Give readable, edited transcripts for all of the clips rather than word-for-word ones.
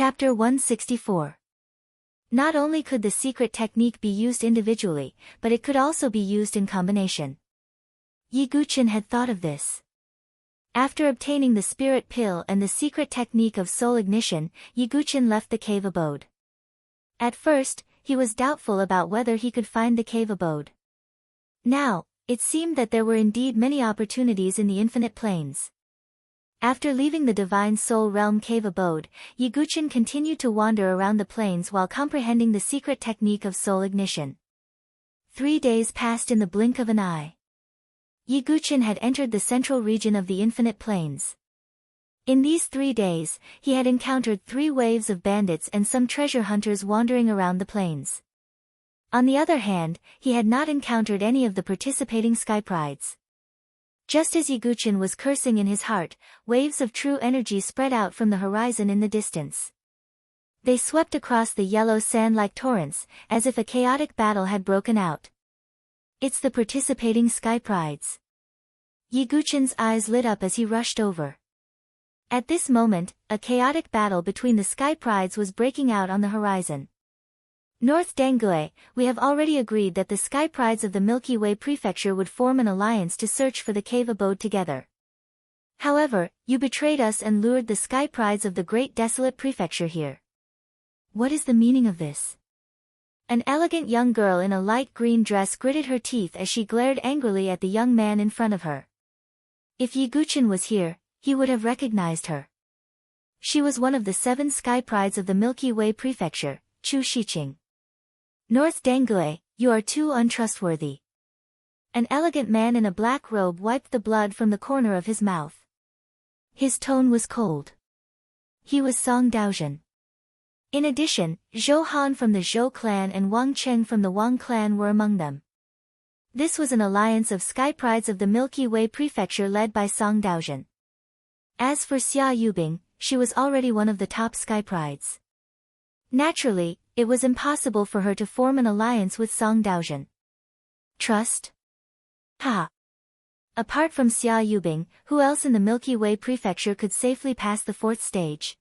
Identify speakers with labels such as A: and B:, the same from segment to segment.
A: Chapter 164. Not only could the secret technique be used individually, but it could also be used in combination. Yiguchen had thought of this. After obtaining the spirit pill and the secret technique of soul ignition, Yiguchen left the cave abode. At first, he was doubtful about whether he could find the cave abode. Now, it seemed that there were indeed many opportunities in the infinite planes. After leaving the Divine Soul Realm cave abode, Yiguchen continued to wander around the plains while comprehending the secret technique of soul ignition. 3 days passed in the blink of an eye. Yiguchen had entered the central region of the infinite plains. In these 3 days, he had encountered 3 waves of bandits and some treasure hunters wandering around the plains. On the other hand, he had not encountered any of the participating sky prides. Just as Yiguchen was cursing in his heart, waves of true energy spread out from the horizon in the distance. They swept across the yellow sand like torrents, as if a chaotic battle had broken out. It's the participating sky prides. Yiguchen's eyes lit up as he rushed over. At this moment, a chaotic battle between the sky prides was breaking out on the horizon. North Dengue, we have already agreed that the sky prides of the Milky Way Prefecture would form an alliance to search for the cave abode together. However, you betrayed us and lured the sky prides of the Great Desolate Prefecture here. What is the meaning of this? An elegant young girl in a light green dress gritted her teeth as she glared angrily at the young man in front of her. If Yiguchen was here, he would have recognized her. She was one of the 7 sky prides of the Milky Way Prefecture, Chu Shiqing. North Dengue, you are too untrustworthy. An elegant man in a black robe wiped the blood from the corner of his mouth. His tone was cold. He was Song Daozhen. In addition, Zhou Han from the Zhou clan and Wang Cheng from the Wang clan were among them. This was an alliance of sky prides of the Milky Way Prefecture led by Song Daozhen. As for Xia Yubing, she was already one of the top sky prides. Naturally, it was impossible for her to form an alliance with Song Daozhen. Trust? Ha! Apart from Xia Yubing, who else in the Milky Way Prefecture could safely pass the 4th stage?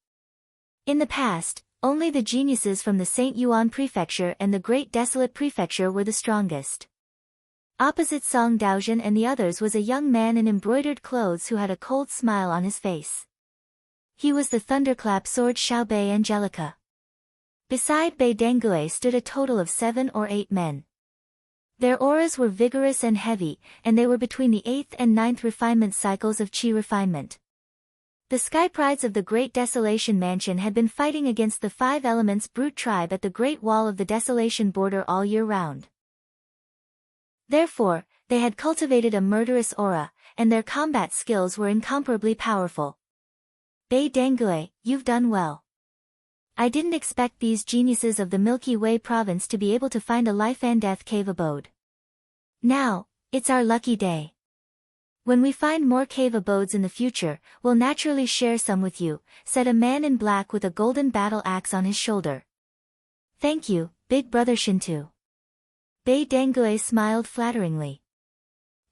A: In the past, only the geniuses from the St. Yuan Prefecture and the Great Desolate Prefecture were the strongest. Opposite Song Daozhen and the others was a young man in embroidered clothes who had a cold smile on his face. He was the thunderclap sword Xiaobei Angelica. Beside Bei Dengue stood a total of 7 or 8 men. Their auras were vigorous and heavy, and they were between the 8th and 9th refinement cycles of Qi refinement. The sky prides of the Great Desolation Mansion had been fighting against the 5 elements brute tribe at the Great Wall of the Desolation border all year round. Therefore, they had cultivated a murderous aura, and their combat skills were incomparably powerful. Bei Dengue, you've done well. I didn't expect these geniuses of the Milky Way province to be able to find a life and death cave abode. Now, it's our lucky day. When we find more cave abodes in the future, we'll naturally share some with you, said a man in black with a golden battle axe on his shoulder. Thank you, big brother Shintu. Bei Dengue smiled flatteringly.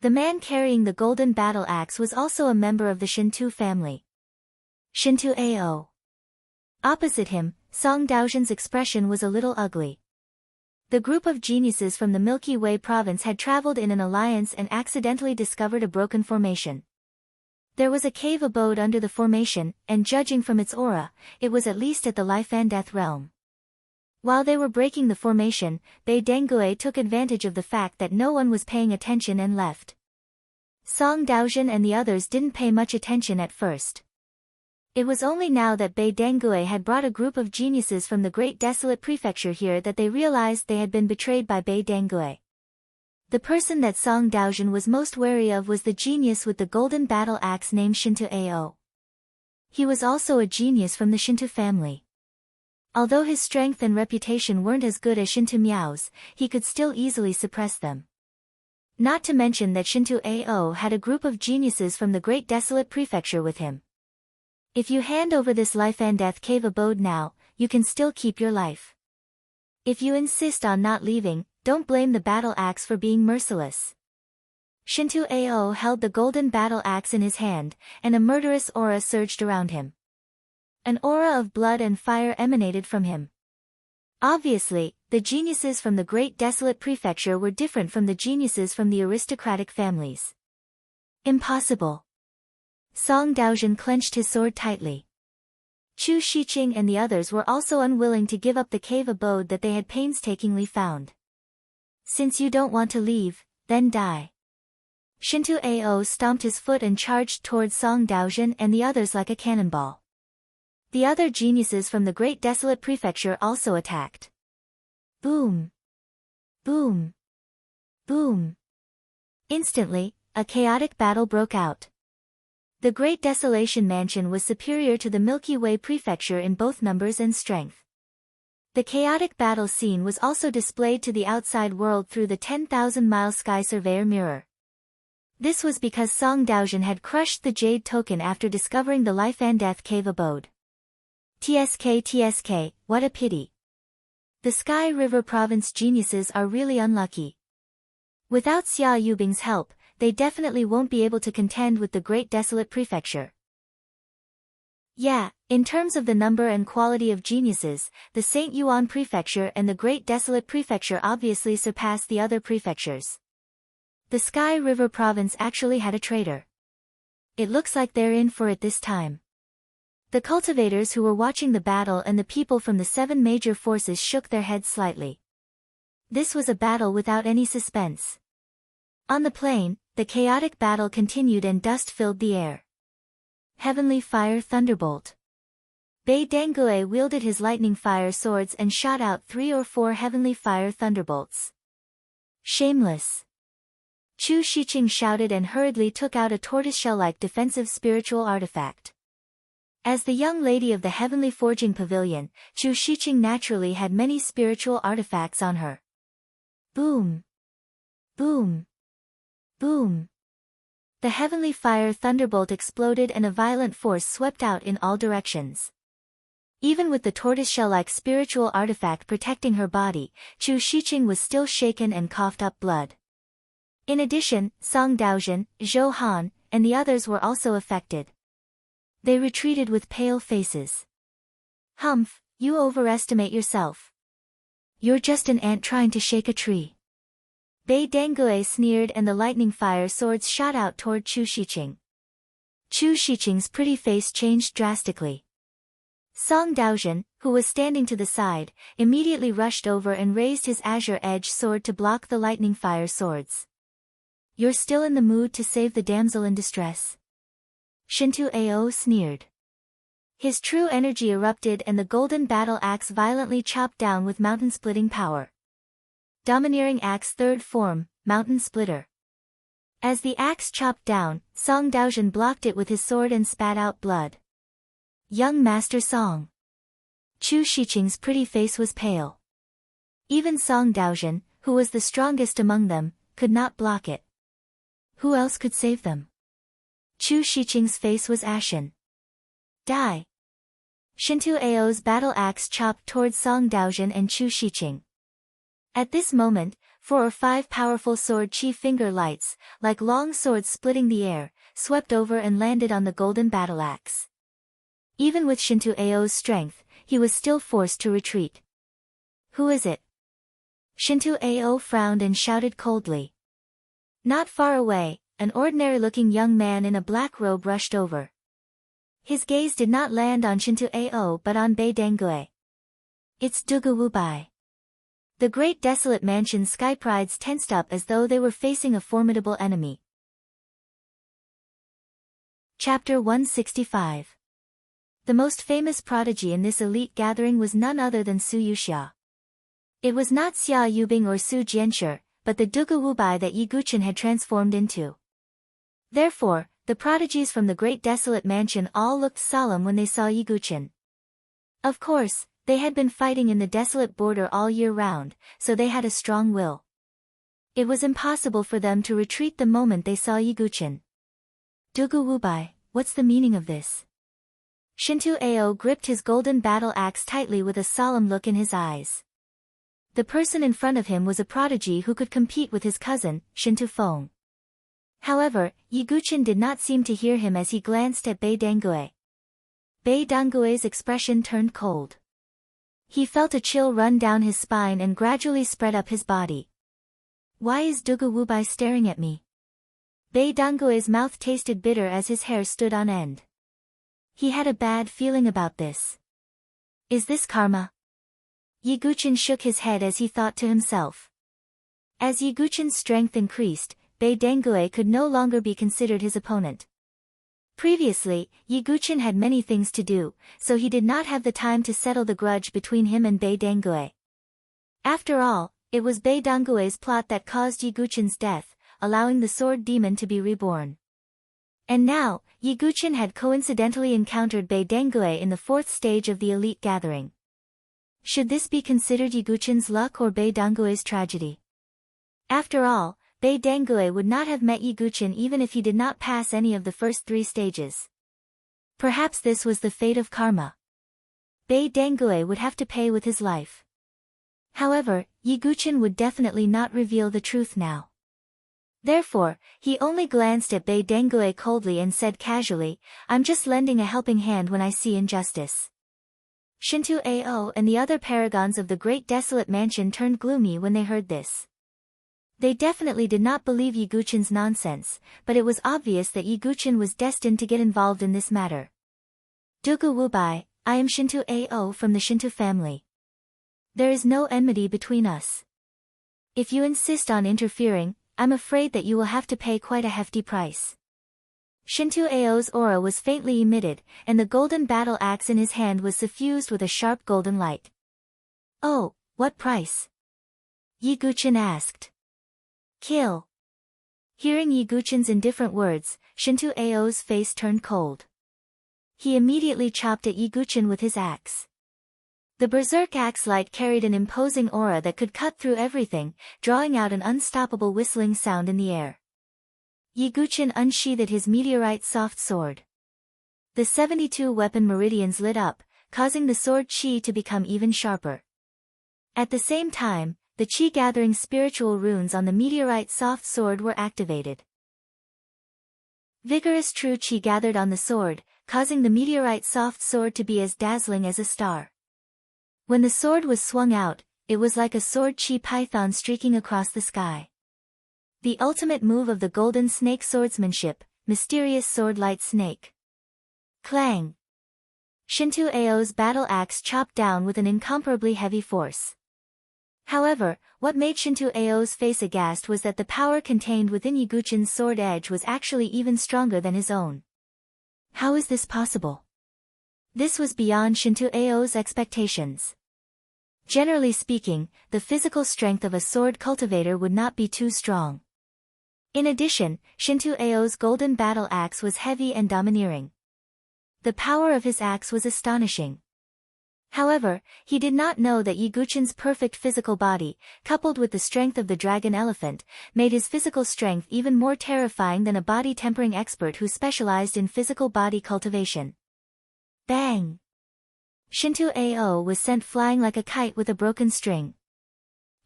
A: The man carrying the golden battle axe was also a member of the Shintu family. Shintu Ao. Opposite him, Song Daozhen's expression was a little ugly. The group of geniuses from the Milky Way province had traveled in an alliance and accidentally discovered a broken formation. There was a cave abode under the formation, and judging from its aura, it was at least at the life and death realm. While they were breaking the formation, Bei Dengue took advantage of the fact that no one was paying attention and left. Song Daozhen and the others didn't pay much attention at first. It was only now that Bei Dengue had brought a group of geniuses from the Great Desolate Prefecture here that they realized they had been betrayed by Bei Dengue. The person that Song Daozhen was most wary of was the genius with the golden battle axe named Shintu Ao. He was also a genius from the Shintu family. Although his strength and reputation weren't as good as Shintu Miao's, he could still easily suppress them. Not to mention that Shintu Ao had a group of geniuses from the Great Desolate Prefecture with him. If you hand over this life and death cave abode now, you can still keep your life. If you insist on not leaving, don't blame the battle axe for being merciless. Shintu Ao held the golden battle axe in his hand, and a murderous aura surged around him. An aura of blood and fire emanated from him. Obviously, the geniuses from the Great Desolate Prefecture were different from the geniuses from the aristocratic families. Impossible. Song Daozhen clenched his sword tightly. Chu Shiqing and the others were also unwilling to give up the cave abode that they had painstakingly found. Since you don't want to leave, then die. Shintu Ao stomped his foot and charged towards Song Daozhen and the others like a cannonball. The other geniuses from the Great Desolate Prefecture also attacked. Boom! Boom! Boom! Instantly, a chaotic battle broke out. The Great Desolation Mansion was superior to the Milky Way Prefecture in both numbers and strength. The chaotic battle scene was also displayed to the outside world through the 10,000-mile sky surveyor mirror. This was because Song Daozhen had crushed the Jade Token after discovering the Life and Death Cave abode. TSK, what a pity. The Sky River Province geniuses are really unlucky. Without Xia Yubing's help, they definitely won't be able to contend with the Great Desolate Prefecture. Yeah, in terms of the number and quality of geniuses, the St. Yuan Prefecture and the Great Desolate Prefecture obviously surpass the other prefectures. The Sky River Province actually had a traitor. It looks like they're in for it this time. The cultivators who were watching the battle and the people from the 7 major forces shook their heads slightly. This was a battle without any suspense. On the plain, the chaotic battle continued and dust filled the air. Heavenly Fire Thunderbolt. Bei Dangue wielded his lightning fire swords and shot out 3 or 4 heavenly fire thunderbolts. Shameless. Chu Shiqing shouted and hurriedly took out a tortoiseshell-like defensive spiritual artifact. As the young lady of the Heavenly Forging Pavilion, Chu Shiqing naturally had many spiritual artifacts on her. Boom! Boom! Boom! The heavenly fire thunderbolt exploded and a violent force swept out in all directions. Even with the tortoiseshell-like spiritual artifact protecting her body, Chu Shiqing was still shaken and coughed up blood. In addition, Song Daozhen, Zhou Han, and the others were also affected. They retreated with pale faces. Humph, you overestimate yourself. You're just an ant trying to shake a tree. Bei Dangue sneered and the lightning fire swords shot out toward Chu Shiqing. Chu Shiqing's pretty face changed drastically. Song Daozhen, who was standing to the side, immediately rushed over and raised his azure-edged sword to block the lightning fire swords. You're still in the mood to save the damsel in distress? Shintu Ao sneered. His true energy erupted and the golden battle axe violently chopped down with mountain-splitting power. Domineering Axe Third Form, Mountain Splitter. As the axe chopped down, Song Daozhen blocked it with his sword and spat out blood. Young Master Song. Chu Shiqing's pretty face was pale. Even Song Daozhen, who was the strongest among them, could not block it. Who else could save them? Chu Shiqing's face was ashen. Die! Shintu Ao's battle axe chopped towards Song Daozhen and Chu Shiqing. At this moment, 4 or 5 powerful sword chi finger lights, like long swords splitting the air, swept over and landed on the golden battle axe. Even with Shintu Ao's strength, he was still forced to retreat. Who is it? Shintu Ao frowned and shouted coldly. Not far away, an ordinary-looking young man in a black robe rushed over. His gaze did not land on Shintu Ao but on Bei Dangue. It's Dugu Wubai. The Great Desolate Mansion's sky prides tensed up as though they were facing a formidable enemy. Chapter 165. The most famous prodigy in this elite gathering was none other than Su Yuxia. It was not Xia Yubing or Su Jianshi, but the Dugu Wubai that Yi Guqin had transformed into. Therefore, the prodigies from the Great Desolate Mansion all looked solemn when they saw Yi Guqin. Of course, they had been fighting in the desolate border all year round, so they had a strong will. It was impossible for them to retreat the moment they saw Yi Guqin. Dugu Wubai, what's the meaning of this? Shintu Ao gripped his golden battle axe tightly with a solemn look in his eyes. The person in front of him was a prodigy who could compete with his cousin, Shintu Feng. However, Yi Guqin did not seem to hear him as he glanced at Bei Dangue. Bei Donggui's expression turned cold. He felt a chill run down his spine and gradually spread up his body. Why is Dugu Wubai staring at me? Bei Donggui's mouth tasted bitter as his hair stood on end. He had a bad feeling about this. Is this karma? Ye Guqin shook his head as he thought to himself. As Ye Guqin's strength increased, Bei Dongui could no longer be considered his opponent. Previously, Ye Guqin had many things to do, so he did not have the time to settle the grudge between him and Bei Dongui. After all, it was Bei Donggui's plot that caused Ye Guqin's death, allowing the sword demon to be reborn. And now, Ye Guqin had coincidentally encountered Bei Dongui in the 4th stage of the elite gathering. Should this be considered Ye Guqin's luck or Bei Donggui's tragedy? After all, Bei Dongui would not have met Ye Guqin even if he did not pass any of the first 3 stages. Perhaps this was the fate of karma. Bei Dongui would have to pay with his life. However, Ye Guqin would definitely not reveal the truth now. Therefore, he only glanced at Bei Dongui coldly and said casually, "I'm just lending a helping hand when I see injustice." Shinto Ao and the other paragons of the Great Desolate Mansion turned gloomy when they heard this. They definitely did not believe Ye Guqin's nonsense, but it was obvious that Ye Guqin was destined to get involved in this matter. Dugu Wubai, I am Shinto Ao from the Shinto family. There is no enmity between us. If you insist on interfering, I'm afraid that you will have to pay quite a hefty price. Shinto Ao's aura was faintly emitted, and the golden battle axe in his hand was suffused with a sharp golden light. Oh, what price? Ye Guqin asked. Kill. Hearing Ye Guqin's indifferent words, Shinto Ao's face turned cold. He immediately chopped at Ye Guqin with his axe. The berserk axe light carried an imposing aura that could cut through everything, drawing out an unstoppable whistling sound in the air. Ye Guqin unsheathed his meteorite soft sword. The 72 weapon meridians lit up, causing the sword chi to become even sharper. At the same time, the chi-gathering spiritual runes on the meteorite soft sword were activated. Vigorous true chi gathered on the sword, causing the meteorite soft sword to be as dazzling as a star. When the sword was swung out, it was like a sword chi python streaking across the sky. The ultimate move of the golden snake swordsmanship, mysterious sword light snake. Clang! Shinto Ao's battle axe chopped down with an incomparably heavy force. However, what made Shinto Ao's face aghast was that the power contained within Ye Guqin's sword edge was actually even stronger than his own. How is this possible? This was beyond Shinto Ao's expectations. Generally speaking, the physical strength of a sword cultivator would not be too strong. In addition, Shinto Ao's golden battle axe was heavy and domineering. The power of his axe was astonishing. However, he did not know that Ye Guqin's perfect physical body, coupled with the strength of the dragon elephant, made his physical strength even more terrifying than a body-tempering expert who specialized in physical body cultivation. Bang! Shinto Ao was sent flying like a kite with a broken string.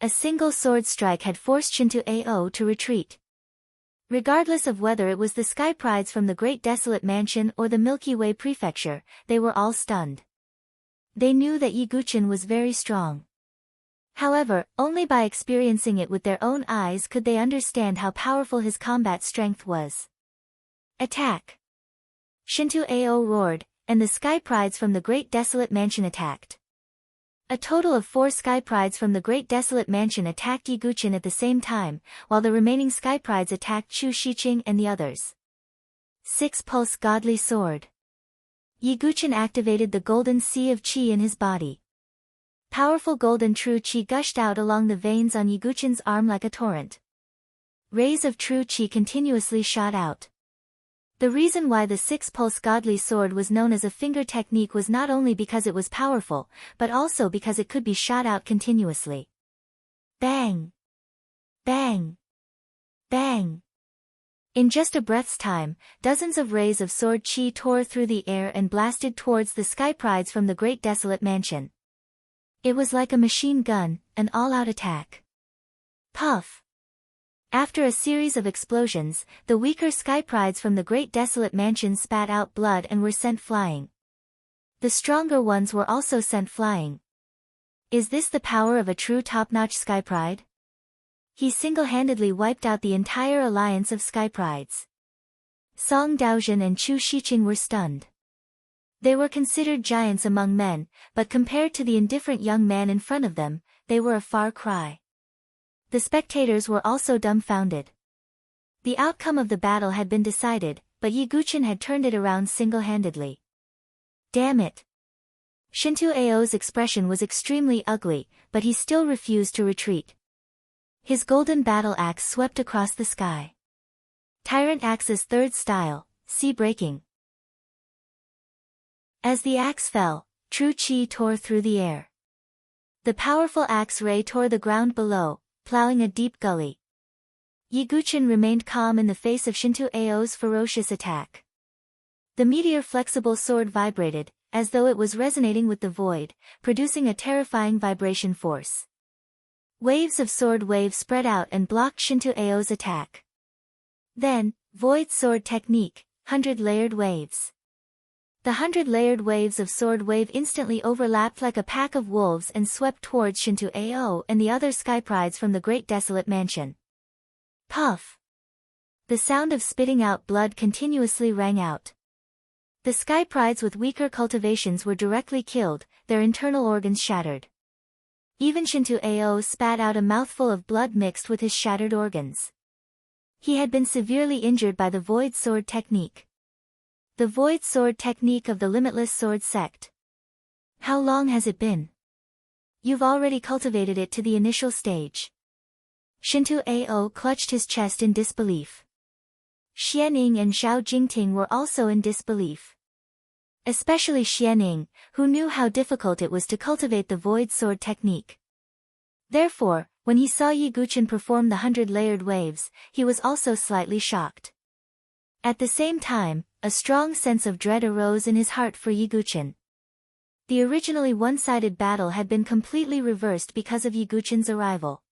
A: A single sword strike had forced Shinto Ao to retreat. Regardless of whether it was the Sky Prides from the Great Desolate Mansion or the Milky Way Prefecture, they were all stunned. They knew that Ye Guqin was very strong. However, only by experiencing it with their own eyes could they understand how powerful his combat strength was. Attack! Shinto Ao roared, and the Sky Prides from the Great Desolate Mansion attacked. A total of 4 Sky Prides from the Great Desolate Mansion attacked Ye Guqin at the same time, while the remaining Sky Prides attacked Chu Shiqing and the others. 6 Pulse Godly Sword. Ye Guqin activated the golden sea of chi in his body. Powerful golden true chi gushed out along the veins on Ye Guqin's arm like a torrent. Rays of true chi continuously shot out. The reason why the 6-pulse godly sword was known as a finger technique was not only because it was powerful, but also because it could be shot out continuously. Bang! Bang! Bang! In just a breath's time, dozens of rays of sword chi tore through the air and blasted towards the Sky Prides from the Great Desolate Mansion. It was like a machine gun, an all-out attack. Puff! After a series of explosions, the weaker Sky Prides from the Great Desolate Mansion spat out blood and were sent flying. The stronger ones were also sent flying. Is this the power of a true top-notch sky pride? He single-handedly wiped out the entire alliance of sky prides. Song Daojin and Chu Shiqing were stunned. They were considered giants among men, but compared to the indifferent young man in front of them, they were a far cry. The spectators were also dumbfounded. The outcome of the battle had been decided, but Ye Guqin had turned it around single-handedly. Damn it! Shintu Ao's expression was extremely ugly, but he still refused to retreat. His golden battle axe swept across the sky. Tyrant Axe's third style, sea breaking. As the axe fell, true chi tore through the air. The powerful axe ray tore the ground below, plowing a deep gully. Ye Guqin remained calm in the face of Shintu Ao's ferocious attack. The meteor-flexible sword vibrated, as though it was resonating with the void, producing a terrifying vibration force. Waves of sword wave spread out and blocked Shintu Ao's attack. Then, void sword technique, 100-layered waves. The 100-layered waves of sword wave instantly overlapped like a pack of wolves and swept towards Shintu Ao and the other sky prides from the great desolate mansion. Puff! The sound of spitting out blood continuously rang out. The sky prides with weaker cultivations were directly killed, their internal organs shattered. Even Shintu Ao spat out a mouthful of blood mixed with his shattered organs. He had been severely injured by the void sword technique. The void sword technique of the limitless sword sect. How long has it been? You've already cultivated it to the initial stage. Shintu Ao clutched his chest in disbelief. Xianing and Zhao Jingting were also in disbelief. Especially Xianing, who knew how difficult it was to cultivate the void sword technique. Therefore, when he saw Ye Guqin perform the 100-layered waves, he was also slightly shocked. At the same time, a strong sense of dread arose in his heart for Ye Guqin. The originally one-sided battle had been completely reversed because of Ye Guqin's arrival.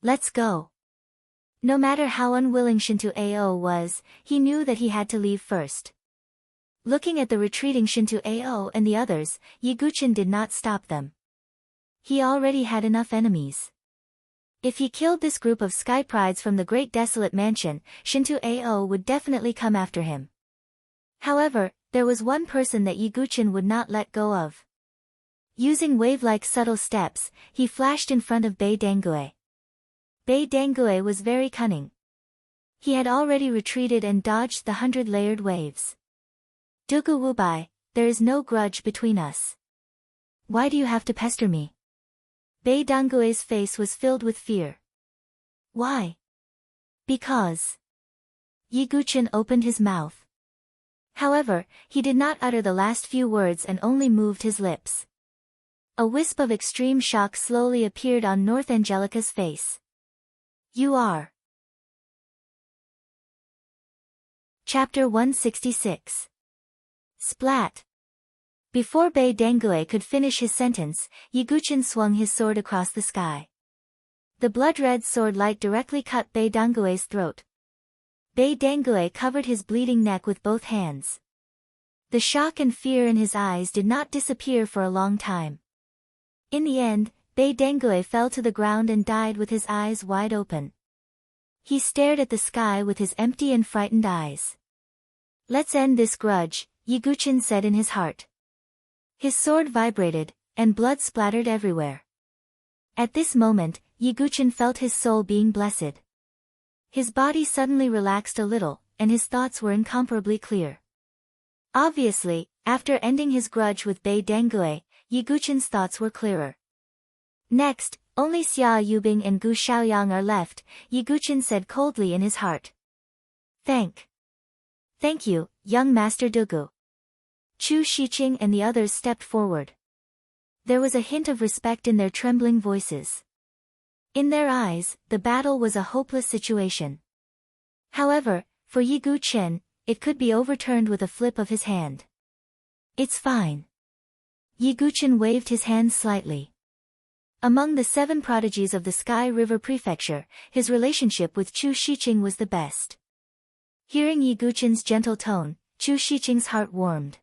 A: Let's go. No matter how unwilling Shintu Ao was, he knew that he had to leave first. Looking at the retreating Shintu Ao and the others, Ye Guqin did not stop them. He already had enough enemies. If he killed this group of sky prides from the great desolate mansion, Shintu Ao would definitely come after him. However, there was one person that Ye Guqin would not let go of. Using wave-like subtle steps, he flashed in front of Bei Dangue. Bei Dangue was very cunning. He had already retreated and dodged the 100-layered waves. Dugu Wubai, there is no grudge between us. Why do you have to pester me? Bei Dangue's face was filled with fear. Why? Because. Ye Guqin opened his mouth. However, he did not utter the last few words and only moved his lips. A wisp of extreme shock slowly appeared on North Angelica's face. You are. Chapter 166. Splat. Before Bei Dangue could finish his sentence, Ye Guqin swung his sword across the sky. The blood-red sword light directly cut Bei Dangue's throat. Bei Dangue covered his bleeding neck with both hands. The shock and fear in his eyes did not disappear for a long time. In the end, Bei Dangue fell to the ground and died with his eyes wide open. He stared at the sky with his empty and frightened eyes. Let's end this grudge, Ye Guqin said in his heart. His sword vibrated, and blood splattered everywhere. At this moment, Ye Guqin felt his soul being blessed. His body suddenly relaxed a little, and his thoughts were incomparably clear. Obviously, after ending his grudge with Bei Dangue, Ye Guqin's thoughts were clearer. Next, only Xia Yubing and Gu Xiaoyang are left, Ye Guqin said coldly in his heart. Thank you, young Master Dugu. Chu Shiqing and the others stepped forward. There was a hint of respect in their trembling voices. In their eyes, the battle was a hopeless situation. However, for Ye Guqin, it could be overturned with a flip of his hand. It's fine. Ye Guqin waved his hand slightly. Among the 7 prodigies of the Sky River Prefecture, his relationship with Chu Shiqing was the best. Hearing Ye Guqin's gentle tone, Chu Shiqing's heart warmed.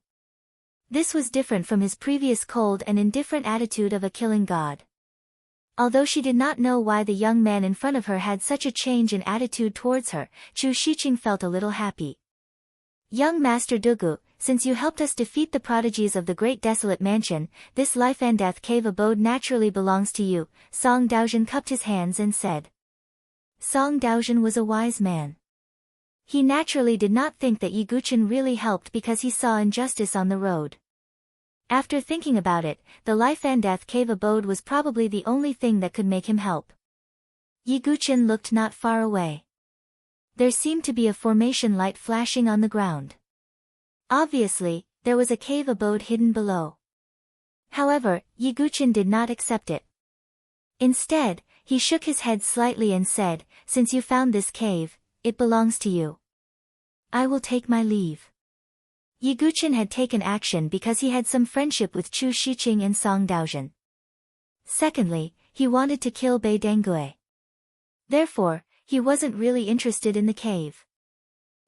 A: This was different from his previous cold and indifferent attitude of a killing god. Although she did not know why the young man in front of her had such a change in attitude towards her, Chu Shiqing felt a little happy. Young Master Dugu, since you helped us defeat the prodigies of the great desolate mansion, this life and death cave abode naturally belongs to you. Song Daozhen cupped his hands and said. Song Daozhen was a wise man. He naturally did not think that Yi Guqin really helped because he saw injustice on the road. After thinking about it, the life and death cave abode was probably the only thing that could make him help. Yi Guqin looked not far away. There seemed to be a formation light flashing on the ground. Obviously, there was a cave abode hidden below. However, Yi Guqin did not accept it. Instead, he shook his head slightly and said, since you found this cave, it belongs to you. I will take my leave. Yi Guqin had taken action because he had some friendship with Chu Shiqing and Song Daozhen. Secondly, he wanted to kill Bei Dengue. Therefore, he wasn't really interested in the cave.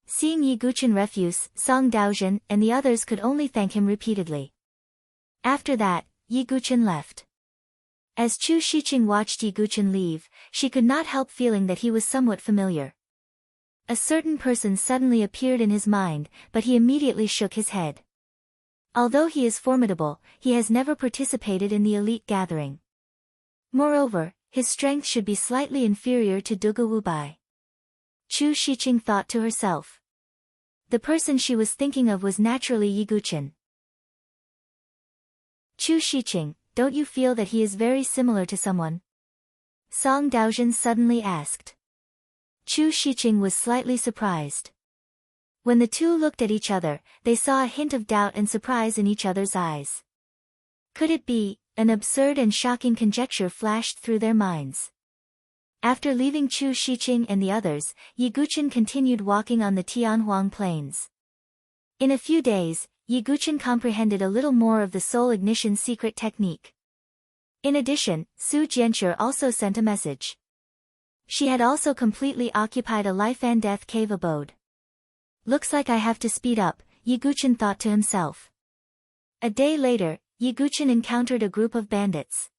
A: Seeing Yi Guqin refuse, Song Daozhen and the others could only thank him repeatedly. After that, Yi Guqin left. As Chu Shiqing watched Yi Guqin leave, she could not help feeling that he was somewhat familiar. A certain person suddenly appeared in his mind, but he immediately shook his head. Although he is formidable, he has never participated in the elite gathering. Moreover, his strength should be slightly inferior to Dugu Wubai. Chu Shiqing thought to herself. The person she was thinking of was naturally Yi Guqin. Chu Shiqing, don't you feel that he is very similar to someone? Song Daozhen suddenly asked. Chu Shiqing was slightly surprised. When the two looked at each other, they saw a hint of doubt and surprise in each other's eyes. Could it be? An absurd and shocking conjecture flashed through their minds. After leaving Chu Shiqing and the others, Yi Guqin continued walking on the Tianhuang plains. In a few days, Yi Guqin comprehended a little more of the soul ignition secret technique. In addition, Su Jianxue also sent a message. She had also completely occupied a life and death cave abode. Looks like I have to speed up, Yi Guqin thought to himself. A day later, Yi Guqin encountered a group of bandits.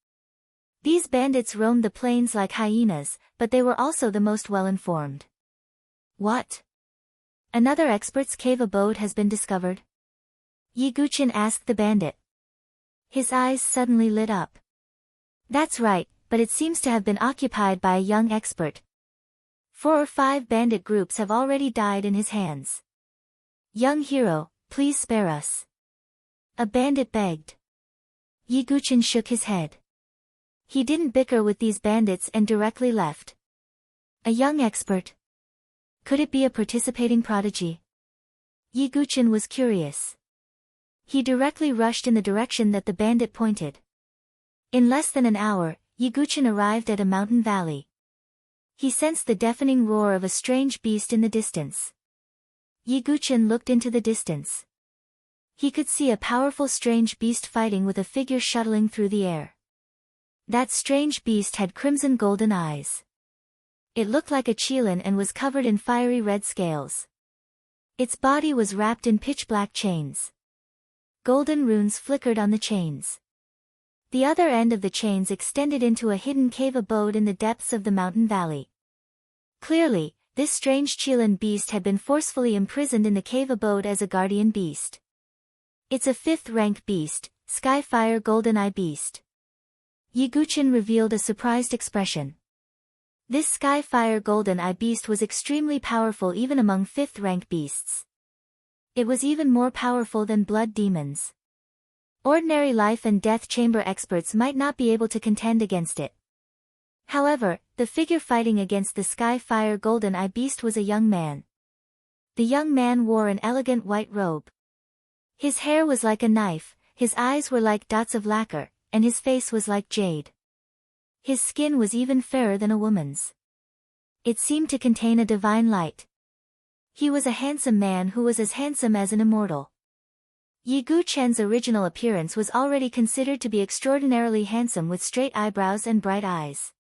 A: These bandits roamed the plains like hyenas, but they were also the most well-informed. What? Another expert's cave abode has been discovered? Yi Guqin asked the bandit. His eyes suddenly lit up. That's right, but it seems to have been occupied by a young expert. 4 or 5 bandit groups have already died in his hands. Young hero, please spare us. A bandit begged. Yi Guqin shook his head. He didn't bicker with these bandits and directly left. A young expert? Could it be a participating prodigy? Yi Guqin was curious. He directly rushed in the direction that the bandit pointed. In less than an hour, Yi Guqin arrived at a mountain valley. He sensed the deafening roar of a strange beast in the distance. Yi Guqin looked into the distance. He could see a powerful strange beast fighting with a figure shuttling through the air. That strange beast had crimson golden eyes. It looked like a qilin and was covered in fiery red scales. Its body was wrapped in pitch-black chains. Golden runes flickered on the chains. The other end of the chains extended into a hidden cave abode in the depths of the mountain valley. Clearly, this strange qilin beast had been forcefully imprisoned in the cave abode as a guardian beast. It's a 5th rank beast, Skyfire Golden Eye Beast. Yi Guqin revealed a surprised expression. This Skyfire Golden Eye Beast was extremely powerful even among 5th rank beasts. It was even more powerful than blood demons. Ordinary life and death chamber experts might not be able to contend against it. However, the figure fighting against the Skyfire Golden Eye Beast was a young man. The young man wore an elegant white robe. His hair was like a knife, his eyes were like dots of lacquer, and his face was like jade. His skin was even fairer than a woman's. It seemed to contain a divine light. He was a handsome man who was as handsome as an immortal. Yi Guqin's original appearance was already considered to be extraordinarily handsome with straight eyebrows and bright eyes.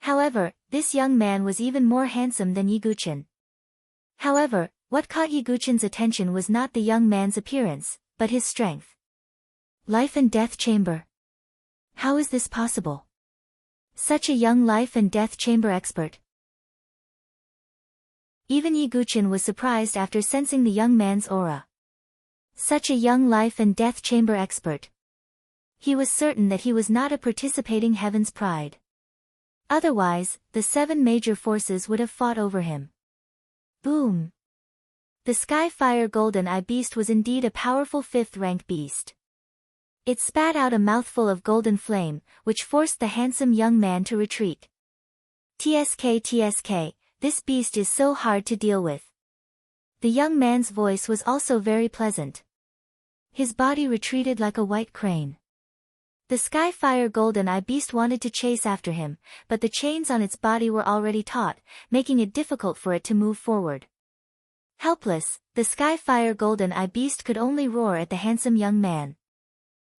A: However, this young man was even more handsome than Yi Guqin. However, what caught Yi Guqin's attention was not the young man's appearance, but his strength. Life and death chamber. How is this possible? Such a young life and death chamber expert. Even Yi Guqin was surprised after sensing the young man's aura. Such a young life and death chamber expert. He was certain that he was not a participating heaven's pride. Otherwise, the 7 major forces would have fought over him. Boom! The Sky Fire Golden Eye Beast was indeed a powerful 5th rank beast. It spat out a mouthful of golden flame, which forced the handsome young man to retreat. TSK, this beast is so hard to deal with. The young man's voice was also very pleasant. His body retreated like a white crane. The Sky Fire Golden Eye Beast wanted to chase after him, but the chains on its body were already taut, making it difficult for it to move forward. Helpless, the Sky Fire Golden Eye Beast could only roar at the handsome young man.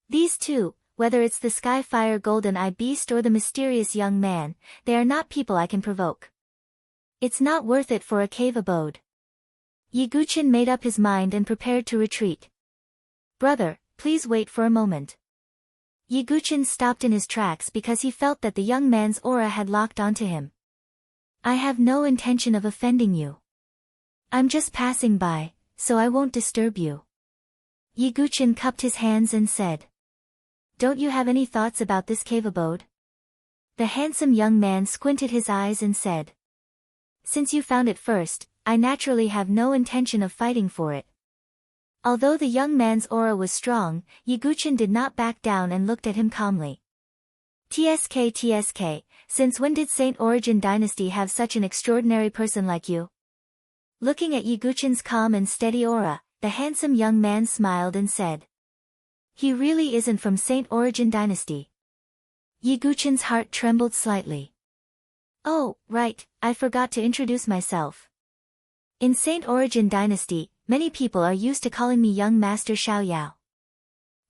A: These two, whether it's the Sky Fire Golden Eye Beast or the mysterious young man, they are not people I can provoke. It's not worth it for a cave abode. Yi Guqin made up his mind and prepared to retreat. Brother, please wait for a moment. Yi Guqin stopped in his tracks because he felt that the young man's aura had locked onto him. I have no intention of offending you. I'm just passing by, so I won't disturb you. Yi Guqin cupped his hands and said. Don't you have any thoughts about this cave abode? The handsome young man squinted his eyes and said. Since you found it first, I naturally have no intention of fighting for it. Although the young man's aura was strong, Yi Guqin did not back down and looked at him calmly. TSK, since when did Saint Origin Dynasty have such an extraordinary person like you? Looking at Yi Guqin's calm and steady aura, the handsome young man smiled and said. He really isn't from Saint Origin Dynasty. Yi Guqin's heart trembled slightly. Oh, right, I forgot to introduce myself. In Saint Origin Dynasty, many people are used to calling me young Master Xiaoyao.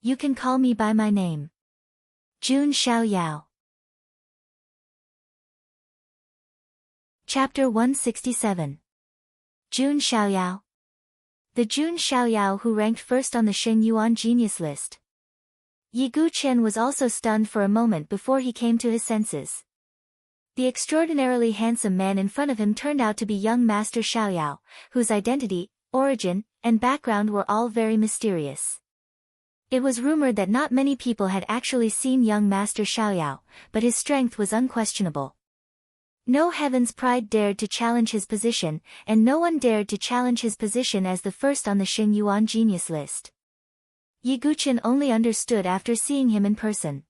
A: You can call me by my name. Jun Xiaoyao. Chapter 167. Jun Xiaoyao. The Jun Xiaoyao who ranked first on the Sheng Yuan genius list. Yi Guqin was also stunned for a moment before he came to his senses. The extraordinarily handsome man in front of him turned out to be young Master Xiaoyao, whose identity, origin, and background were all very mysterious. It was rumored that not many people had actually seen young Master Xiaoyao, but his strength was unquestionable. No heaven's pride dared to challenge his position, and no one dared to challenge his position as the first on the Sheng Yuan genius list. Yi Guqin only understood after seeing him in person.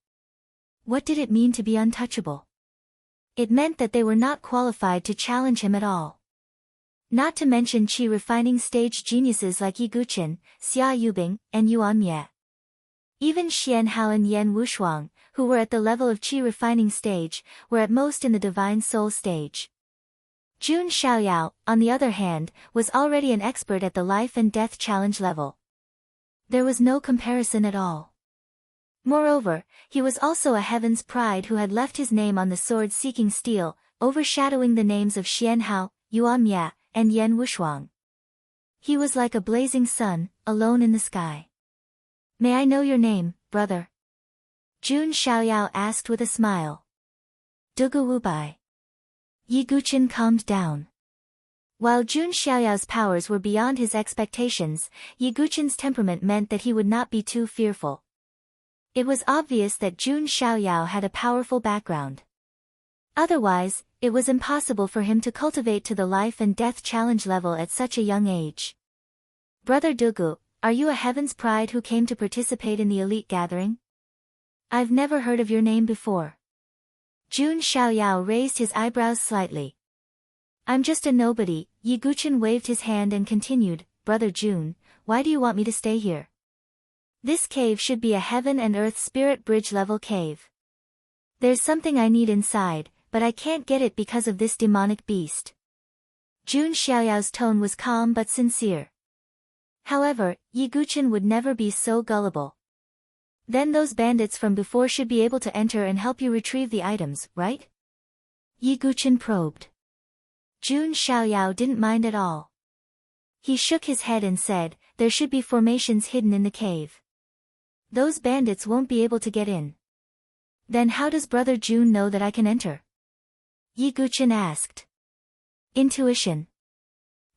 A: What did it mean to be untouchable? It meant that they were not qualified to challenge him at all. Not to mention qi refining stage geniuses like Yi Guqin, Xia Yubing, and Yuan Mie. Even Xian Hao and Yan Wushuang, who were at the level of qi refining stage, were at most in the divine soul stage. Jun Xiaoyao, on the other hand, was already an expert at the life and death challenge level. There was no comparison at all. Moreover, he was also a heaven's pride who had left his name on the sword-seeking steel, overshadowing the names of Xian Hao, Yuan Mie, and Yan Wushuang. He was like a blazing sun, alone in the sky. May I know your name, brother? Jun Xiaoyao asked with a smile. Dugu Wubai. Yi Guqin calmed down. While Jun Xiaoyao's powers were beyond his expectations, Yi Guqin's temperament meant that he would not be too fearful. It was obvious that Jun Xiaoyao had a powerful background. Otherwise, it was impossible for him to cultivate to the life and death challenge level at such a young age. Brother Dugu, are you a heaven's pride who came to participate in the elite gathering? I've never heard of your name before. Jun Xiaoyao raised his eyebrows slightly. I'm just a nobody. Yi Guqin waved his hand and continued, Brother Jun, why do you want me to stay here? This cave should be a heaven and earth spirit bridge level cave. There's something I need inside, but I can't get it because of this demonic beast. Jun Xiaoyao's tone was calm but sincere. However, Yi Guqin would never be so gullible. Then those bandits from before should be able to enter and help you retrieve the items, right? Yi Guqin probed. Jun Xiaoyao didn't mind at all. He shook his head and said, "There should be formations hidden in the cave. Those bandits won't be able to get in." "Then how does Brother June know that I can enter?" Yi Guqin asked. "Intuition.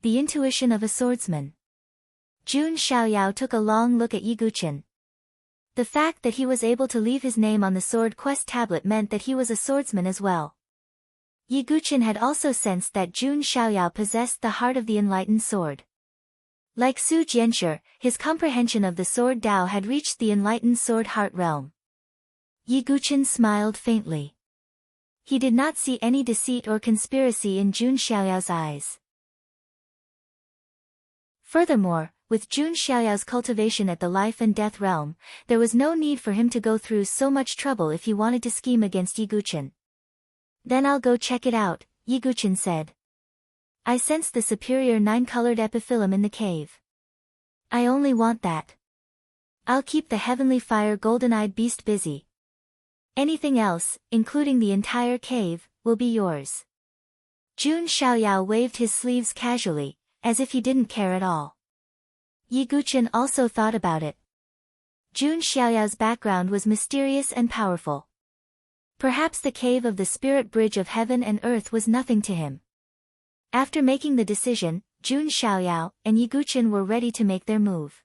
A: The intuition of a swordsman." Jun Xiaoyao took a long look at Yi Guqin. The fact that he was able to leave his name on the sword quest tablet meant that he was a swordsman as well. Yi Guqin had also sensed that Jun Xiaoyao possessed the heart of the enlightened sword. Like Su Jianshi, his comprehension of the sword Dao had reached the enlightened sword heart realm. Yi Guqin smiled faintly. He did not see any deceit or conspiracy in Jun Xiaoyao's eyes. Furthermore, with Jun Xiaoyao's cultivation at the life and death realm, there was no need for him to go through so much trouble if he wanted to scheme against Yi Guqin. "Then I'll go check it out," Yi Guqin said. "I sense the superior 9-colored epiphyllum in the cave. I only want that. I'll keep the heavenly fire golden-eyed beast busy. Anything else, including the entire cave, will be yours." Jun Xiaoyao waved his sleeves casually, as if he didn't care at all. Yi Guqin also thought about it. Jun Xiaoyao's background was mysterious and powerful. Perhaps the cave of the spirit bridge of heaven and earth was nothing to him. After making the decision, Jun Xiaoyao and Yi Guqin were ready to make their move.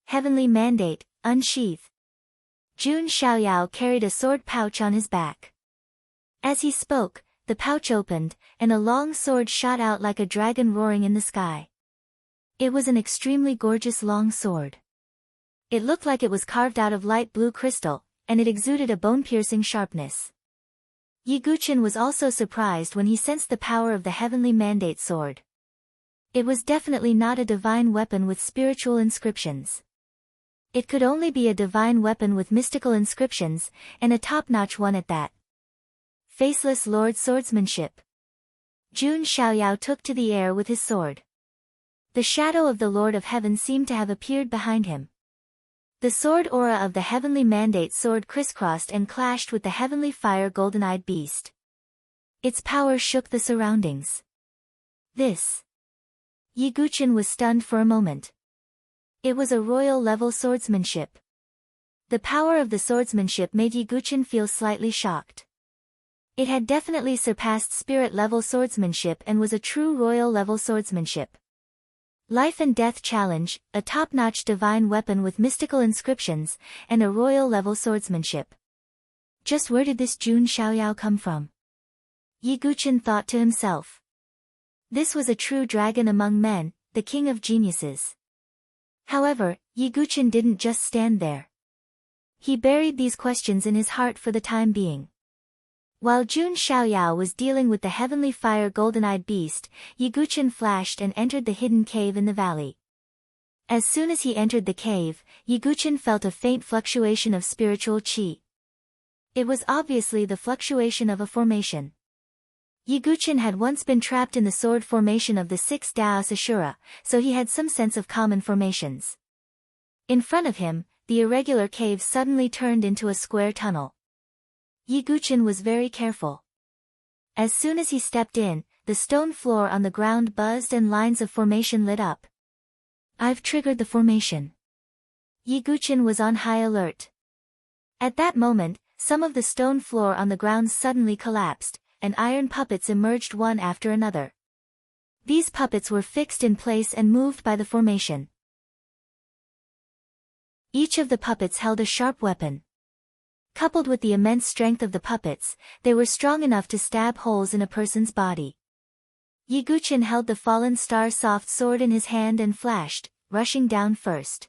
A: Heavenly Mandate, unsheath. Jun Xiaoyao carried a sword pouch on his back. As he spoke, the pouch opened, and a long sword shot out like a dragon roaring in the sky. It was an extremely gorgeous long sword. It looked like it was carved out of light blue crystal, and it exuded a bone-piercing sharpness. Yi Guqin was also surprised when he sensed the power of the heavenly mandate sword. It was definitely not a divine weapon with spiritual inscriptions. It could only be a divine weapon with mystical inscriptions, and a top-notch one at that. Faceless Lord Swordsmanship. Jun Xiaoyao took to the air with his sword. The shadow of the Lord of Heaven seemed to have appeared behind him. The sword aura of the heavenly mandate sword crisscrossed and clashed with the heavenly fire golden-eyed beast. Its power shook the surroundings. This. Yi Guqin was stunned for a moment. It was a royal-level swordsmanship. The power of the swordsmanship made Yi Guqin feel slightly shocked. It had definitely surpassed spirit-level swordsmanship and was a true royal-level swordsmanship. Life and Death Challenge, a top-notch divine weapon with mystical inscriptions, and a royal-level swordsmanship. Just where did this Jun Xiaoyao come from? Yi Guqin thought to himself. This was a true dragon among men, the king of geniuses. However, Yi Guqin didn't just stand there. He buried these questions in his heart for the time being. While Jun Xiaoyao was dealing with the heavenly fire golden-eyed beast, Yi Guqin flashed and entered the hidden cave in the valley. As soon as he entered the cave, Yi Guqin felt a faint fluctuation of spiritual qi. It was obviously the fluctuation of a formation. Yi Guqin had once been trapped in the sword formation of the 6 Daos Ashura, so he had some sense of common formations. In front of him, the irregular cave suddenly turned into a square tunnel. Yi Guqin was very careful. As soon as he stepped in, the stone floor on the ground buzzed and lines of formation lit up. "I've triggered the formation." Yi Guqin was on high alert. At that moment, some of the stone floor on the ground suddenly collapsed, and iron puppets emerged one after another. These puppets were fixed in place and moved by the formation. Each of the puppets held a sharp weapon. Coupled with the immense strength of the puppets, they were strong enough to stab holes in a person's body. Yi Guqin held the fallen star soft sword in his hand and flashed, rushing down first.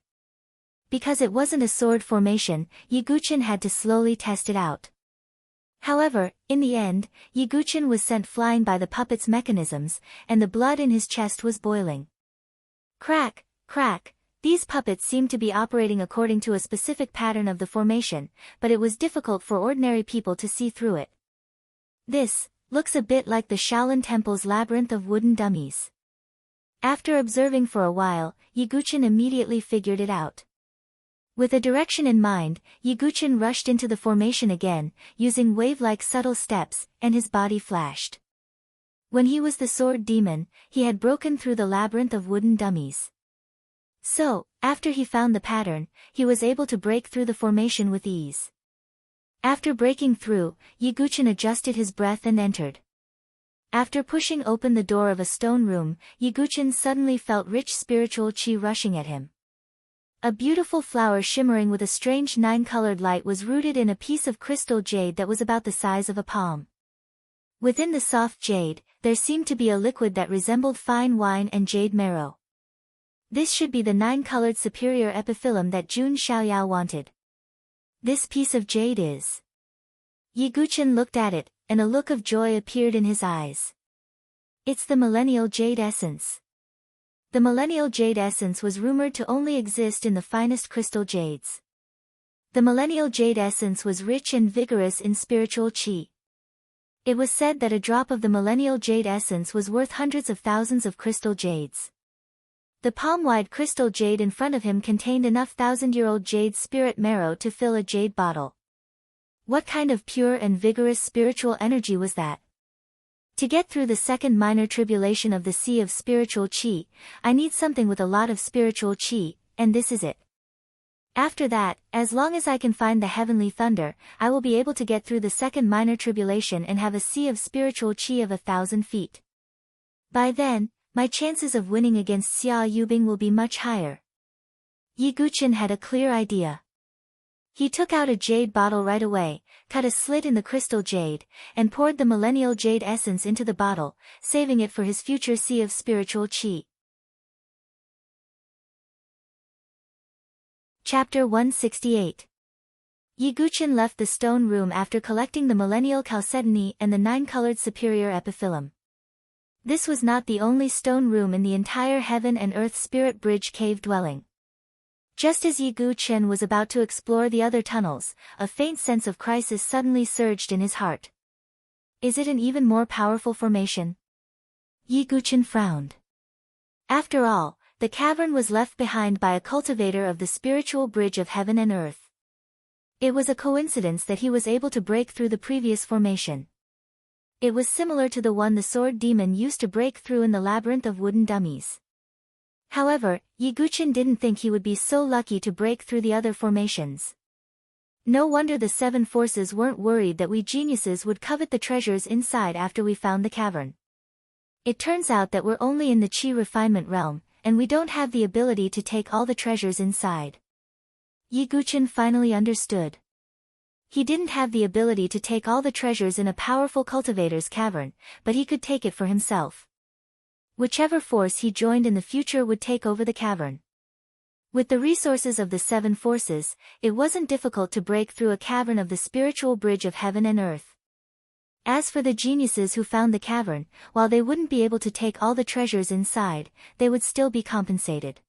A: Because it wasn't a sword formation, Yi Guqin had to slowly test it out. However, in the end, Yi Guqin was sent flying by the puppet's mechanisms, and the blood in his chest was boiling. Crack, crack. These puppets seemed to be operating according to a specific pattern of the formation, but it was difficult for ordinary people to see through it. This looks a bit like the Shaolin Temple's labyrinth of wooden dummies. After observing for a while, Yi Guqin immediately figured it out. With a direction in mind, Yi Guqin rushed into the formation again, using wave-like subtle steps, and his body flashed. When he was the sword demon, he had broken through the labyrinth of wooden dummies. So, after he found the pattern, he was able to break through the formation with ease. After breaking through, Yiguchin adjusted his breath and entered. After pushing open the door of a stone room, Yiguchin suddenly felt rich spiritual chi rushing at him. A beautiful flower shimmering with a strange nine-colored light was rooted in a piece of crystal jade that was about the size of a palm. Within the soft jade, there seemed to be a liquid that resembled fine wine and jade marrow. This should be the nine-colored superior epiphyllum that Jun Xiaoyao wanted. This piece of jade is... Yiguchin looked at it, and a look of joy appeared in his eyes. It's the millennial jade essence. The millennial jade essence was rumored to only exist in the finest crystal jades. The millennial jade essence was rich and vigorous in spiritual chi. It was said that a drop of the millennial jade essence was worth hundreds of thousands of crystal jades. The palm-wide crystal jade in front of him contained enough thousand-year-old jade spirit marrow to fill a jade bottle. What kind of pure and vigorous spiritual energy was that? To get through the second minor tribulation of the sea of spiritual chi, I need something with a lot of spiritual chi, and this is it. After that, as long as I can find the heavenly thunder, I will be able to get through the second minor tribulation and have a sea of spiritual chi of 1,000 feet. By then, my chances of winning against Xia Yubing will be much higher. Yiguchin had a clear idea. He took out a jade bottle right away, cut a slit in the crystal jade, and poured the millennial jade essence into the bottle, saving it for his future sea of spiritual chi. Chapter 168. Yiguchin left the stone room after collecting the millennial chalcedony and the nine-colored superior epiphyllum. This was not the only stone room in the entire heaven and earth spirit bridge cave dwelling. Just as Yiguchin was about to explore the other tunnels, a faint sense of crisis suddenly surged in his heart. Is it an even more powerful formation? Yiguchin frowned. After all, the cavern was left behind by a cultivator of the spiritual bridge of heaven and earth. It was a coincidence that he was able to break through the previous formation. It was similar to the one the sword demon used to break through in the labyrinth of wooden dummies. However, Yiguchin didn't think he would be so lucky to break through the other formations. No wonder the seven forces weren't worried that we geniuses would covet the treasures inside after we found the cavern. It turns out that we're only in the chi refinement realm, and we don't have the ability to take all the treasures inside. Yiguchin finally understood. He didn't have the ability to take all the treasures in a powerful cultivator's cavern, but he could take it for himself. Whichever force he joined in the future would take over the cavern. With the resources of the seven forces, it wasn't difficult to break through a cavern of the spiritual bridge of heaven and earth. As for the geniuses who found the cavern, while they wouldn't be able to take all the treasures inside, they would still be compensated.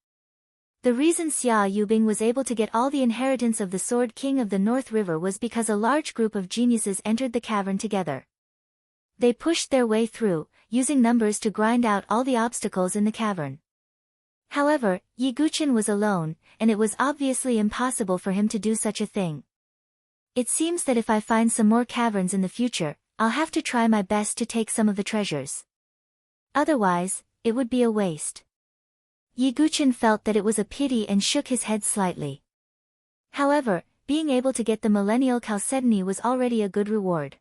A: The reason Xia Yubing was able to get all the inheritance of the Sword King of the North River was because a large group of geniuses entered the cavern together. They pushed their way through, using numbers to grind out all the obstacles in the cavern. However, Yiguchin was alone, and it was obviously impossible for him to do such a thing. It seems that if I find some more caverns in the future, I'll have to try my best to take some of the treasures. Otherwise, it would be a waste. Yiguchin felt that it was a pity and shook his head slightly. However, being able to get the millennial chalcedony was already a good reward.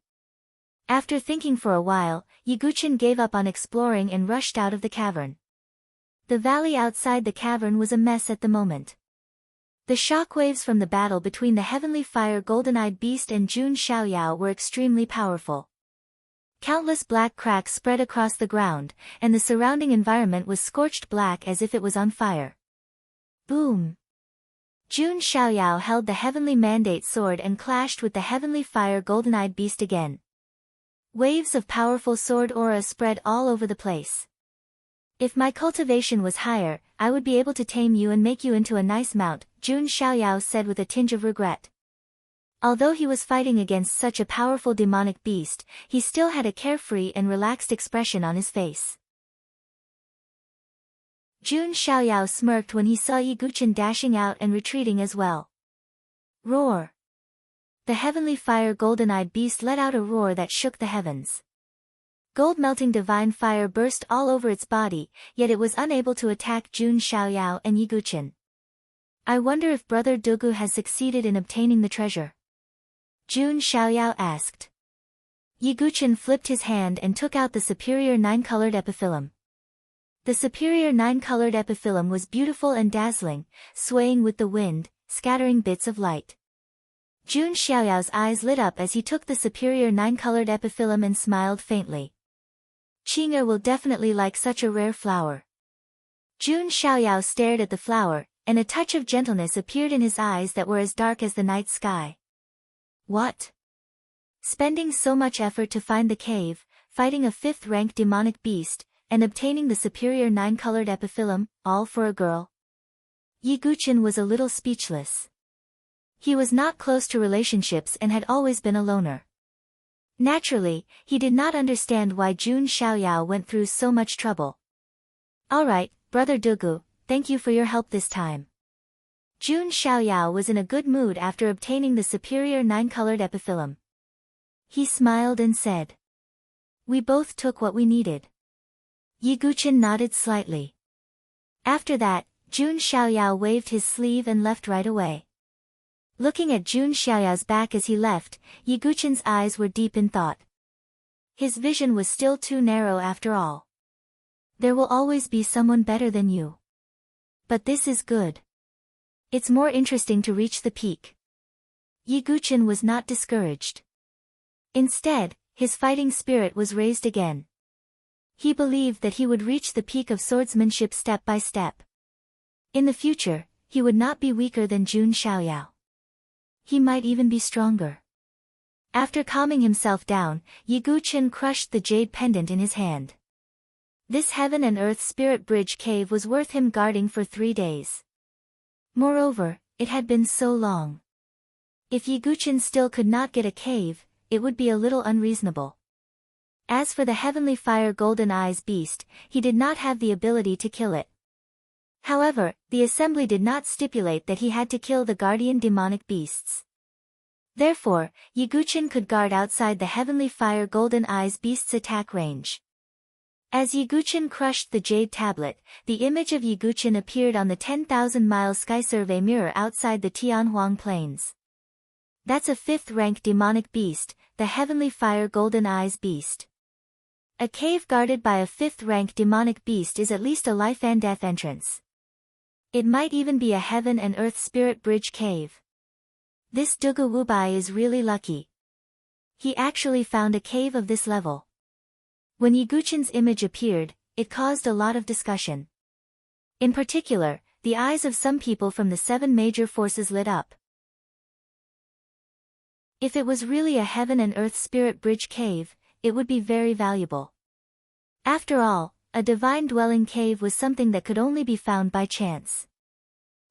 A: After thinking for a while, Yiguchin gave up on exploring and rushed out of the cavern. The valley outside the cavern was a mess at the moment. The shockwaves from the battle between the heavenly fire golden-eyed beast and Jun Xiaoyao were extremely powerful. Countless black cracks spread across the ground, and the surrounding environment was scorched black as if it was on fire. Boom! Jun Xiaoyao held the heavenly mandate sword and clashed with the heavenly fire golden-eyed beast again. Waves of powerful sword aura spread all over the place. If my cultivation was higher, I would be able to tame you and make you into a nice mount, Jun Xiaoyao said with a tinge of regret. Although he was fighting against such a powerful demonic beast, he still had a carefree and relaxed expression on his face. Jun Xiaoyao smirked when he saw Yiguchin dashing out and retreating as well. Roar! The heavenly fire golden-eyed beast let out a roar that shook the heavens. Gold-melting divine fire burst all over its body, yet it was unable to attack Jun Xiaoyao and Yi Guqin. I wonder if Brother Dugu has succeeded in obtaining the treasure? Jun Xiaoyao asked. Yi Guqin flipped his hand and took out the superior 9-colored epiphyllum. The superior 9-colored epiphyllum was beautiful and dazzling, swaying with the wind, scattering bits of light. Jun Xiaoyao's eyes lit up as he took the superior 9-colored epiphyllum and smiled faintly. Qing'er will definitely like such a rare flower. Jun Xiaoyao stared at the flower, and a touch of gentleness appeared in his eyes that were as dark as the night sky. What? Spending so much effort to find the cave, fighting a 5th-rank demonic beast, and obtaining the superior 9-colored epiphyllum, all for a girl? Yi Guqin was a little speechless. He was not close to relationships and had always been a loner. Naturally, he did not understand why Jun Xiaoyao went through so much trouble. Alright, Brother Dugu, thank you for your help this time. Jun Xiaoyao was in a good mood after obtaining the superior 9-colored epiphyllum. He smiled and said. We both took what we needed. Yi Guqin nodded slightly. After that, Jun Xiaoyao waved his sleeve and left right away. Looking at Jun Xiaoyao's back as he left, Yi Guqin's eyes were deep in thought. His vision was still too narrow after all. There will always be someone better than you. But this is good. It's more interesting to reach the peak. Yi Guqin was not discouraged. Instead, his fighting spirit was raised again. He believed that he would reach the peak of swordsmanship step by step. In the future, he would not be weaker than Jun Xiaoyao. He might even be stronger. After calming himself down, Yi Guqin crushed the jade pendant in his hand. This heaven and earth spirit bridge cave was worth him guarding for 3 days. Moreover, it had been so long. If Yi Guqin still could not get a cave, it would be a little unreasonable. As for the heavenly fire golden eyes beast, he did not have the ability to kill it. However, the assembly did not stipulate that he had to kill the guardian demonic beasts. Therefore, Yi Guqin could guard outside the heavenly fire golden eyes beast's attack range. As Yi Guqin crushed the jade tablet, the image of Yi Guqin appeared on the 10,000-mile sky survey mirror outside the Tianhuang Plains. That's a 5th-rank demonic beast, the heavenly fire golden eyes beast. A cave guarded by a 5th-rank demonic beast is at least a life and death entrance. It might even be a heaven and earth spirit bridge cave. This Dugu Wubai is really lucky. He actually found a cave of this level. When Yi Guqin's image appeared, it caused a lot of discussion. In particular, the eyes of some people from the 7 major forces lit up. If it was really a heaven and earth spirit bridge cave, it would be very valuable. After all, a divine dwelling cave was something that could only be found by chance.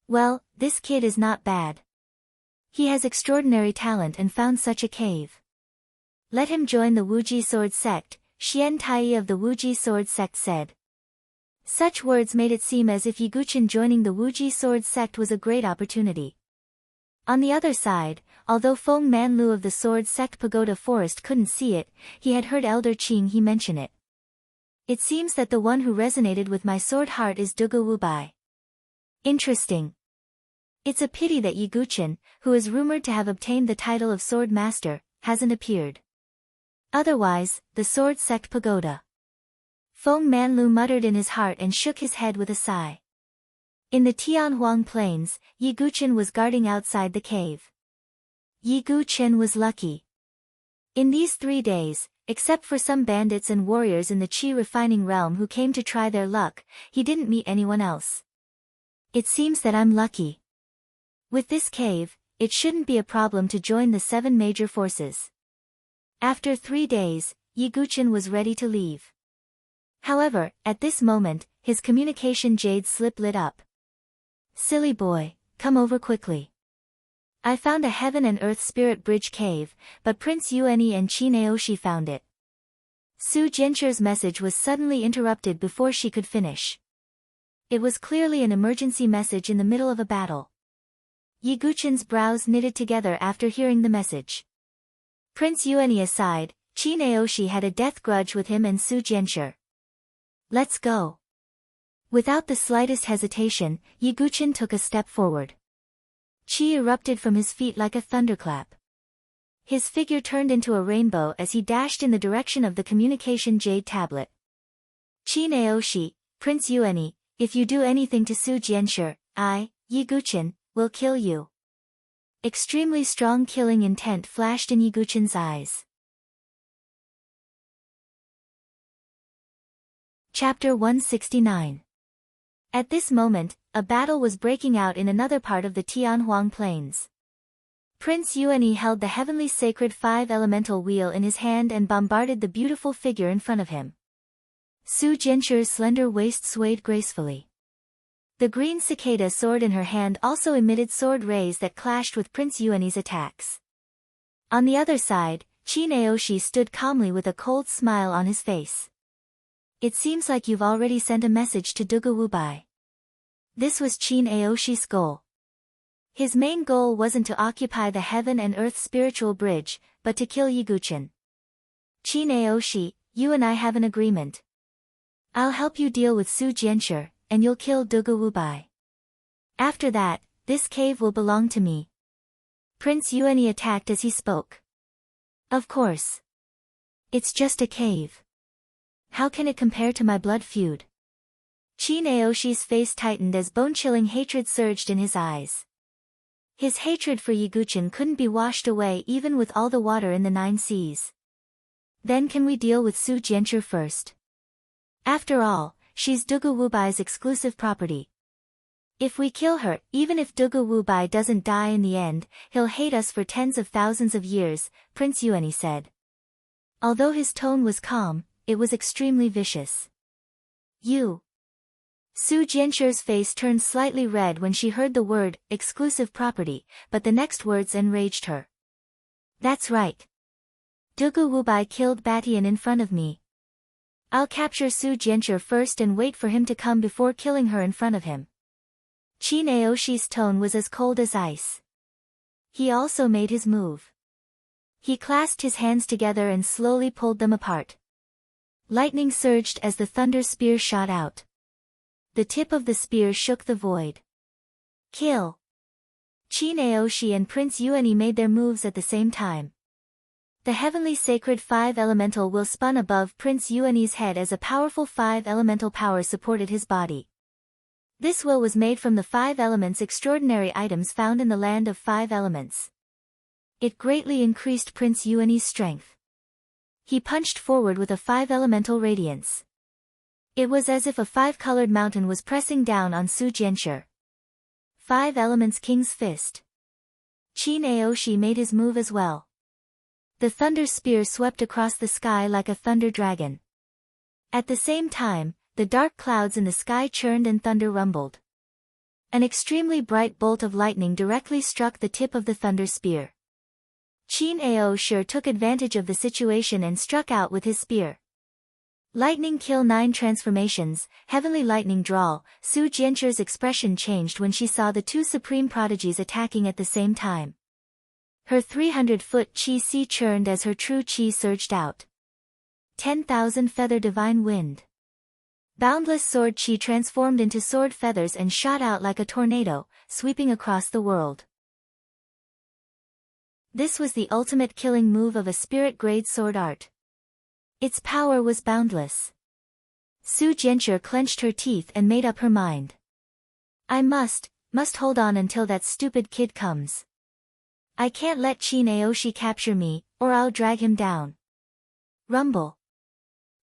A: Well, this kid is not bad. He has extraordinary talent and found such a cave. Let him join the Wuji Sword Sect, Xian Tai of the Wuji Sword Sect said. Such words made it seem as if Yi Guqin joining the Wuji Sword Sect was a great opportunity. On the other side, although Feng Manlu of the Sword Sect Pagoda Forest couldn't see it, he had heard Elder Qing he mention it. It seems that the one who resonated with my sword heart is Dugu Wubai. Interesting. It's a pity that Yi Guqin, who is rumored to have obtained the title of Sword Master, hasn't appeared. Otherwise, the Sword Sect Pagoda. Feng Manlu muttered in his heart and shook his head with a sigh. In the Tianhuang Plains, Yi Guqin was guarding outside the cave. Yi Guqin was lucky. In these 3 days, except for some bandits and warriors in the Qi refining realm who came to try their luck, he didn't meet anyone else. It seems that I'm lucky. With this cave, it shouldn't be a problem to join the 7 major forces. After 3 days, Yi Guqin was ready to leave. However, at this moment, his communication jade slip lit up. Silly boy, come over quickly. I found a heaven and earth spirit bridge cave, but Prince Yuani and Qi Naoshi found it. Su Jinshi's message was suddenly interrupted before she could finish. It was clearly an emergency message in the middle of a battle. Yi Guqin's brows knitted together after hearing the message. Prince Yuani aside, Chi Naoshi had a death grudge with him and Su Jianshi. Let's go. Without the slightest hesitation, Yiguchin took a step forward. Chi erupted from his feet like a thunderclap. His figure turned into a rainbow as he dashed in the direction of the communication jade tablet. Chi Naoshi, Prince Yuani, if you do anything to Su Jianshi, I, Yiguchin, will kill you. Extremely strong killing intent flashed in Yiguchin's eyes. Chapter 169. At this moment, a battle was breaking out in another part of the Tianhuang Plains. Prince Yuani held the heavenly sacred five-elemental wheel in his hand and bombarded the beautiful figure in front of him. Su Jianshi's slender waist swayed gracefully. The green cicada sword in her hand also emitted sword rays that clashed with Prince Yuani's attacks. On the other side, Chi Naoshi stood calmly with a cold smile on his face. It seems like you've already sent a message to Dugu Wubai. This was Chi Naoshi's goal. His main goal wasn't to occupy the heaven and earth spiritual bridge, but to kill Yiguchin. Chi Naoshi, you and I have an agreement. I'll help you deal with Su Jianshi, and you'll kill Dugu Wubai. After that, this cave will belong to me. Prince Yuani attacked as he spoke. Of course. It's just a cave. How can it compare to my blood feud? Chi Naoshi's face tightened as bone-chilling hatred surged in his eyes. His hatred for Yiguchin couldn't be washed away even with all the water in the 9 seas. Then can we deal with Su Jianshi first? After all, she's Dugu Wubai's exclusive property. If we kill her, even if Dugu Wubai doesn't die in the end, he'll hate us for tens of thousands of years, Prince Yuani said. Although his tone was calm, it was extremely vicious. You. Su Jianshi's face turned slightly red when she heard the word, exclusive property, but the next words enraged her. That's right. Dugu Wubai killed Batian in front of me. I'll capture Su Jianshi first and wait for him to come before killing her in front of him. Chi Naoshi's tone was as cold as ice. He also made his move. He clasped his hands together and slowly pulled them apart. Lightning surged as the thunder spear shot out. The tip of the spear shook the void. Kill! Chi Naoshi and Prince Yuani made their moves at the same time. The heavenly sacred five-elemental will spun above Prince Yuani's head as a powerful five-elemental power supported his body. This will was made from the 5 elements extraordinary items found in the land of 5 elements. It greatly increased Prince Yuani's strength. He punched forward with a 5-elemental radiance. It was as if a 5-colored mountain was pressing down on Su Jianshi. 5 elements King's Fist. Chi Naoshi made his move as well. The thunder spear swept across the sky like a thunder dragon. At the same time, the dark clouds in the sky churned and thunder rumbled. An extremely bright bolt of lightning directly struck the tip of the thunder spear. Chi Naoshi took advantage of the situation and struck out with his spear. Lightning kill 9 transformations, heavenly lightning drawl. Su Jianshi's expression changed when she saw the 2 supreme prodigies attacking at the same time. Her 300-foot chi sea churned as her true chi surged out. 10,000 feather divine wind. Boundless sword chi transformed into sword feathers and shot out like a tornado, sweeping across the world. This was the ultimate killing move of a spirit-grade sword art. Its power was boundless. Su Jianshi clenched her teeth and made up her mind. I must hold on until that stupid kid comes. I can't let Chi Naoshi capture me, or I'll drag him down. Rumble.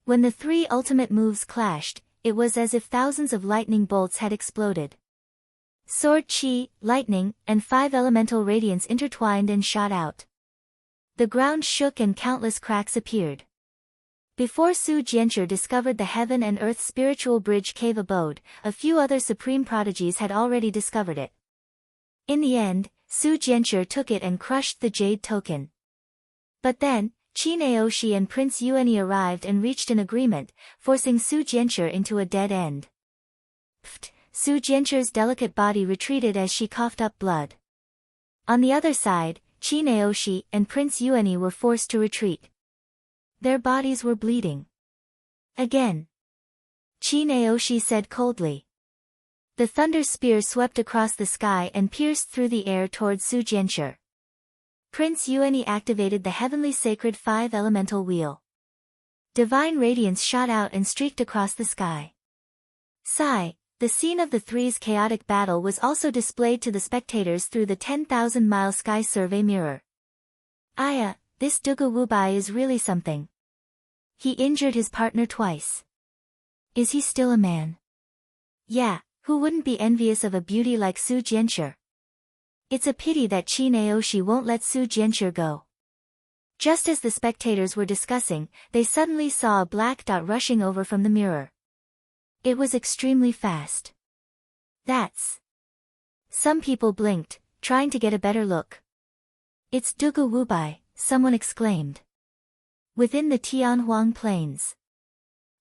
A: When the 3 ultimate moves clashed, it was as if thousands of lightning bolts had exploded. Sword chi, lightning, and 5 elemental radiance intertwined and shot out. The ground shook and countless cracks appeared. Before Su Jianshi discovered the heaven and earth spiritual bridge cave abode, a few other supreme prodigies had already discovered it. In the end, Su Jianshi took it and crushed the jade token. But then, Chi Naoshi and Prince Yuani arrived and reached an agreement, forcing Su Jianshi into a dead end. Pfft! Su Jianshi's delicate body retreated as she coughed up blood. On the other side, Chi Naoshi and Prince Yuani were forced to retreat. Their bodies were bleeding. Again. Chi Naoshi said coldly. The thunder spear swept across the sky and pierced through the air towards Su Jianshi. Prince Yuani activated the heavenly sacred 5-elemental wheel. Divine radiance shot out and streaked across the sky. Sigh, the scene of the three's chaotic battle was also displayed to the spectators through the 10,000-mile sky survey mirror. Aya, this Dugu Wubai is really something. He injured his partner twice. Is he still a man? Yeah, who wouldn't be envious of a beauty like Su Jianshi? It's a pity that Chi Naoshi won't let Su Jianshi go. Just as the spectators were discussing, they suddenly saw a black dot rushing over from the mirror. It was extremely fast. That's... Some people blinked, trying to get a better look. It's Dugu Wubai, someone exclaimed. Within the Tianhuang Plains.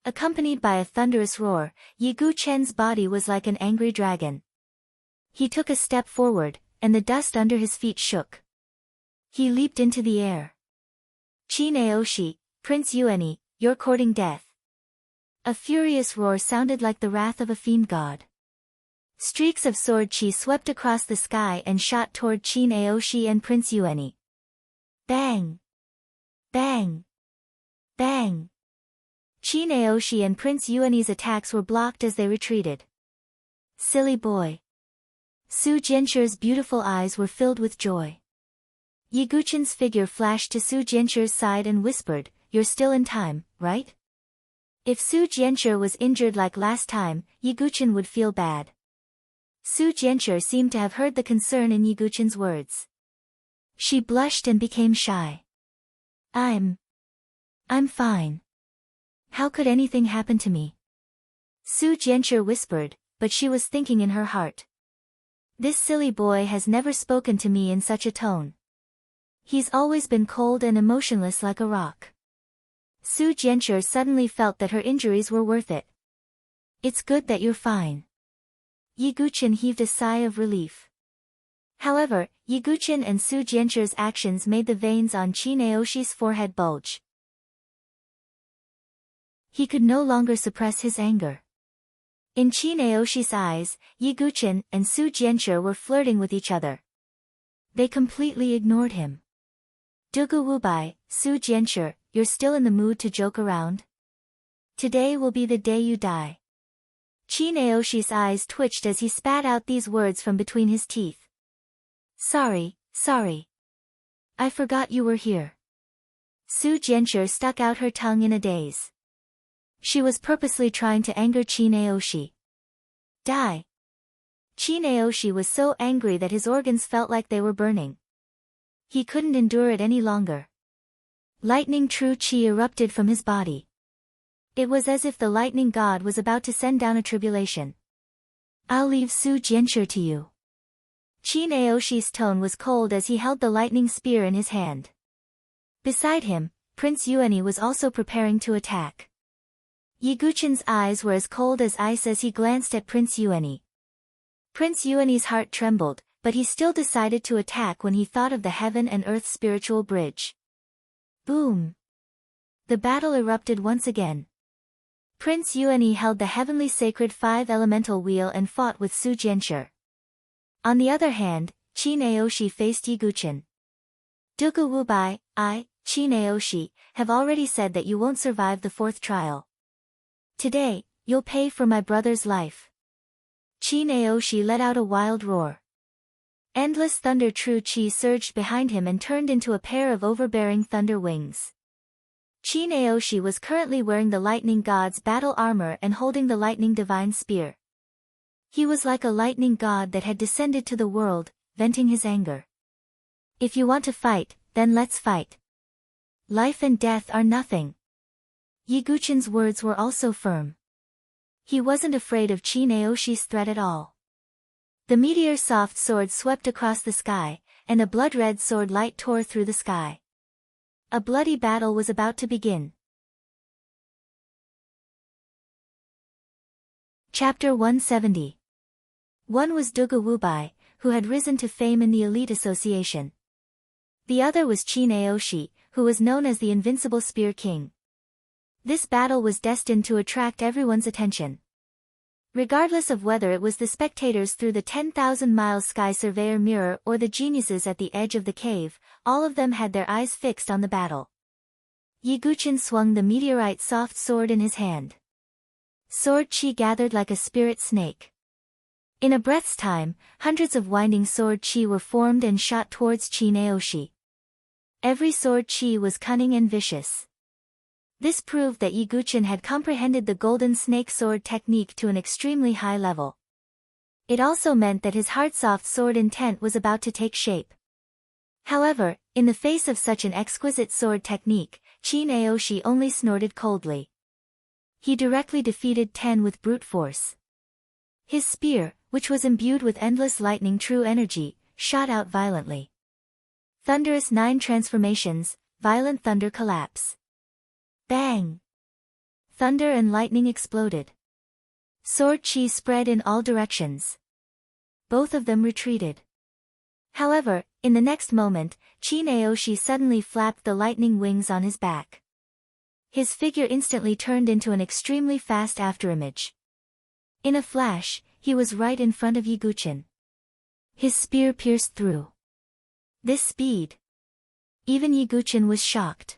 A: Accompanied by a thunderous roar, Yi Guchen's body was like an angry dragon. He took a step forward, and the dust under his feet shook. He leaped into the air. Chi Naoshi, Prince Yuani, you're courting death. A furious roar sounded like the wrath of a fiend god. Streaks of sword chi swept across the sky and shot toward Chi Naoshi and Prince Yuani. Bang! Bang! Bang! Chi Naoshi and Prince Yuani's attacks were blocked as they retreated. Silly boy. Su Jianshi's beautiful eyes were filled with joy. Yi Guchen's figure flashed to Su Jianshi's side and whispered, "You're still in time, right?" If Su Jianshi was injured like last time, Yi Guchen would feel bad. Su Jianshi seemed to have heard the concern in Yi Guchen's words. She blushed and became shy. I'm fine. How could anything happen to me? Su Jianshi whispered, but she was thinking in her heart. This silly boy has never spoken to me in such a tone. He's always been cold and emotionless like a rock. Su Jianshi suddenly felt that her injuries were worth it. It's good that you're fine. Yi Guchen heaved a sigh of relief. However, Yi Guchen and Su Jianshi's actions made the veins on Chi Naoshi's forehead bulge. He could no longer suppress his anger. In Chi Naoshi's eyes, Yi Guchen and Su Jianshi were flirting with each other. They completely ignored him. Dugu Wubai, Su Jianshi, you're still in the mood to joke around? Today will be the day you die. Chi Naoshi's eyes twitched as he spat out these words from between his teeth. Sorry. I forgot you were here. Su Jianshi stuck out her tongue in a daze. She was purposely trying to anger Chi Naoshi. Die. Chi Naoshi was so angry that his organs felt like they were burning. He couldn't endure it any longer. Lightning true chi erupted from his body. It was as if the lightning god was about to send down a tribulation. I'll leave Su Jianshi to you. Chi Naoshi's tone was cold as he held the lightning spear in his hand. Beside him, Prince Yuani was also preparing to attack. Yi Guchen's eyes were as cold as ice as he glanced at Prince Yuani. Prince Yuani's heart trembled, but he still decided to attack when he thought of the heaven and earth spiritual bridge. Boom! The battle erupted once again. Prince Yuani held the heavenly sacred 5-elemental wheel and fought with Su Jianshi. On the other hand, Chi Naoshi faced Yi Guchen. Dugu Wubai, I, Chi Naoshi, have already said that you won't survive the fourth trial. Today, you'll pay for my brother's life. Chi Naoshi let out a wild roar. Endless thunder true chi surged behind him and turned into a pair of overbearing thunder wings. Chi Naoshi was currently wearing the lightning god's battle armor and holding the lightning divine spear. He was like a lightning god that had descended to the world, venting his anger. If you want to fight, then let's fight. Life and death are nothing. Yi Guchen's words were also firm. He wasn't afraid of Chi Naoshi's threat at all. The meteor soft sword swept across the sky, and a blood-red sword light tore through the sky. A bloody battle was about to begin. Chapter 170. One was Dugu Wubai, who had risen to fame in the elite association. The other was Chi Naoshi, who was known as the Invincible Spear King. This battle was destined to attract everyone's attention. Regardless of whether it was the spectators through the 10,000-mile sky surveyor mirror or the geniuses at the edge of the cave, all of them had their eyes fixed on the battle. Yi Guqin swung the meteorite soft sword in his hand. Sword chi gathered like a spirit snake. In a breath's time, hundreds of winding sword chi were formed and shot towards Qin Aoshi. Every sword chi was cunning and vicious. This proved that Yi Guqin had comprehended the golden snake sword technique to an extremely high level. It also meant that his hard-soft sword intent was about to take shape. However, in the face of such an exquisite sword technique, Qin Aoshi only snorted coldly. He directly defeated Ten with brute force. His spear, which was imbued with endless lightning true energy, shot out violently. Thunderous 9 transformations, violent thunder collapse. Bang! Thunder and lightning exploded. Sword chi spread in all directions. Both of them retreated. However, in the next moment, Qin Aoshi suddenly flapped the lightning wings on his back. His figure instantly turned into an extremely fast afterimage. In a flash, he was right in front of Yi Guqin. His spear pierced through. This speed! Even Yi Guqin was shocked.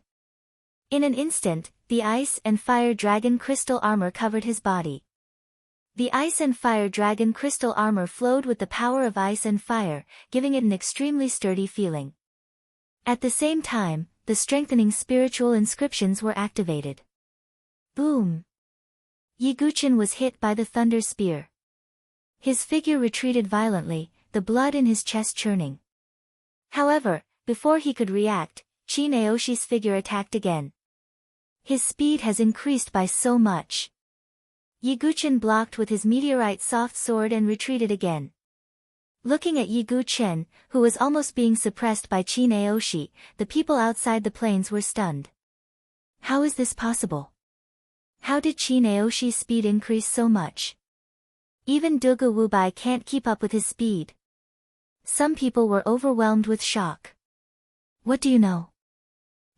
A: In an instant, the ice and fire dragon crystal armor covered his body. The ice and fire dragon crystal armor flowed with the power of ice and fire, giving it an extremely sturdy feeling. At the same time, the strengthening spiritual inscriptions were activated. Boom! Yi Guqin was hit by the thunder spear. His figure retreated violently, the blood in his chest churning. However, before he could react, Qin Aoshi's figure attacked again. His speed has increased by so much. Yi Guqin blocked with his meteorite soft sword and retreated again. Looking at Yi Guqin, who was almost being suppressed by Qin Aoshi, the people outside the plains were stunned. How is this possible? How did Qin Aoshi's speed increase so much? Even Dugu Wubai can't keep up with his speed. Some people were overwhelmed with shock. What do you know?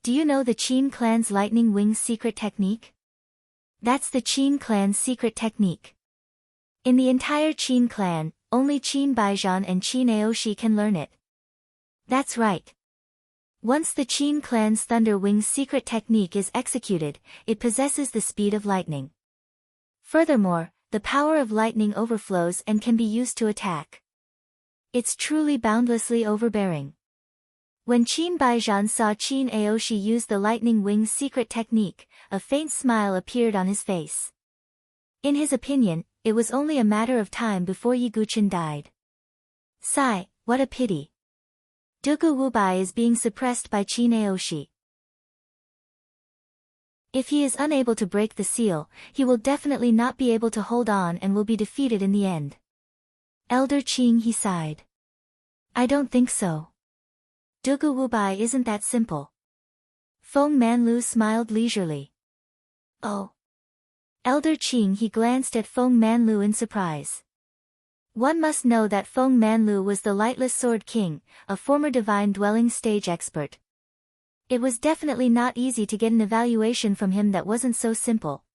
A: Do you know the Qin clan's lightning wings secret technique? That's the Qin clan's secret technique. In the entire Qin clan, only Qin Baijian and Qin Aoshi can learn it. That's right. Once the Qin clan's thunder wings secret technique is executed, it possesses the speed of lightning. Furthermore, the power of lightning overflows and can be used to attack. It's truly boundlessly overbearing. When Qin Baijian saw Qin Aoshi use the lightning wings secret technique, a faint smile appeared on his face. In his opinion, it was only a matter of time before Yi Guqin died. Sigh, what a pity. Dugu Wubai is being suppressed by Qin Aoshi. If he is unable to break the seal, he will definitely not be able to hold on and will be defeated in the end. Elder Qing, he sighed. I don't think so. Dugu Wubai isn't that simple. Feng Manlu smiled leisurely. Oh. Elder Qing, he glanced at Feng Manlu in surprise. One must know that Feng Manlu was the Lightless Sword King, a former divine dwelling stage expert. It was definitely not easy to get an evaluation from him that wasn't so simple.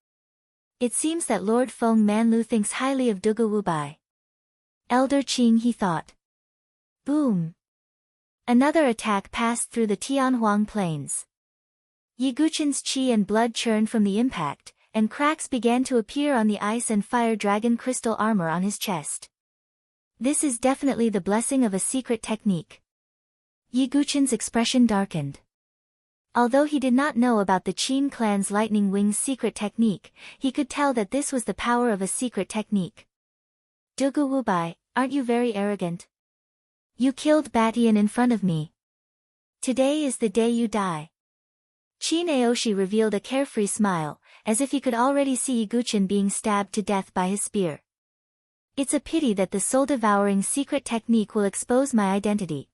A: It seems that Lord Feng Manlu thinks highly of Dugu Wubai. Elder Qing, he thought. Boom! Another attack passed through the Tianhuang plains. Yi Guqin's qi and blood churned from the impact, and cracks began to appear on the ice and fire dragon crystal armor on his chest. This is definitely the blessing of a secret technique. Yi Guqin's expression darkened. Although he did not know about the Qin clan's lightning wings secret technique, he could tell that this was the power of a secret technique. Dugu Wubai, aren't you very arrogant? You killed Batian in front of me. Today is the day you die. Qin Aoshi revealed a carefree smile, as if he could already see Yi Guqin being stabbed to death by his spear. It's a pity that the soul-devouring secret technique will expose my identity.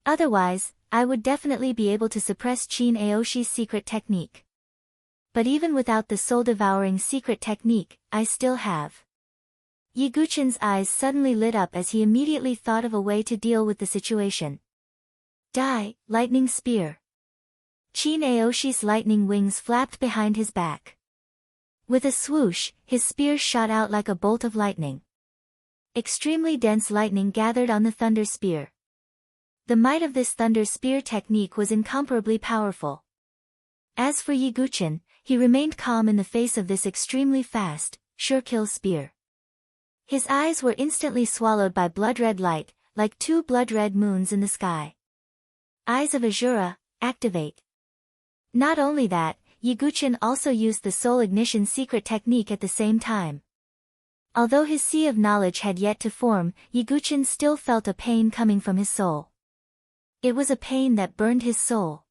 A: Otherwise, I would definitely be able to suppress Qin Aoshi's secret technique. But even without the soul-devouring secret technique, I still have. Yi Guqin's eyes suddenly lit up as he immediately thought of a way to deal with the situation. Die, lightning spear. Chin Aoshi's lightning wings flapped behind his back. With a swoosh, his spear shot out like a bolt of lightning. Extremely dense lightning gathered on the thunder spear. The might of this thunder spear technique was incomparably powerful. As for Yiguchin, he remained calm in the face of this extremely fast, sure-kill spear. His eyes were instantly swallowed by blood-red light, like two blood-red moons in the sky. Eyes of Azura, activate. Not only that, Yiguchin also used the soul ignition secret technique at the same time. Although his sea of knowledge had yet to form, Yiguchin still felt a pain coming from his soul. It was a pain that burned his soul.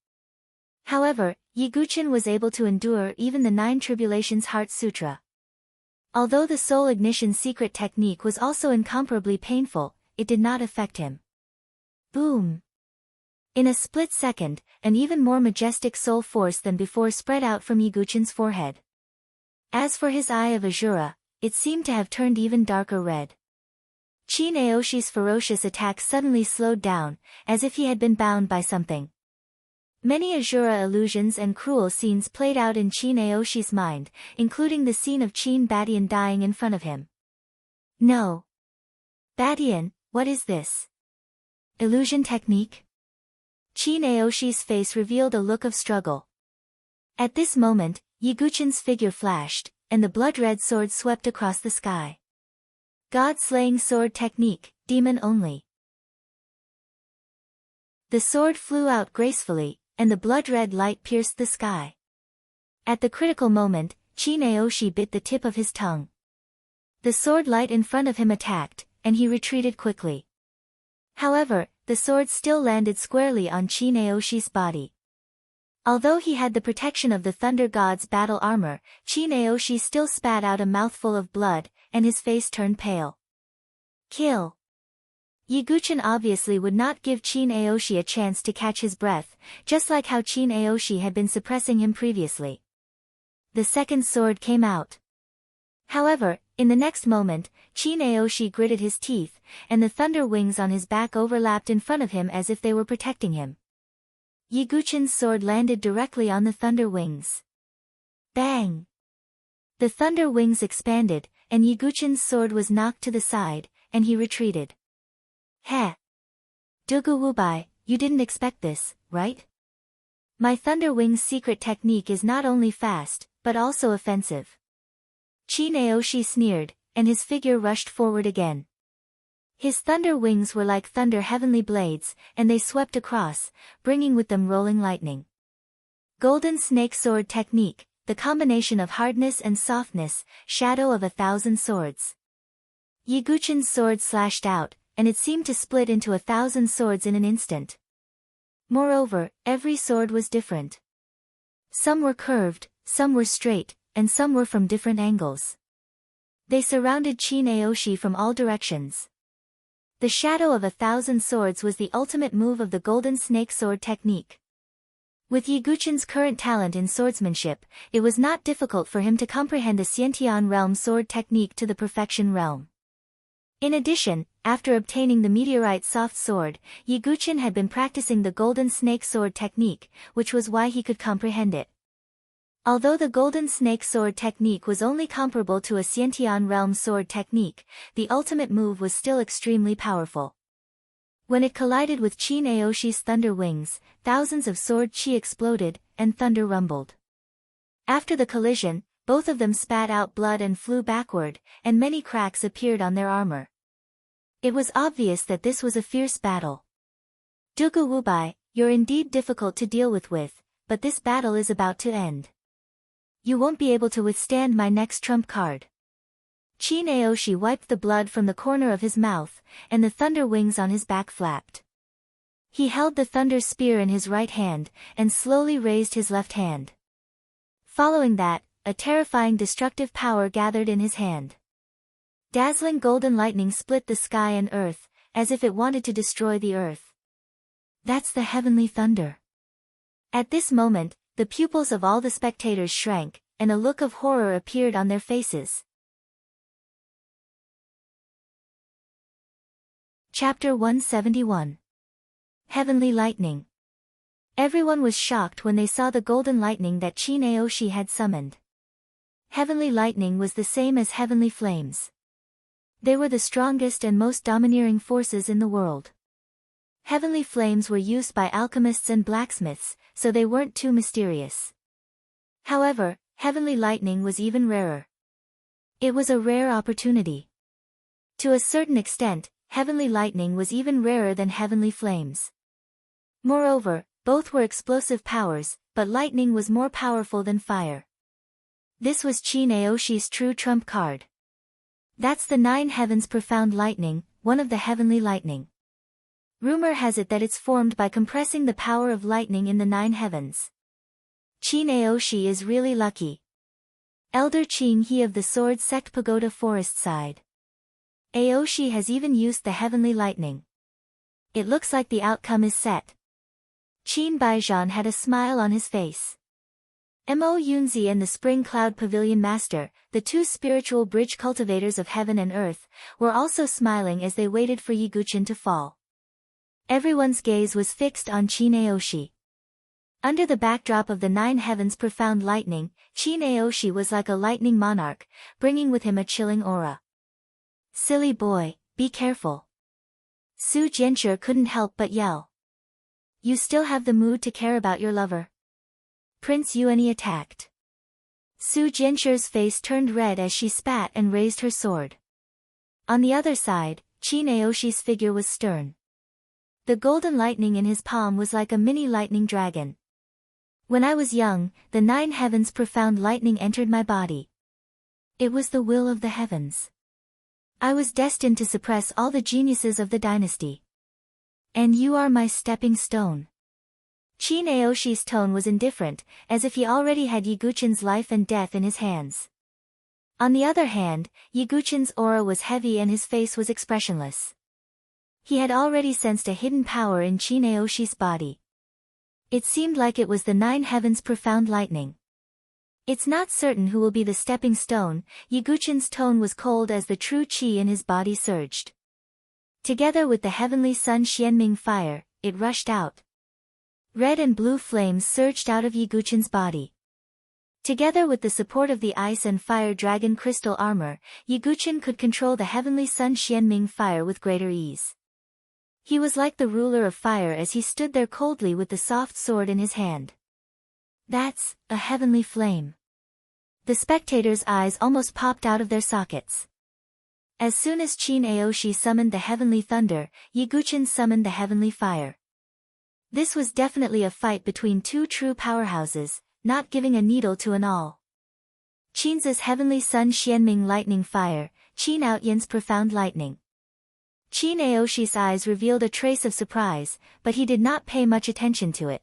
A: However, Yiguchin was able to endure even the 9 Tribulations Heart Sutra. Although the soul ignition secret technique was also incomparably painful, it did not affect him. Boom! In a split second, an even more majestic soul force than before spread out from Yiguchin's forehead. As for his eye of Azura, it seemed to have turned even darker red. Chin Aoshi's ferocious attack suddenly slowed down, as if he had been bound by something. Many Azura illusions and cruel scenes played out in Chin Aoshi's mind, including the scene of Chin Badian dying in front of him. No. Badian, what is this? Illusion technique? Chin Aoshi's face revealed a look of struggle. At this moment, Yiguchin's figure flashed, and the blood-red sword swept across the sky. God-slaying sword technique, demon only. The sword flew out gracefully, and the blood-red light pierced the sky. At the critical moment, Chin Aoshi bit the tip of his tongue. The sword light in front of him attacked, and he retreated quickly. However, the sword still landed squarely on Chin Aoshi's body. Although he had the protection of the Thunder God's battle armor, Chin Aoshi still spat out a mouthful of blood, and his face turned pale. Kill! Yiguchin obviously would not give Chin Aoshi a chance to catch his breath, just like how Chin Aoshi had been suppressing him previously. The second sword came out. However, in the next moment, Chin Aoshi gritted his teeth, and the thunder wings on his back overlapped in front of him as if they were protecting him. Yiguchin's sword landed directly on the thunder wings. Bang! The thunder wings expanded, and Yiguchin's sword was knocked to the side, and he retreated. Heh! Duguwubai, you didn't expect this, right? My Thunder Wings secret technique is not only fast, but also offensive. Chin Aoshi sneered, and his figure rushed forward again. His thunder wings were like thunder heavenly blades, and they swept across, bringing with them rolling lightning. Golden Snake Sword Technique, the combination of hardness and softness, shadow of 1,000 swords. Yiguchin's sword slashed out, and it seemed to split into 1,000 swords in an instant. Moreover, every sword was different. Some were curved, some were straight, and some were from different angles. They surrounded Chin Aoshi from all directions. The shadow of 1,000 swords was the ultimate move of the Golden Snake Sword technique. With Yiguchin's current talent in swordsmanship, it was not difficult for him to comprehend a Xiantian realm sword technique to the perfection realm. In addition, after obtaining the meteorite soft sword, Yiguchin had been practicing the Golden Snake Sword technique, which was why he could comprehend it. Although the Golden Snake Sword technique was only comparable to a Xiantian realm sword technique, the ultimate move was still extremely powerful. When it collided with Chin Aoshi's thunder wings, thousands of sword chi exploded, and thunder rumbled. After the collision, both of them spat out blood and flew backward, and many cracks appeared on their armor. It was obvious that this was a fierce battle. Dugu Wubai, you're indeed difficult to deal with, but this battle is about to end. You won't be able to withstand my next trump card. Chin Aoshi wiped the blood from the corner of his mouth, and the thunder wings on his back flapped. He held the thunder spear in his right hand, and slowly raised his left hand. Following that, a terrifying destructive power gathered in his hand. Dazzling golden lightning split the sky and earth, as if it wanted to destroy the earth. That's the heavenly thunder. At this moment, the pupils of all the spectators shrank, and a look of horror appeared on their faces. Chapter 171. Heavenly Lightning. Everyone was shocked when they saw the golden lightning that Chin Aoshi had summoned. Heavenly lightning was the same as heavenly flames. They were the strongest and most domineering forces in the world. Heavenly flames were used by alchemists and blacksmiths, so they weren't too mysterious. However, heavenly lightning was even rarer. It was a rare opportunity. To a certain extent, heavenly lightning was even rarer than heavenly flames. Moreover, both were explosive powers, but lightning was more powerful than fire. This was Chin Aoshi's true trump card. That's the 9 heavens profound lightning, one of the heavenly lightning. Rumor has it that it's formed by compressing the power of lightning in the 9 heavens. Chin Aoshi is really lucky. Elder Qing He of the Sword Sect Pagoda Forest side. Aoshi has even used the heavenly lightning. It looks like the outcome is set. Qin Baijian had a smile on his face. Mo Yunzi and the Spring Cloud Pavilion Master, the 2 spiritual bridge cultivators of heaven and earth, were also smiling as they waited for Yiguchen to fall. Everyone's gaze was fixed on Chin Aoshi. Under the backdrop of the 9 heavens profound lightning, Chin Aoshi was like a lightning monarch, bringing with him a chilling aura. Silly boy, be careful. Su Jianshi couldn't help but yell. You still have the mood to care about your lover? Prince Yuani attacked. Su Jianshi's face turned red as she spat and raised her sword. On the other side, Chin Aoshi's figure was stern. The golden lightning in his palm was like a mini lightning dragon. When I was young, the 9 heavens profound lightning entered my body. It was the will of the heavens. I was destined to suppress all the geniuses of the dynasty. And you are my stepping stone. Chin Aoshi's tone was indifferent, as if he already had Yiguchen's life and death in his hands. On the other hand, Yiguchen's aura was heavy and his face was expressionless. He had already sensed a hidden power in Chin Aoshi's body. It seemed like it was the 9 heavens profound lightning. It's not certain who will be the stepping stone. Yiguchen's tone was cold as the true qi in his body surged. Together with the heavenly sun Xianming fire, it rushed out. Red and blue flames surged out of Yiguchen's body. Together with the support of the ice and fire dragon crystal armor, Yiguchen could control the heavenly sun Xianming fire with greater ease. He was like the ruler of fire as he stood there coldly with the soft sword in his hand. That's a heavenly flame. The spectators' eyes almost popped out of their sockets. As soon as Chin Aoshi summoned the heavenly thunder, Yiguchen summoned the heavenly fire. This was definitely a fight between 2 true powerhouses, not giving a needle to an awl. Qin's heavenly sun Xianming lightning fire, Qin Outyan's profound lightning. Chin Aoshi's eyes revealed a trace of surprise, but he did not pay much attention to it.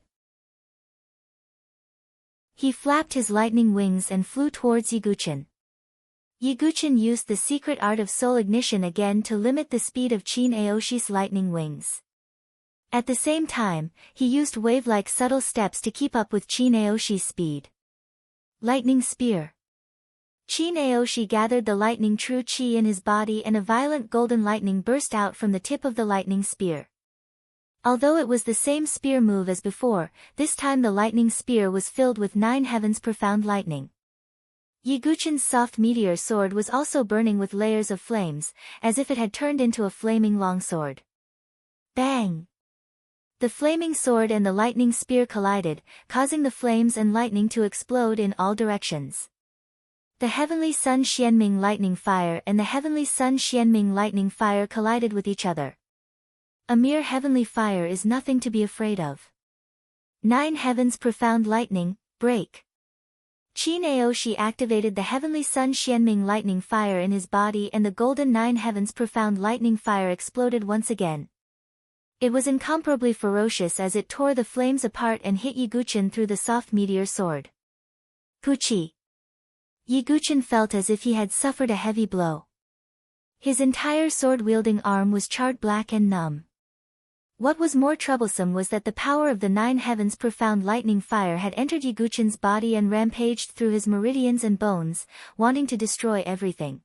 A: He flapped his lightning wings and flew towards Yiguchen. Yiguchen used the secret art of soul ignition again to limit the speed of Chin Aoshi's lightning wings. At the same time, he used wave-like subtle steps to keep up with Chin Aoshi's speed. Lightning spear. Chin Aoshi gathered the lightning true qi in his body and a violent golden lightning burst out from the tip of the lightning spear. Although it was the same spear move as before, this time the lightning spear was filled with 9 heavens profound lightning. Yiguchen's soft meteor sword was also burning with layers of flames, as if it had turned into a flaming longsword. Bang! The flaming sword and the lightning spear collided, causing the flames and lightning to explode in all directions. The heavenly sun Xianming lightning fire and the heavenly sun Xianming lightning fire collided with each other. A mere heavenly fire is nothing to be afraid of. 9 heavens profound lightning, break. Chin Aoshi activated the heavenly sun Xianming lightning fire in his body and the golden 9 heavens profound lightning fire exploded once again. It was incomparably ferocious as it tore the flames apart and hit Yiguchen through the soft meteor sword. Puchi. Yiguchen felt as if he had suffered a heavy blow. His entire sword-wielding arm was charred black and numb. What was more troublesome was that the power of the 9 heavens profound lightning fire had entered Yiguchen's body and rampaged through his meridians and bones, wanting to destroy everything.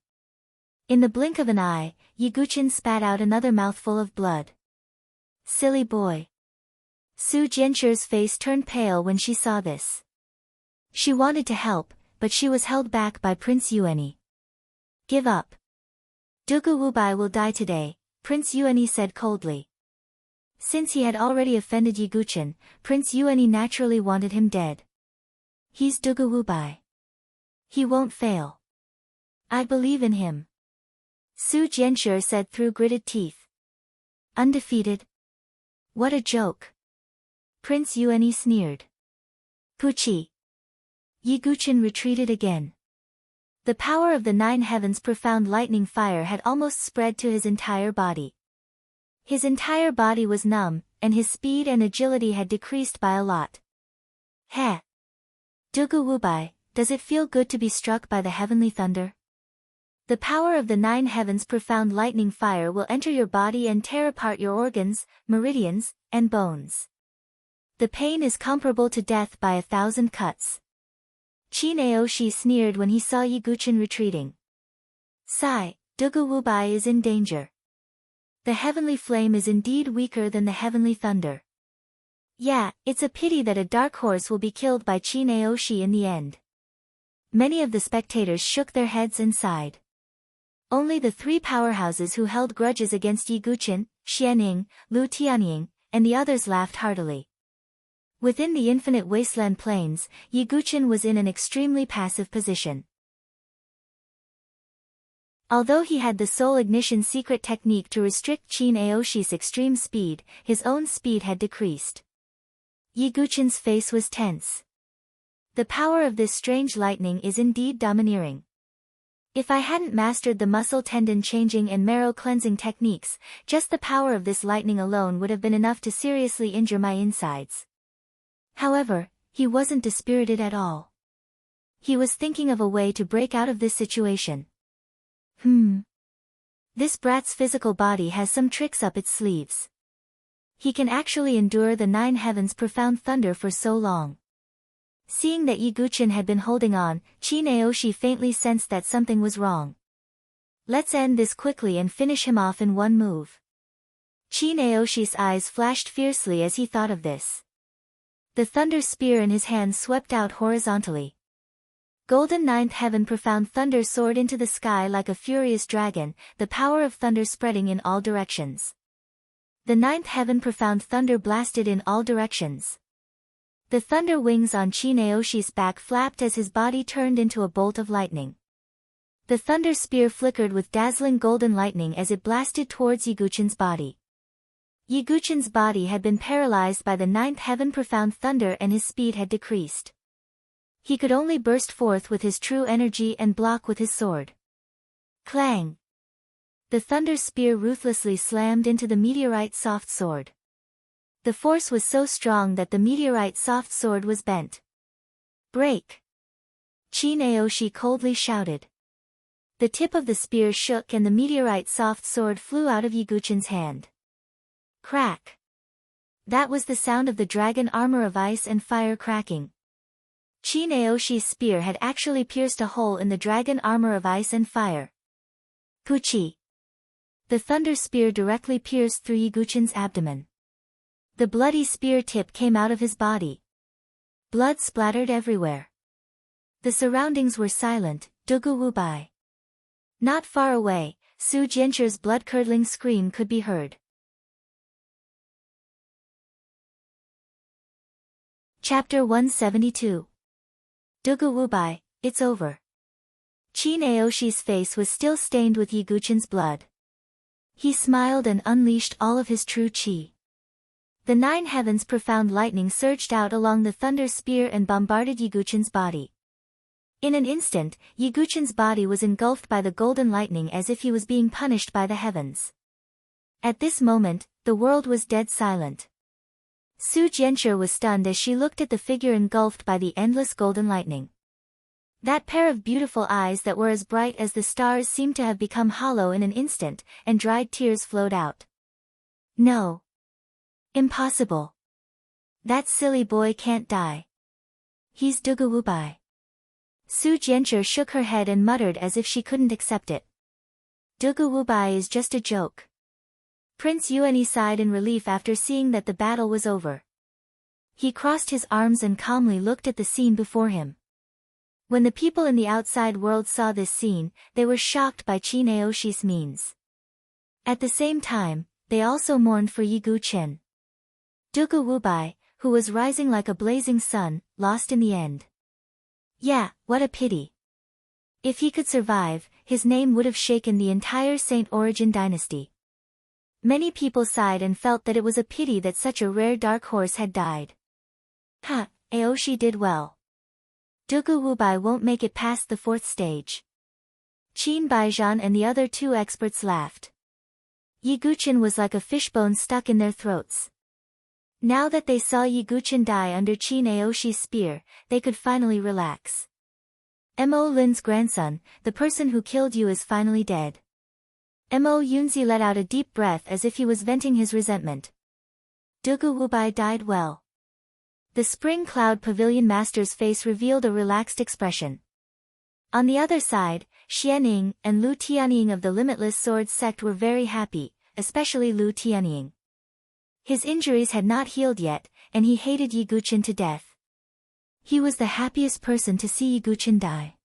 A: In the blink of an eye, Yiguchen spat out another mouthful of blood. Silly boy. Su Jianchu's face turned pale when she saw this. She wanted to help, but she was held back by Prince Yuani. Give up. Dugu Wubai will die today, Prince Yuani said coldly. Since he had already offended Yi Guqin, Prince Yuani naturally wanted him dead. He's Dugu Wubai. He won't fail. I believe in him. Su Jianchu said through gritted teeth. Undefeated? What a joke. Prince Yuani sneered. Puchi. Yi Guqin retreated again. The power of the 9 heavens' profound lightning fire had almost spread to his entire body. His entire body was numb, and his speed and agility had decreased by a lot. Heh. Dugu Wubai, does it feel good to be struck by the heavenly thunder? The power of the 9 heavens' profound lightning fire will enter your body and tear apart your organs, meridians, and bones. The pain is comparable to death by 1,000 cuts. Qin Aoshi sneered when he saw Yi Guqin retreating. Sigh, Dugu Wubai is in danger. The heavenly flame is indeed weaker than the heavenly thunder. Yeah, it's a pity that a dark horse will be killed by Qin Aoshi in the end. Many of the spectators shook their heads and sighed. Only the 3 powerhouses who held grudges against Yi Guqin, Xianing, Lu Tianying, and the others laughed heartily. Within the infinite wasteland plains, Yi Guqin was in an extremely passive position. Although he had the soul ignition secret technique to restrict Qin Aoshi's extreme speed, his own speed had decreased. Yi Guqin's face was tense. The power of this strange lightning is indeed domineering. If I hadn't mastered the muscle tendon changing and marrow cleansing techniques, just the power of this lightning alone would have been enough to seriously injure my insides. However, he wasn't dispirited at all. He was thinking of a way to break out of this situation. This brat's physical body has some tricks up its sleeves. He can actually endure the 9 heavens' profound thunder for so long. Seeing that Yi Guqin had been holding on, Qin Aoshi faintly sensed that something was wrong. Let's end this quickly and finish him off in one move. Qin Aoshi's eyes flashed fiercely as he thought of this. The thunder spear in his hand swept out horizontally. Golden 9th heaven profound thunder soared into the sky like a furious dragon, the power of thunder spreading in all directions. The 9th heaven profound thunder blasted in all directions. The thunder wings on Qin Aoshi's back flapped as his body turned into a bolt of lightning. The thunder spear flickered with dazzling golden lightning as it blasted towards Yi Guqin's body. Yi Guqin's body had been paralyzed by the 9th heaven profound thunder and his speed had decreased. He could only burst forth with his true energy and block with his sword. Clang! The thunder spear ruthlessly slammed into the meteorite soft sword. The force was so strong that the meteorite soft sword was bent. Break! Qin Aoshi coldly shouted. The tip of the spear shook and the meteorite soft sword flew out of Yi Guqin's hand. Crack! That was the sound of the dragon armor of ice and fire cracking. Qin Aoshi's spear had actually pierced a hole in the dragon armor of ice and fire. Puchi! The thunder spear directly pierced through Yi Guqin's abdomen. The bloody spear tip came out of his body. Blood splattered everywhere. The surroundings were silent, Dugu Wubai. Not far away, Su Jianchu's blood-curdling scream could be heard. Chapter 172. Dugu Wubai, it's over. Qin Aoshi's face was still stained with Yi Guqin's blood. He smiled and unleashed all of his true qi. The 9 heavens' profound lightning surged out along the thunder spear and bombarded Yi Guqin's body. In an instant, Yi Guqin's body was engulfed by the golden lightning as if he was being punished by the heavens. At this moment, the world was dead silent. Su Jianchu was stunned as she looked at the figure engulfed by the endless golden lightning. That pair of beautiful eyes that were as bright as the stars seemed to have become hollow in an instant, and dried tears flowed out. No. Impossible. That silly boy can't die. He's Dugu Wubai. Su Jianchu shook her head and muttered as if she couldn't accept it. Dugu Wubai is just a joke. Prince Yuani sighed in relief after seeing that the battle was over. He crossed his arms and calmly looked at the scene before him. When the people in the outside world saw this scene, they were shocked by Qin Aoshi's means. At the same time, they also mourned for Yi Guqin. Dugu Wubai, who was rising like a blazing sun, lost in the end. Yeah, what a pity. If he could survive, his name would have shaken the entire Saint Origin dynasty. Many people sighed and felt that it was a pity that such a rare dark horse had died. Ha, Aoshi did well. Dugu Wubai won't make it past the 4th stage. Qin Baijian and the other 2 experts laughed. Yi Guqin was like a fishbone stuck in their throats. Now that they saw Yi Guqin die under Qin Aoshi's spear, they could finally relax. Mo Lin's grandson, the person who killed you, is finally dead. Mo Yunzi let out a deep breath as if he was venting his resentment. Dugu Wubai died well. The Spring Cloud Pavilion Master's face revealed a relaxed expression. On the other side, Xianying and Lu Tianying of the Limitless Swords sect were very happy, especially Lu Tianying. His injuries had not healed yet, and he hated Yi Guqin to death. He was the happiest person to see Yi Guqin die.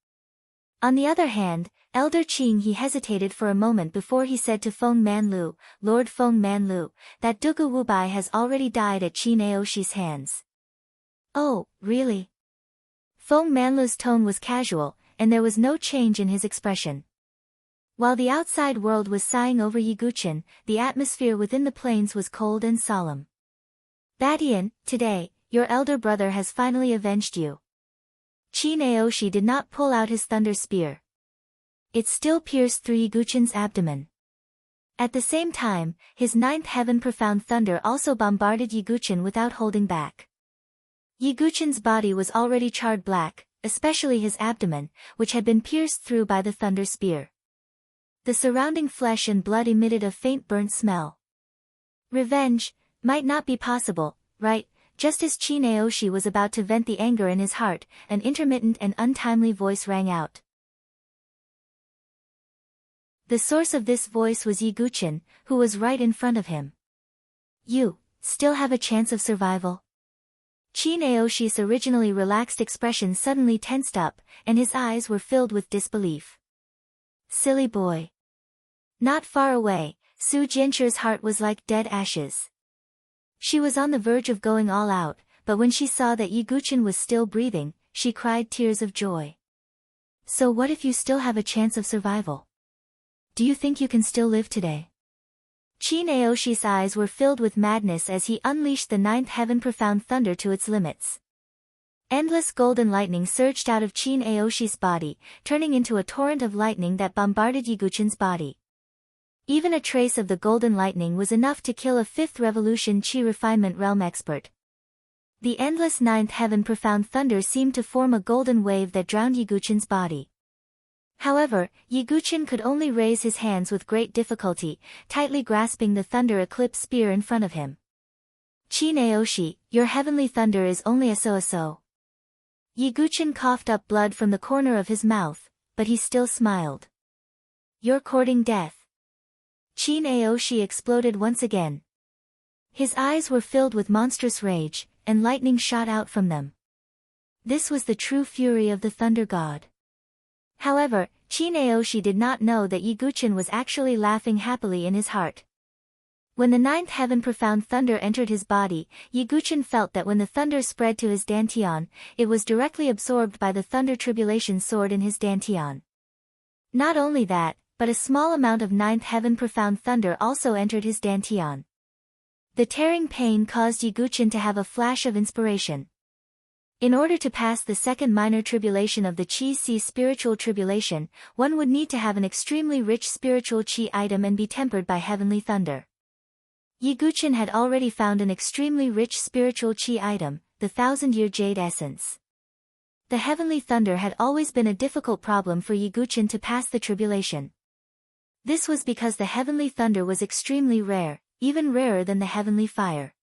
A: On the other hand, Elder Qing he hesitated for a moment before he said to Feng Manlu, Lord Feng Manlu, that Dugu Wubai has already died at Qin Aoshi's hands. Oh, really? Feng Manlu's tone was casual, and there was no change in his expression. While the outside world was sighing over Yi Guqin, the atmosphere within the plains was cold and solemn. Badian, today, your elder brother has finally avenged you. Qin Aoshi did not pull out his thunder spear. It still pierced through Yi Guqin's abdomen. At the same time, his 9th heaven profound thunder also bombarded Yi Guqin without holding back. Yi Guqin's body was already charred black, especially his abdomen, which had been pierced through by the thunder spear. The surrounding flesh and blood emitted a faint burnt smell. Revenge might not be possible, right? Just as Qin Aoshi was about to vent the anger in his heart, an intermittent and untimely voice rang out. The source of this voice was Yi Guqin, who was right in front of him. You still have a chance of survival. Qin Aoshi's originally relaxed expression suddenly tensed up, and his eyes were filled with disbelief. Silly boy. Not far away, Su Jianchu's heart was like dead ashes. She was on the verge of going all out, but when she saw that Yi Guqin was still breathing, she cried tears of joy. So what if you still have a chance of survival? Do you think you can still live today? Qin Aoshi's eyes were filled with madness as he unleashed the 9th heaven profound thunder to its limits. Endless golden lightning surged out of Qin Aoshi's body, turning into a torrent of lightning that bombarded Yi Guqin's body. Even a trace of the golden lightning was enough to kill a 5th revolution Qi refinement realm expert. The endless 9th heaven profound thunder seemed to form a golden wave that drowned Yi Guqin's body. However, Yi Guqin could only raise his hands with great difficulty, tightly grasping the thunder eclipse spear in front of him. Qin Aoshi, your heavenly thunder is only a so-so. Yi Guqin coughed up blood from the corner of his mouth, but he still smiled. You're courting death. Qin Aoshi exploded once again. His eyes were filled with monstrous rage, and lightning shot out from them. This was the true fury of the thunder god. However, Qin Aoshi did not know that Yi Guqin was actually laughing happily in his heart. When the 9th heaven profound thunder entered his body, Yi Guqin felt that when the thunder spread to his dantian, it was directly absorbed by the thunder tribulation sword in his dantian. Not only that, but a small amount of 9th heaven profound thunder also entered his dantian. The tearing pain caused Yi Guqin to have a flash of inspiration. In order to pass the second minor tribulation of the Qi-Si spiritual tribulation, one would need to have an extremely rich spiritual Qi item and be tempered by heavenly thunder. Yi Guqin had already found an extremely rich spiritual Qi item, the 1000-year jade essence. The heavenly thunder had always been a difficult problem for Yi Guqin to pass the tribulation. This was because the heavenly thunder was extremely rare, even rarer than the heavenly fire.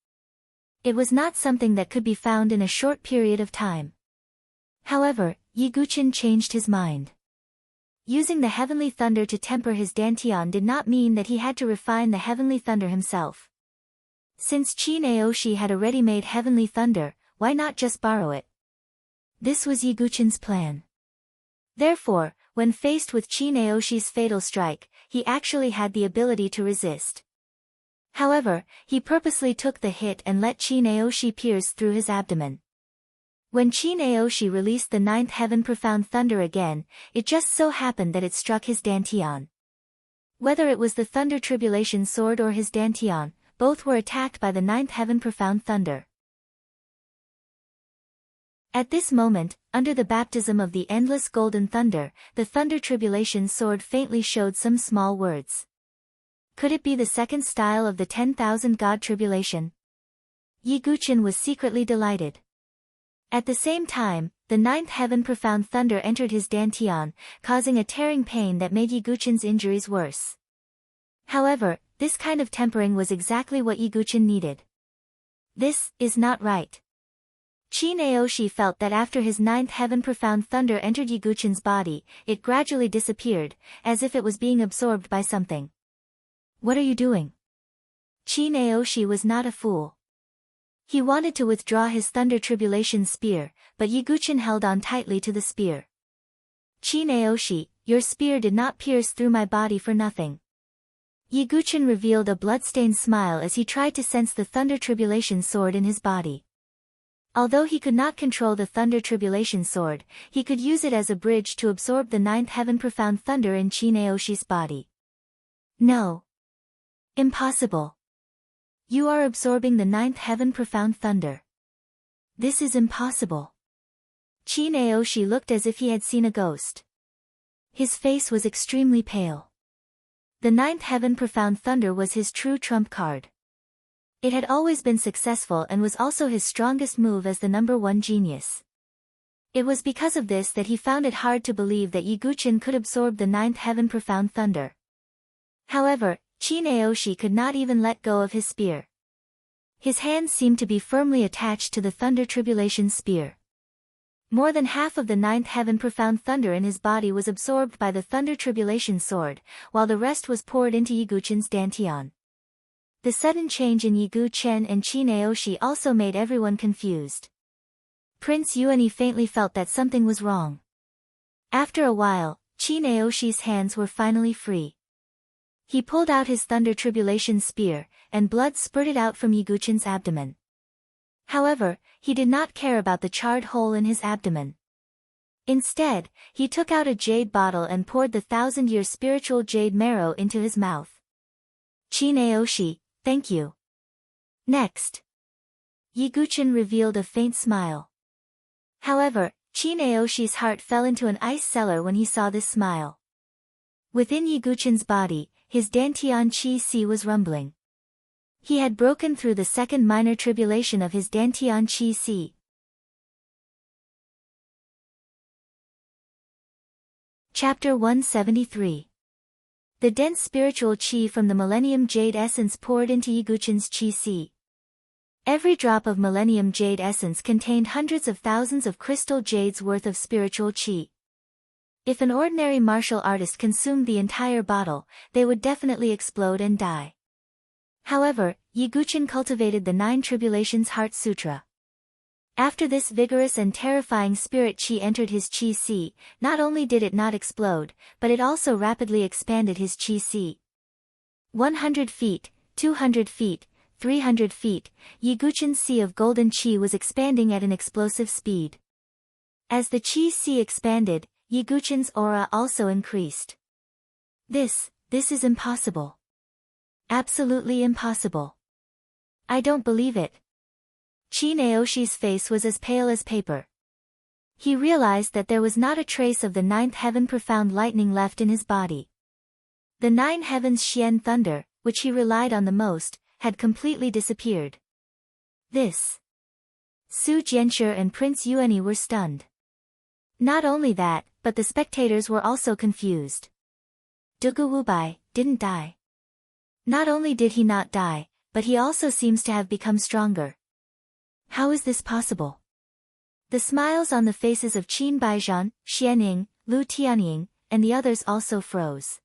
A: It was not something that could be found in a short period of time. However, Yi Guqin changed his mind. Using the heavenly thunder to temper his dantian did not mean that he had to refine the heavenly thunder himself. Since Qin Aoshi had a ready-made heavenly thunder, why not just borrow it? This was Yiguchin's plan. Therefore, when faced with Chi Naoshi's fatal strike, he actually had the ability to resist. However, he purposely took the hit and let Chi Naoshi pierce through his abdomen. When Chi Naoshi released the ninth heaven profound thunder again, it just so happened that it struck his dantian. Whether it was the thunder tribulation sword or his dantian, both were attacked by the ninth heaven profound thunder. At this moment, under the baptism of the endless golden thunder, the thunder tribulation sword faintly showed some small words. Could it be the second style of the 10,000 god tribulation? Yiguchin was secretly delighted. At the same time, the ninth heaven profound thunder entered his dantian, causing a tearing pain that made Yiguchin's injuries worse. However, this kind of tempering was exactly what Yiguchin needed. This is not right. Chi Naoshi felt that after his ninth heaven profound thunder entered Yiguchin's body, it gradually disappeared, as if it was being absorbed by something. What are you doing? Chi Naoshi was not a fool. He wanted to withdraw his thunder tribulation spear, but Yiguchin held on tightly to the spear. Chi Naoshi, your spear did not pierce through my body for nothing. Yiguchin revealed a bloodstained smile as he tried to sense the thunder tribulation sword in his body. Although he could not control the thunder tribulation sword, he could use it as a bridge to absorb the ninth heaven profound thunder in Chi Naoshi's body. No. Impossible. You are absorbing the ninth heaven profound thunder. This is impossible. Chi Naoshi looked as if he had seen a ghost. His face was extremely pale. The ninth heaven profound thunder was his true trump card. It had always been successful and was also his strongest move as the number one genius. It was because of this that he found it hard to believe that Yiguchin could absorb the ninth heaven profound thunder. However, Chi Naoshi could not even let go of his spear. His hands seemed to be firmly attached to the thunder tribulation spear. More than half of the ninth heaven profound thunder in his body was absorbed by the thunder tribulation sword, while the rest was poured into Yiguchin's dantian. The sudden change in Yiguchin and Chi Naoshi also made everyone confused. Prince Yuani faintly felt that something was wrong. After a while, Chi Naoshi's hands were finally free. He pulled out his thunder tribulation spear, and blood spurted out from Yiguchin's abdomen. However, he did not care about the charred hole in his abdomen. Instead, he took out a jade bottle and poured the 1,000-year spiritual jade marrow into his mouth. Chi Naoshi, thank you. Next. Yiguchin revealed a faint smile. However, Chi Naoshi's heart fell into an ice cellar when he saw this smile. Within Yiguchin's body, his dantian chi si was rumbling. He had broken through the second minor tribulation of his dantian chi si. Chapter 173. The dense spiritual chi from the Millennium Jade Essence poured into Yiguchin's chi si. Every drop of Millennium Jade Essence contained hundreds of thousands of crystal jades worth of spiritual chi. If an ordinary martial artist consumed the entire bottle, they would definitely explode and die. However, Yiguchin cultivated the 9 Tribulations Heart Sutra. After this vigorous and terrifying spirit chi entered his chi si, not only did it not explode, but it also rapidly expanded his chi si. 100 feet, 200 feet, 300 feet, Yiguchin's sea of golden chi was expanding at an explosive speed. As the chi si expanded, Yiguchin's aura also increased. This is impossible. Absolutely impossible. I don't believe it. Chi Naoshi's face was as pale as paper. He realized that there was not a trace of the 9th heaven profound lightning left in his body. The 9 heavens Xian thunder, which he relied on the most, had completely disappeared. Su Jianshi and Prince Yuani were stunned. Not only that, but the spectators were also confused. Dugu Wubai didn't die. Not only did he not die, but he also seems to have become stronger. How is this possible? The smiles on the faces of Qin Baizhan, Xianying, Lu Tianying, and the others also froze.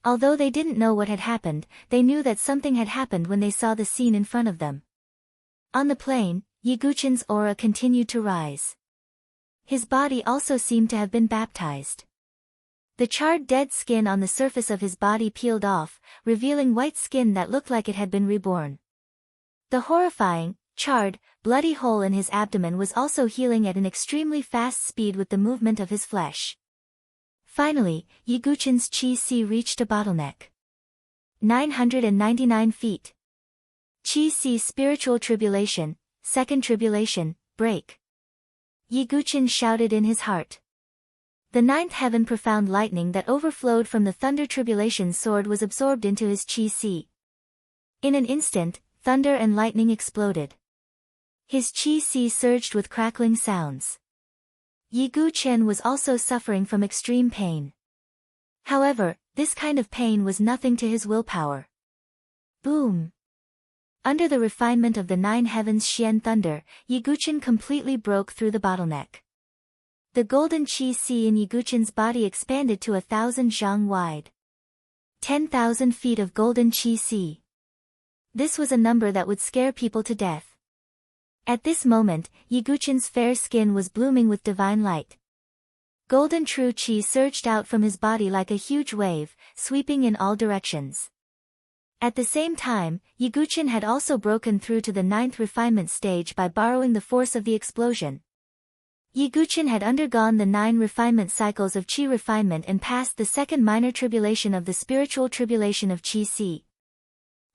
A: Although they didn't know what had happened, they knew that something had happened when they saw the scene in front of them. On the plain, Yiguchin's aura continued to rise. His body also seemed to have been baptized. The charred dead skin on the surface of his body peeled off, revealing white skin that looked like it had been reborn. The horrifying, charred, bloody hole in his abdomen was also healing at an extremely fast speed with the movement of his flesh. Finally, Yiguchin's Qi-Si reached a bottleneck. 999 feet. Qi-Si spiritual tribulation, second tribulation, break. Yiguchin shouted in his heart. The ninth heaven profound lightning that overflowed from the thunder tribulation sword was absorbed into his Qi-Si. In an instant, thunder and lightning exploded. His Qi-Si surged with crackling sounds. Yiguchin was also suffering from extreme pain. However, this kind of pain was nothing to his willpower. Boom! Under the refinement of the nine heavens Xian thunder, Yiguchin completely broke through the bottleneck. The golden Qi-Si in Yiguchin's body expanded to 1,000 zhang wide. 10,000 feet of golden Qi-Si. This was a number that would scare people to death. At this moment, Yiguchin's fair skin was blooming with divine light. Golden true Qi surged out from his body like a huge wave, sweeping in all directions. At the same time, Yiguchin had also broken through to the ninth refinement stage by borrowing the force of the explosion. Yiguchin had undergone the 9 refinement cycles of Qi refinement and passed the second minor tribulation of the spiritual tribulation of Qi-Si.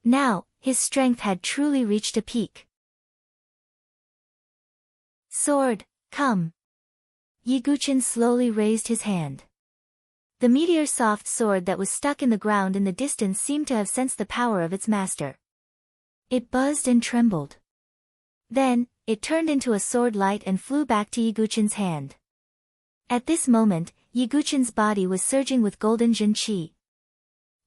A: Now, his strength had truly reached a peak. Sword, come. Yiguchin slowly raised his hand. The meteor-soft sword that was stuck in the ground in the distance seemed to have sensed the power of its master. It buzzed and trembled. Then, it turned into a sword light and flew back to Yiguchin's hand. At this moment, Yiguchin's body was surging with golden Jin Qi.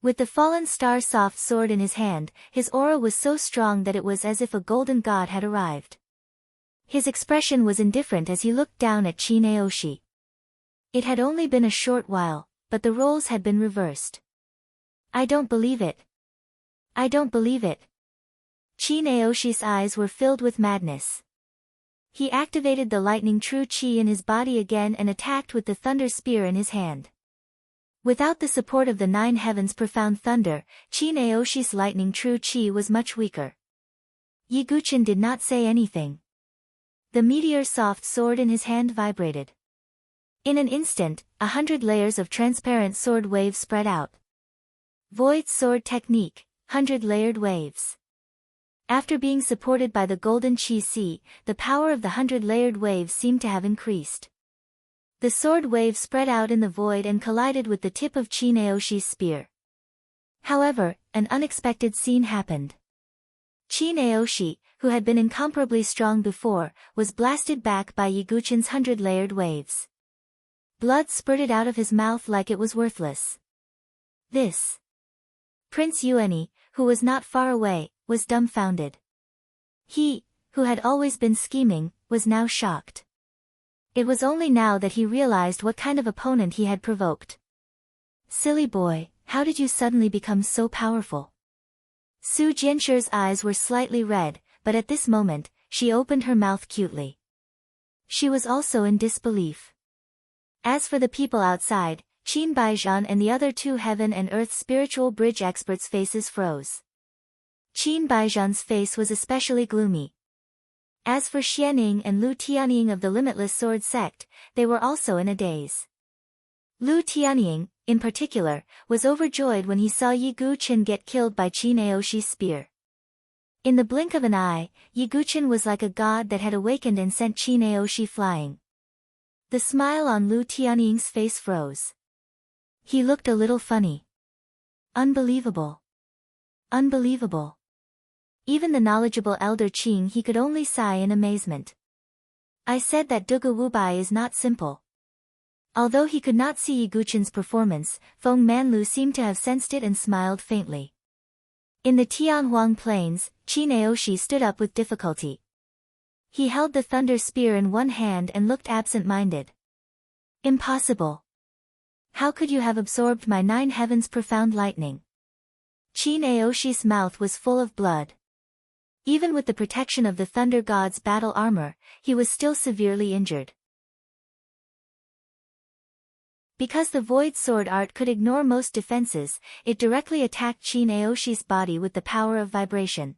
A: With the fallen star soft sword in his hand, his aura was so strong that it was as if a golden god had arrived. His expression was indifferent as he looked down at Qi Naoshi. It had only been a short while, but the roles had been reversed. I don't believe it. I don't believe it. Qi Naoshi's eyes were filled with madness. He activated the lightning true Qi in his body again and attacked with the thunder spear in his hand. Without the support of the 9 heavens profound thunder, Qi Naoshi's lightning true Qi was much weaker. Yiguchin did not say anything. The meteor-soft sword in his hand vibrated. In an instant, 100 layers of transparent sword waves spread out. Void sword technique, 100-layered waves. After being supported by the golden Qi-Si, the power of the 100-layered waves seemed to have increased. The sword wave spread out in the void and collided with the tip of Qi Naoshi's spear. However, an unexpected scene happened. Qi Naoshi, who had been incomparably strong before, was blasted back by Yiguchin's 100-layered waves. Blood spurted out of his mouth like it was worthless. This. Prince Yuani, who was not far away, was dumbfounded. He, who had always been scheming, was now shocked. It was only now that he realized what kind of opponent he had provoked. Silly boy, how did you suddenly become so powerful? Su Jianshir's eyes were slightly red, but at this moment, she opened her mouth cutely. She was also in disbelief. As for the people outside, Qin Baizhan and the other 2 heaven and earth spiritual bridge experts' faces froze. Qin Baizhan's face was especially gloomy. As for Xianing and Lu Tianying of the Limitless Sword sect, they were also in a daze. Lu Tianying, in particular, was overjoyed when he saw Yiguchin get killed by Qi Naoshi's spear. In the blink of an eye, Yiguchin was like a god that had awakened and sent Qi Naoshi flying. The smile on Lu Tianying's face froze. He looked a little funny. Unbelievable. Unbelievable. Even the knowledgeable elder Qing he could only sigh in amazement. I said that Duga Wubai is not simple. Although he could not see Yiguchin's performance, Feng Manlu seemed to have sensed it and smiled faintly. In the Tianhuang Plains, Qi Naoshi stood up with difficulty. He held the thunder spear in one hand and looked absent-minded. Impossible. How could you have absorbed my 9 heavens profound lightning? Qi Naoshi's mouth was full of blood. Even with the protection of the Thunder God's battle armor, he was still severely injured. Because the Void Sword art could ignore most defenses, it directly attacked Chin Aoshi's body with the power of vibration.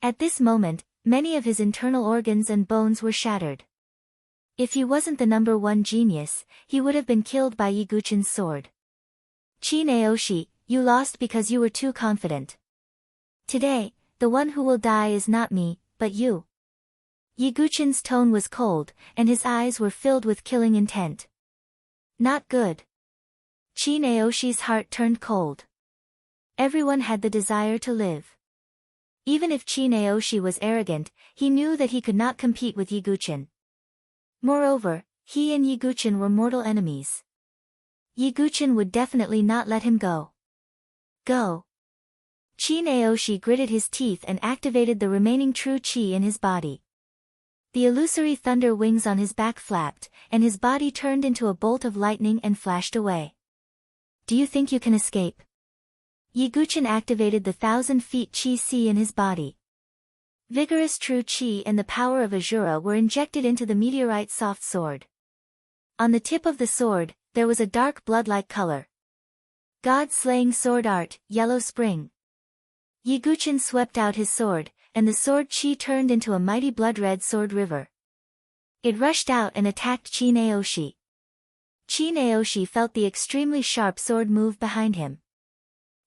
A: At this moment, many of his internal organs and bones were shattered. If he wasn't the number one genius, he would have been killed by Yiguchin's sword. Chin Aoshi, you lost because you were too confident. Today, the one who will die is not me, but you. Yiguchin's tone was cold, and his eyes were filled with killing intent. Not good. Chin Aoshi's heart turned cold. Everyone had the desire to live. Even if Chin Aoshi was arrogant, he knew that he could not compete with Yiguchin. Moreover, he and Yiguchin were mortal enemies. Yiguchin would definitely not let him go. Go. Chin Aoshi gritted his teeth and activated the remaining true chi in his body. The illusory thunder wings on his back flapped, and his body turned into a bolt of lightning and flashed away. Do you think you can escape? Yiguchin activated the 1,000 feet chi si in his body. Vigorous true chi and the power of Azura were injected into the meteorite soft sword. On the tip of the sword, there was a dark blood-like color. God-slaying sword art, Yellow Spring. Yiguchin swept out his sword, and the sword chi turned into a mighty blood-red sword river. It rushed out and attacked Chin Aoshi. Chin Aoshi felt the extremely sharp sword move behind him.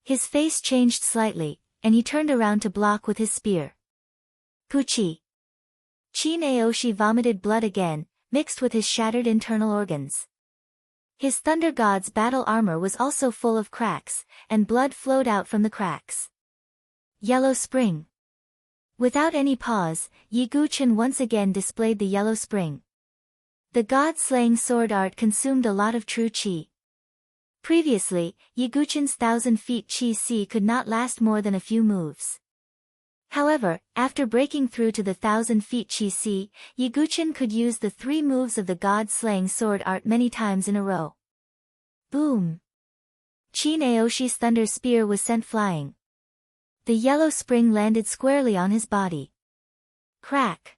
A: His face changed slightly, and he turned around to block with his spear. Puchi. Chin Aoshi vomited blood again, mixed with his shattered internal organs. His Thunder God's battle armor was also full of cracks, and blood flowed out from the cracks. Yellow Spring. Without any pause, Yiguchin once again displayed the Yellow Spring. The God-slaying sword art consumed a lot of true chi. Previously, Yiguchin's 1,000 feet chi si could not last more than a few moves. However, after breaking through to the 1,000 feet chi si, Yiguchin could use the 3 moves of the God-slaying sword art many times in a row. Boom! Chin Aoshi's thunder spear was sent flying. The Yellow Spring landed squarely on his body. Crack!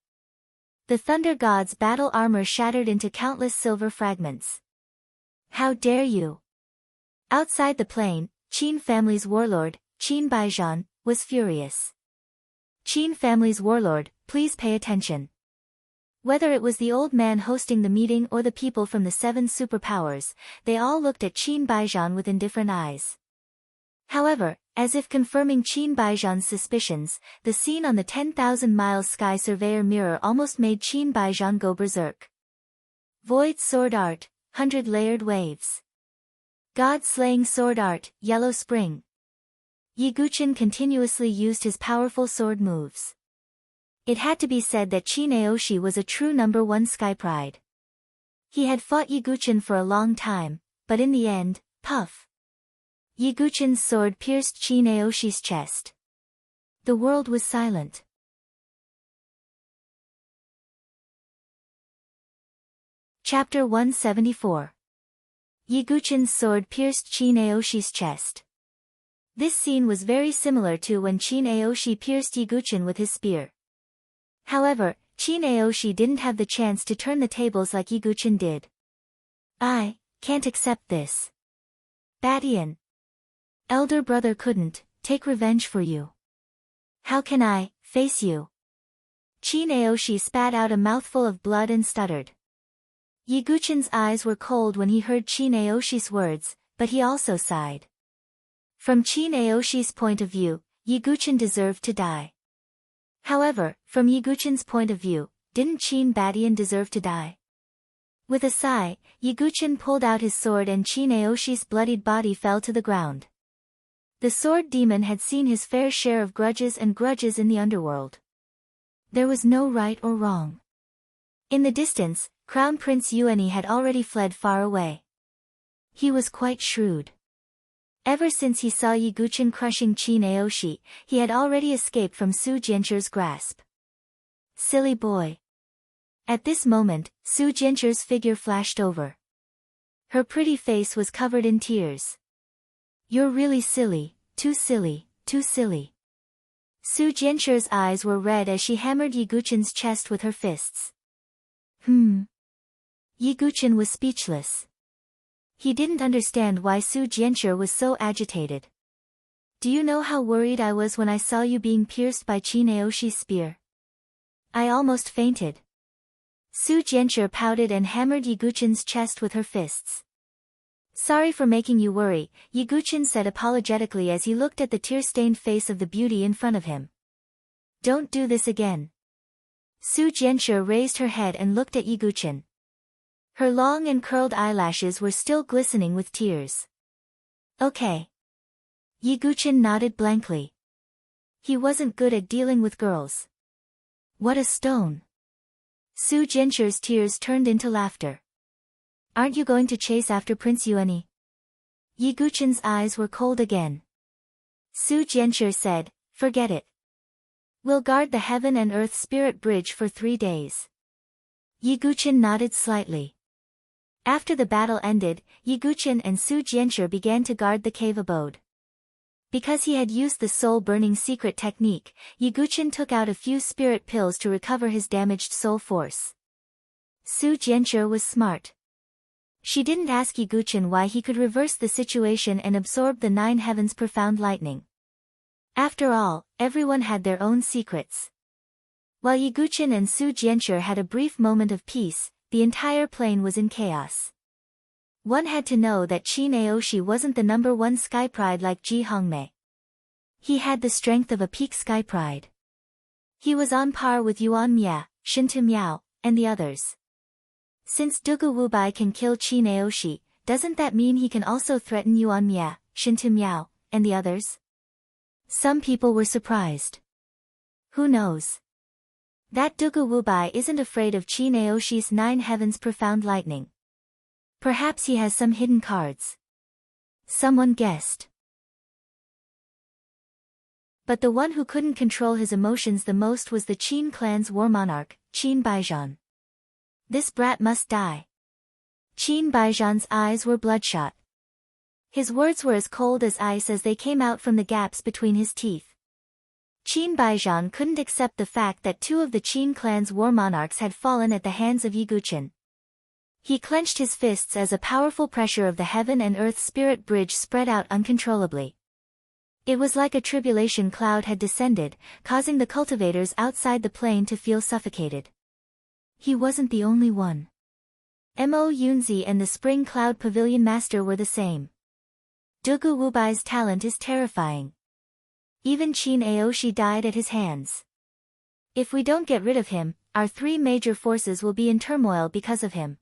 A: The Thunder God's battle armor shattered into countless silver fragments. How dare you! Outside the plane, Qin family's warlord, Qin Baijian, was furious. Qin family's warlord, please pay attention. Whether it was the old man hosting the meeting or the people from the 7 superpowers, they all looked at Qin Baijian with indifferent eyes. However, as if confirming Qin Baijian's suspicions, the scene on the 10,000 miles sky surveyor mirror almost made Qin Baijian go berserk. Void sword art, 100-layered waves. God-slaying sword art, Yellow Spring. Yiguchin continuously used his powerful sword moves. It had to be said that Chin Aoshi was a true number 1 sky pride. He had fought Yiguchin for a long time, but in the end, puff. Yiguchin's sword pierced Chin Aoshi's chest. The world was silent. Chapter 174. Yiguchin's sword pierced Chin Aoshi's chest. This scene was very similar to when Chin Aoshi pierced Yiguchin with his spear. However, Chin Aoshi didn't have the chance to turn the tables like Yiguchin did. I can't accept this. Batian. Elder brother couldn't take revenge for you. How can I face you? Chin Aoshi spat out a mouthful of blood and stuttered. Yiguchin's eyes were cold when he heard Chin Aoshi's words, but he also sighed. From Chin Aoshi's point of view, Yiguchin deserved to die. However, from Yiguchin's point of view, didn't Chin Batian deserve to die? With a sigh, Yiguchin pulled out his sword and Chin Aoshi's bloodied body fell to the ground. The sword demon had seen his fair share of grudges in the underworld. There was no right or wrong. In the distance, Crown Prince Yuani had already fled far away. He was quite shrewd. Ever since he saw Yiguchin crushing Chin Aoshi, he had already escaped from Su Jianchu's grasp. Silly boy. At this moment, Su Jianchu's figure flashed over. Her pretty face was covered in tears. You're really silly, too silly, too silly. Su Jianxu's eyes were red as she hammered Yiguchen's chest with her fists. Yiguchen was speechless. He didn't understand why Su Jianxu was so agitated. Do you know how worried I was when I saw you being pierced by Qin Aoshi's spear? I almost fainted. Su Jianxu pouted and hammered Yiguchen's chest with her fists. Sorry for making you worry, Yiguchen said apologetically as he looked at the tear-stained face of the beauty in front of him. Don't do this again. Su Jianxu raised her head and looked at Yiguchen. Her long and curled eyelashes were still glistening with tears. Okay. Yiguchen nodded blankly. He wasn't good at dealing with girls. What a stone. Su Jianxu's tears turned into laughter. Aren't you going to chase after Prince Yuani? Yiguchen's eyes were cold again. Su Jianxu said, forget it. We'll guard the heaven and earth spirit bridge for 3 days. Yiguchen nodded slightly. After the battle ended, Yiguchen and Su Jianxu began to guard the cave abode. Because he had used the soul-burning secret technique, Yiguchen took out a few spirit pills to recover his damaged soul force. Su Jianxu was smart. She didn't ask Yiguchen why he could reverse the situation and absorb the 9 heavens' profound lightning. After all, everyone had their own secrets. While Yiguchen and Su Jianxu had a brief moment of peace, the entire plane was in chaos. One had to know that Qin Aoshi wasn't the #1 sky pride like Ji Hongmei. He had the strength of a peak sky pride. He was on par with Yuan Mia, Shintu Miao, and the others. Since Dugu Wubai can kill Qin Aoshi, doesn't that mean he can also threaten Yuan Mia, Shintu Miao, and the others? Some people were surprised. Who knows? That Dugu Wubai isn't afraid of Qin Aoshi's 9 heavens profound lightning. Perhaps he has some hidden cards. Someone guessed. But the one who couldn't control his emotions the most was the Qin clan's war monarch, Qin Baijian. This brat must die. Qin Baijian's eyes were bloodshot. His words were as cold as ice as they came out from the gaps between his teeth. Qin Baijian couldn't accept the fact that 2 of the Qin clan's war monarchs had fallen at the hands of Yiguchen. He clenched his fists as a powerful pressure of the heaven and earth spirit bridge spread out uncontrollably. It was like a tribulation cloud had descended, causing the cultivators outside the plane to feel suffocated. He wasn't the only one. Mo Yunzi and the Spring Cloud Pavilion Master were the same. Dugu Wubai's talent is terrifying. Even Qin Aoshi died at his hands. If we don't get rid of him, our 3 major forces will be in turmoil because of him.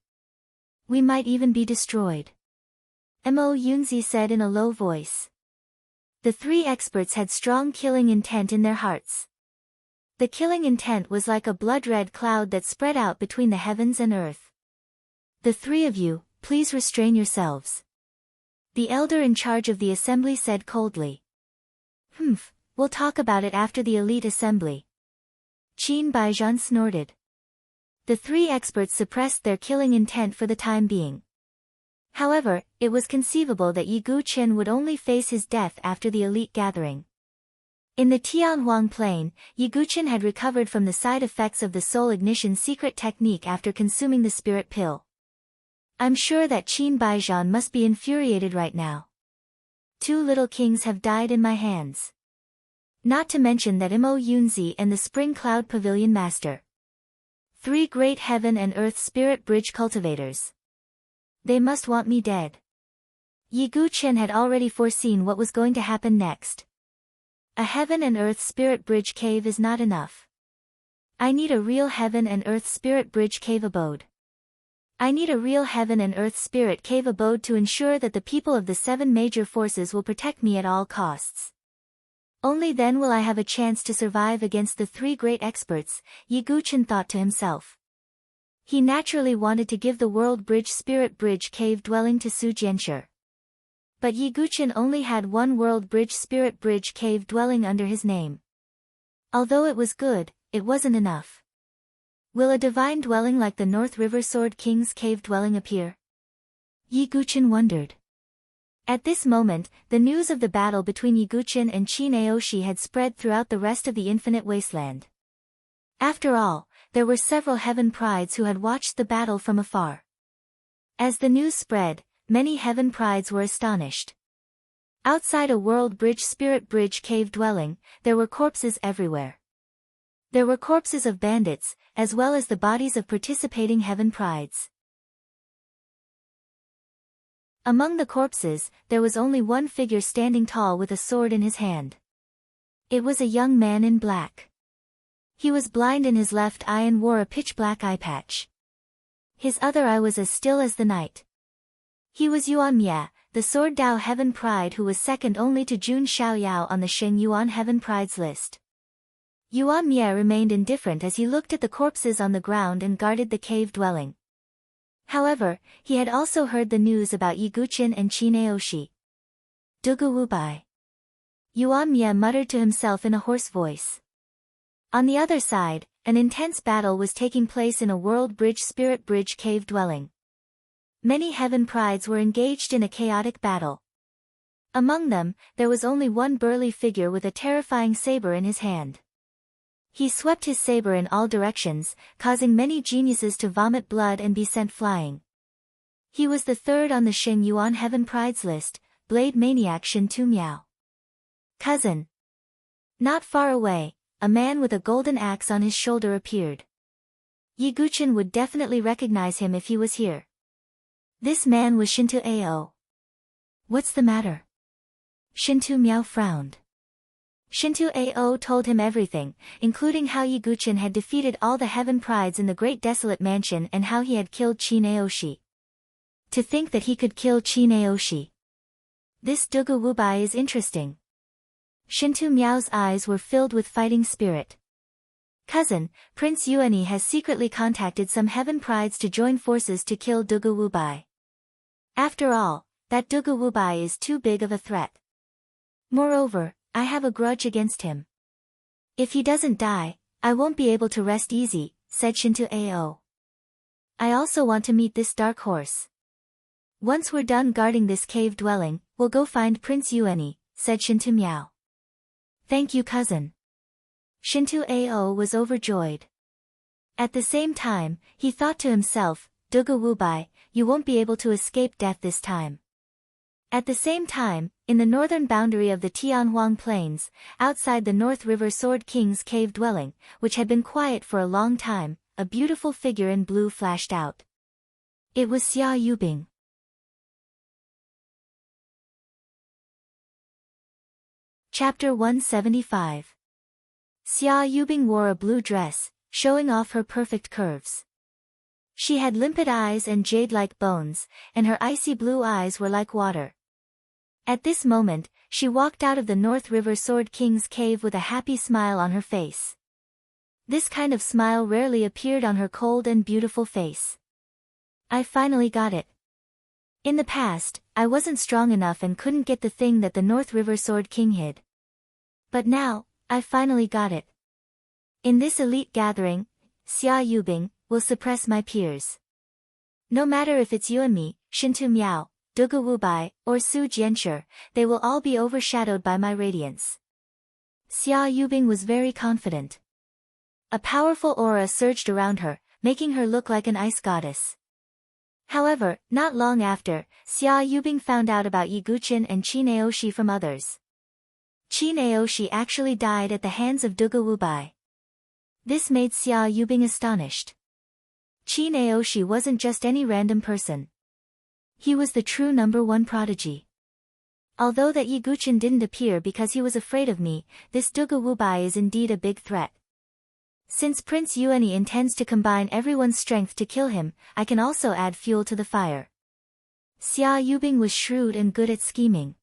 A: We might even be destroyed. Mo Yunzi said in a low voice. The 3 experts had strong killing intent in their hearts. The killing intent was like a blood-red cloud that spread out between the heavens and earth. The 3 of you, please restrain yourselves. The elder in charge of the assembly said coldly. We'll talk about it after the elite assembly. Qin Baijian snorted. The 3 experts suppressed their killing intent for the time being. However, it was conceivable that Yiguchen would only face his death after the elite gathering. In the Tianhuang Plain, Yiguchen had recovered from the side effects of the soul ignition secret technique after consuming the spirit pill. I'm sure that Qin Baijian must be infuriated right now. 2 little kings have died in my hands. Not to mention that Mo Yunzi and the Spring Cloud Pavilion Master. 3 great heaven and earth spirit bridge cultivators. They must want me dead. Yiguchen had already foreseen what was going to happen next. A heaven and earth spirit bridge cave is not enough. I need a real heaven and earth spirit bridge cave abode. I need a real heaven and earth spirit cave abode to ensure that the people of the 7 major forces will protect me at all costs. Only then will I have a chance to survive against the 3 great experts, Yiguchen thought to himself. He naturally wanted to give the world bridge spirit bridge cave dwelling to Su Jianxu. But Yiguchen only had 1 world bridge spirit bridge cave dwelling under his name. Although it was good, it wasn't enough. Will a divine dwelling like the North River Sword King's cave dwelling appear? Yiguchen wondered. At this moment, the news of the battle between Yiguchin and Qin Aoshi had spread throughout the rest of the infinite wasteland. After all, there were several heaven prides who had watched the battle from afar. As the news spread, many heaven prides were astonished. Outside a world bridge spirit bridge cave dwelling, there were corpses everywhere. There were corpses of bandits, as well as the bodies of participating heaven prides. Among the corpses, there was only one figure standing tall with a sword in his hand. It was a young man in black. He was blind in his left eye and wore a pitch-black eye patch. His other eye was as still as the night. He was Yuan Mia, the Sword Dao Heaven Pride, who was second only to Jun Xiaoyao on the Sheng Yuan Heaven Prides list. Yuan Mia remained indifferent as he looked at the corpses on the ground and guarded the cave dwelling. However, he had also heard the news about Yiguchin and Qin Aoshi. Dugu Wubai. Yuan Mia muttered to himself in a hoarse voice. On the other side, an intense battle was taking place in a world bridge spirit bridge cave dwelling. Many heaven prides were engaged in a chaotic battle. Among them, there was only one burly figure with a terrifying saber in his hand. He swept his saber in all directions, causing many geniuses to vomit blood and be sent flying. He was the third on the Sheng Yuan Heaven Prides list, Blade Maniac Shin Tu Miao. Cousin. Not far away, a man with a golden axe on his shoulder appeared. Yiguchin would definitely recognize him if he was here. This man was Shintu Ao. What's the matter? Shintu Miao frowned. Shintu Ao told him everything, including how Yiguchin had defeated all the heaven prides in the Great Desolate Mansion and how he had killed Qin Aoshi. To think that he could kill Qin Aoshi. This Dugu Wubai is interesting. Shintu Miao's eyes were filled with fighting spirit. Cousin, Prince Yuani has secretly contacted some heaven prides to join forces to kill Dugu Wubai. After all, that Dugu Wubai is too big of a threat. Moreover, I have a grudge against him. If he doesn't die, I won't be able to rest easy, said Shintu Ao. I also want to meet this dark horse. Once we're done guarding this cave dwelling, we'll go find Prince Yuani, said Shintu Miao. Thank you, cousin. Shintu Ao was overjoyed. At the same time, he thought to himself, Dugu Wubai, you won't be able to escape death this time. At the same time, in the northern boundary of the Tianhuang Plains, outside the North River Sword King's cave dwelling, which had been quiet for a long time, a beautiful figure in blue flashed out. It was Xia Yubing. Chapter 175. Xia Yubing wore a blue dress, showing off her perfect curves. She had limpid eyes and jade-like bones, and her icy blue eyes were like water. At this moment, she walked out of the North River Sword King's cave with a happy smile on her face. This kind of smile rarely appeared on her cold and beautiful face. I finally got it. In the past, I wasn't strong enough and couldn't get the thing that the North River Sword King hid. But now, I finally got it. In this elite gathering, Xia Yubing will suppress my peers. No matter if it's you and me, Shintu Miao, Dugu Wubai, or Su Jianshi, they will all be overshadowed by my radiance. Xia Yubing was very confident. A powerful aura surged around her, making her look like an ice goddess. However, not long after, Xia Yubing found out about Yiguchin and Qin Aoshi from others. Qin Aoshi actually died at the hands of Dugu Wubai. This made Xia Yubing astonished. Qin Aoshi wasn't just any random person. He was the true #1 prodigy. Although that Yiguchin didn't appear because he was afraid of me, this Dugu Wubai is indeed a big threat. Since Prince Yuani intends to combine everyone's strength to kill him, I can also add fuel to the fire. Xia Yubing was shrewd and good at scheming.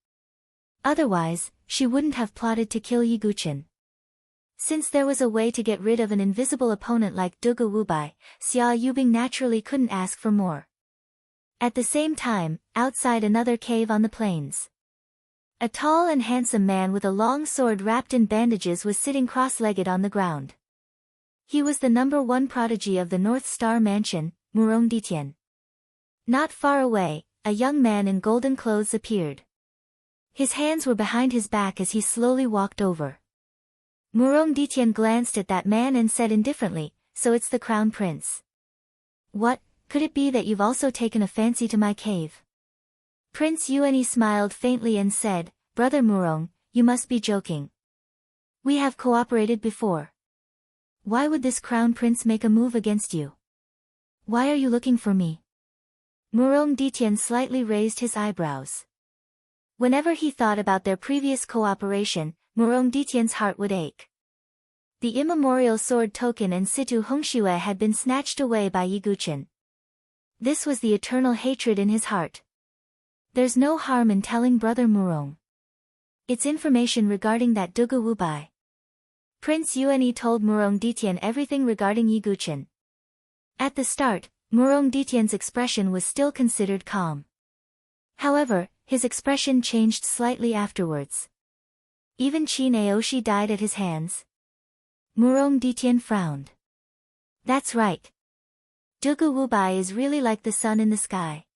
A: Otherwise, she wouldn't have plotted to kill Yiguchin. Since there was a way to get rid of an invisible opponent like Dugu Wubai, Xia Yubing naturally couldn't ask for more. At the same time, outside another cave on the plains, a tall and handsome man with a long sword wrapped in bandages was sitting cross-legged on the ground. He was the #1 prodigy of the North Star Mansion, Murong Ditian. Not far away, a young man in golden clothes appeared. His hands were behind his back as he slowly walked over. Murong Ditian glanced at that man and said indifferently, "So it's the crown prince. What, could it be that you've also taken a fancy to my cave?" Prince Yuani smiled faintly and said, "Brother Murong, you must be joking. We have cooperated before. Why would this crown prince make a move against you? Why are you looking for me?" Murong Ditian slightly raised his eyebrows. Whenever he thought about their previous cooperation, Murong Ditian's heart would ache. The immemorial sword token and Situ Hongxue had been snatched away by Yi Guqin. This was the eternal hatred in his heart. There's no harm in telling Brother Murong. It's information regarding that Dugu Wubai. Prince Yuani told Murong Ditian everything regarding Yi Guqin. At the start, Murong Ditian's expression was still considered calm. However, his expression changed slightly afterwards. Even Qin Aoshi died at his hands. Murong Ditian frowned. That's right. Dugu Wubai is really like the sun in the sky.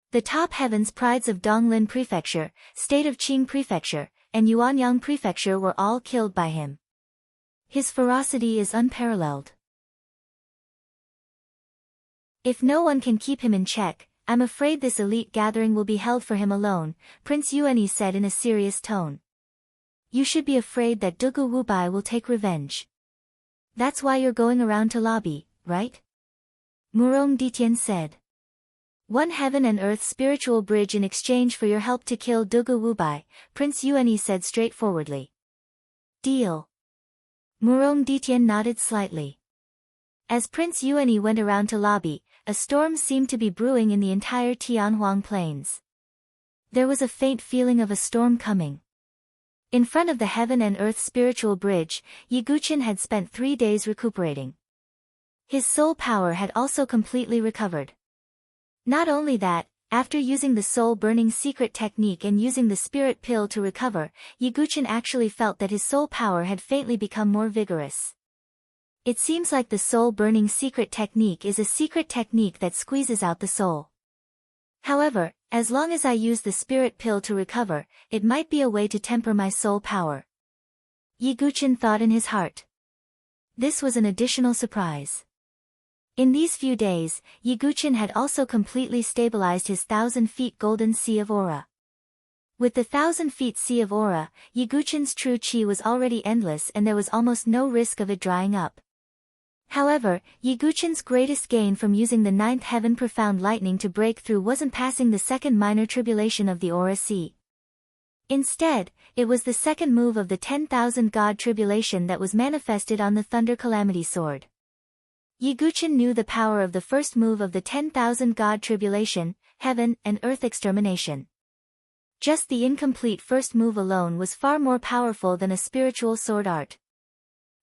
A: The top heavens prides of Donglin Prefecture, state of Qing Prefecture, and Yuanyang Prefecture were all killed by him. His ferocity is unparalleled. If no one can keep him in check, I'm afraid this elite gathering will be held for him alone, Prince Yuani said in a serious tone. You should be afraid that Dugu Wubai will take revenge. That's why you're going around to lobby, right? Murong Ditian said. One heaven and earth spiritual bridge in exchange for your help to kill Dugu Wubai, Prince Yuani said straightforwardly. Deal. Murong Ditian nodded slightly. As Prince Yuani went around to lobby, a storm seemed to be brewing in the entire Tianhuang Plains. There was a faint feeling of a storm coming. In front of the heaven and earth spiritual bridge, Yi Guqin had spent 3 days recuperating. His soul power had also completely recovered. Not only that, after using the soul-burning secret technique and using the spirit pill to recover, Yi Guqin actually felt that his soul power had faintly become more vigorous. It seems like the soul-burning secret technique is a secret technique that squeezes out the soul. However, as long as I use the spirit pill to recover, it might be a way to temper my soul power. Yi Guqin thought in his heart. This was an additional surprise. In these few days, Yi Guqin had also completely stabilized his 1,000 feet golden sea of aura. With the 1,000 feet sea of aura, Yi Guqin's true qi was already endless and there was almost no risk of it drying up. However, Yi Guqin's greatest gain from using the 9th heaven profound lightning to break through wasn't passing the second minor tribulation of the aura sea. Instead, it was the second move of the 10,000 god tribulation that was manifested on the thunder calamity sword. Yi Guqin knew the power of the first move of the 10,000 god tribulation, heaven and earth extermination. Just the incomplete first move alone was far more powerful than a spiritual sword art.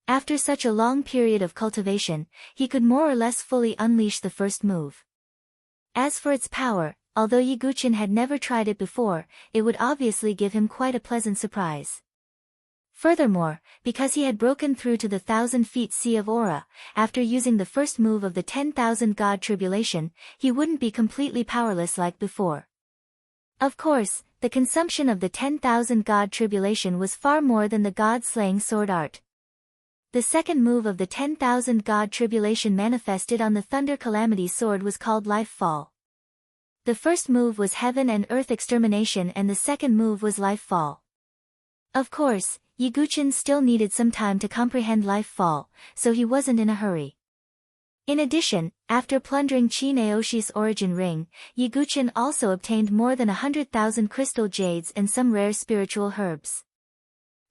A: After such a long period of cultivation, he could more or less fully unleash the first move. As for its power, although Yi Guqin had never tried it before, it would obviously give him quite a pleasant surprise. Furthermore, because he had broken through to the 1,000 feet sea of aura, after using the first move of the 10,000 god tribulation, he wouldn't be completely powerless like before. Of course, the consumption of the 10,000 god tribulation was far more than the god-slaying sword art. The second move of the 10,000 god tribulation manifested on the thunder calamity sword was called life fall. The first move was heaven and earth extermination and the second move was life fall. Of course, Yi Guqin still needed some time to comprehend life fall, so he wasn't in a hurry. In addition, after plundering Qin Aoshi's origin ring, Yi Guqin also obtained more than 100,000 crystal jades and some rare spiritual herbs.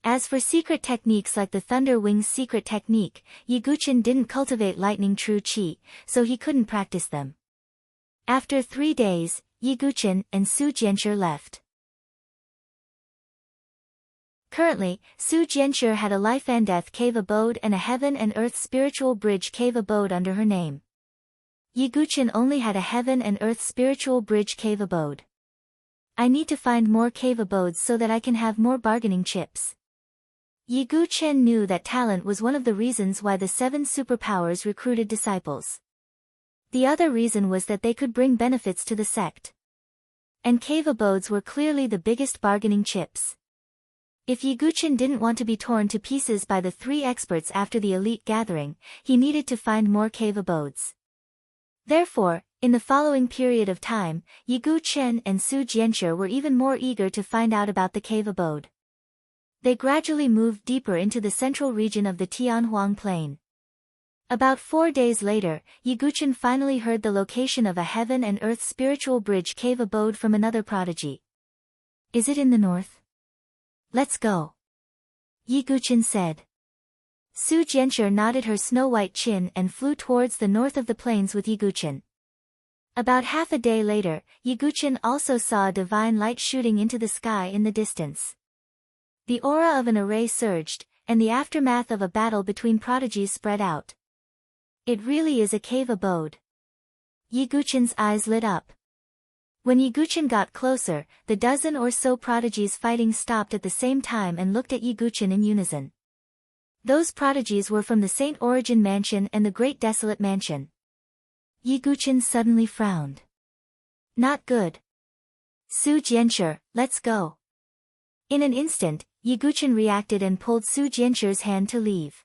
A: As for secret techniques like the Thunder Wings secret technique, Yi Guqin didn't cultivate lightning true qi, so he couldn't practice them. After 3 days, Yi Guqin and Su Jianshi left. Currently, Su Jianshi had a life and death cave abode and a heaven and earth spiritual bridge cave abode under her name. Yi Guqin only had a heaven and earth spiritual bridge cave abode. I need to find more cave abodes so that I can have more bargaining chips. Yi Guqin knew that talent was one of the reasons why the 7 superpowers recruited disciples. The other reason was that they could bring benefits to the sect. And cave abodes were clearly the biggest bargaining chips. If Yiguchin didn't want to be torn to pieces by the three experts after the elite gathering, he needed to find more cave abodes. Therefore, in the following period of time, Yiguchen and Su Jianshi were even more eager to find out about the cave abode. They gradually moved deeper into the central region of the Tianhuang Plain. About 4 days later, Yiguchen finally heard the location of a heaven and earth spiritual bridge cave abode from another prodigy. Is it in the north? Let's go. Yiguchen said. Su Jianshi nodded her snow-white chin and flew towards the north of the plains with Yiguchen. About half a day later, Yiguchen also saw a divine light shooting into the sky in the distance. The aura of an array surged, and the aftermath of a battle between prodigies spread out. It really is a cave abode. Yiguchen's eyes lit up. When Yiguchen got closer, the dozen or so prodigies fighting stopped at the same time and looked at Yiguchen in unison. Those prodigies were from the Saint Origin Mansion and the Great Desolate Mansion. Yiguchen suddenly frowned. Not good. Su Jianshi, let's go. In an instant, Yiguchen reacted and pulled Su Jianshi's hand to leave.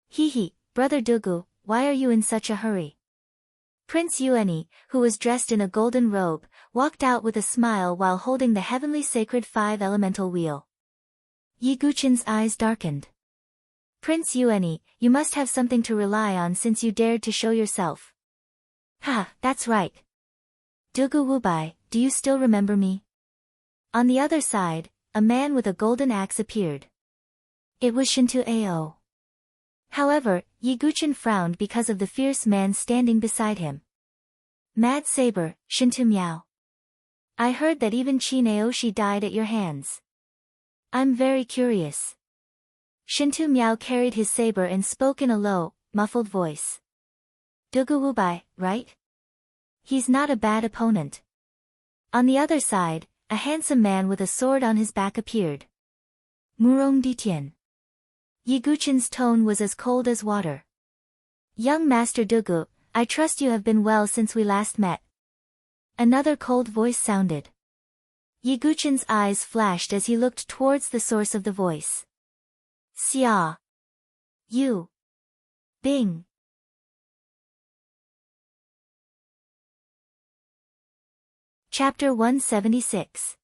A: Hee, Brother Dugu, why are you in such a hurry? Prince Yuani, who was dressed in a golden robe, walked out with a smile while holding the heavenly sacred 5-elemental wheel. Yiguchen's eyes darkened. Prince Yuani, you must have something to rely on since you dared to show yourself. Ha, that's right. Dugu Wubai, do you still remember me? On the other side, a man with a golden axe appeared. It was Shintu Ao. However, Yiguchen frowned because of the fierce man standing beside him. Mad Saber, Shintu Miao. I heard that even Qin Aoshi died at your hands. I'm very curious. Shintu Miao carried his saber and spoke in a low, muffled voice. Dugu Wubai, right? He's not a bad opponent. On the other side, a handsome man with a sword on his back appeared. Murong Ditian. Yiguchen's tone was as cold as water. Young Master Dugu, I trust you have been well since we last met. Another cold voice sounded. Yiguchen's eyes flashed as he looked towards the source of the voice. Xia. You. Bing. Chapter 176.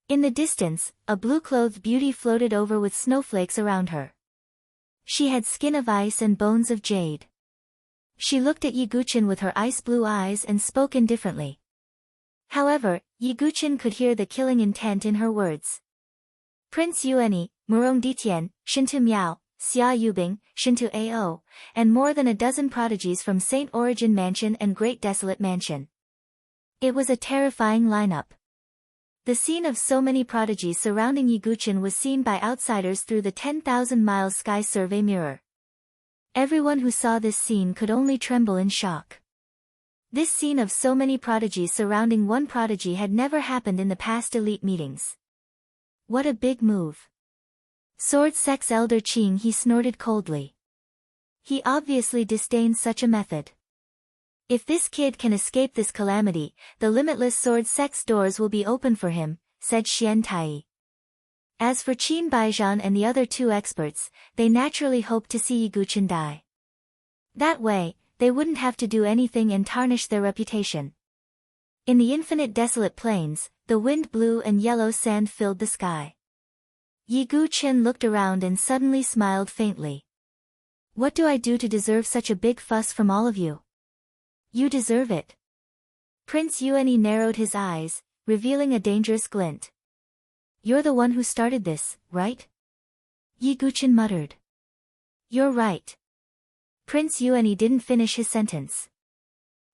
A: In the distance, a blue-clothed beauty floated over with snowflakes around her. She had skin of ice and bones of jade. She looked at Yiguchen with her ice-blue eyes and spoke indifferently. However, Yiguchen could hear the killing intent in her words. Prince Yuani, Murong Ditian, Shintu Miao, Xia Yubing, Shintu Ao, and more than a dozen prodigies from Saint Origin Mansion and Great Desolate Mansion. It was a terrifying lineup. The scene of so many prodigies surrounding Yiguchen was seen by outsiders through the 10,000 miles sky survey mirror. Everyone who saw this scene could only tremble in shock. This scene of so many prodigies surrounding one prodigy had never happened in the past elite meetings. What a big move. Sword Sex Elder Qing, he snorted coldly. He obviously disdained such a method. If this kid can escape this calamity, the limitless sword sex doors will be open for him, said Xian Tai. As for Qin Baijian and the other two experts, they naturally hoped to see Yiguchen die. That way, they wouldn't have to do anything and tarnish their reputation. In the infinite desolate plains, the wind blew and yellow sand filled the sky. Yiguchen looked around and suddenly smiled faintly. What do I do to deserve such a big fuss from all of you? You deserve it. Prince Yuani narrowed his eyes, revealing a dangerous glint. You're the one who started this, right? Yiguchen muttered. You're right. Prince Yuani didn't finish his sentence.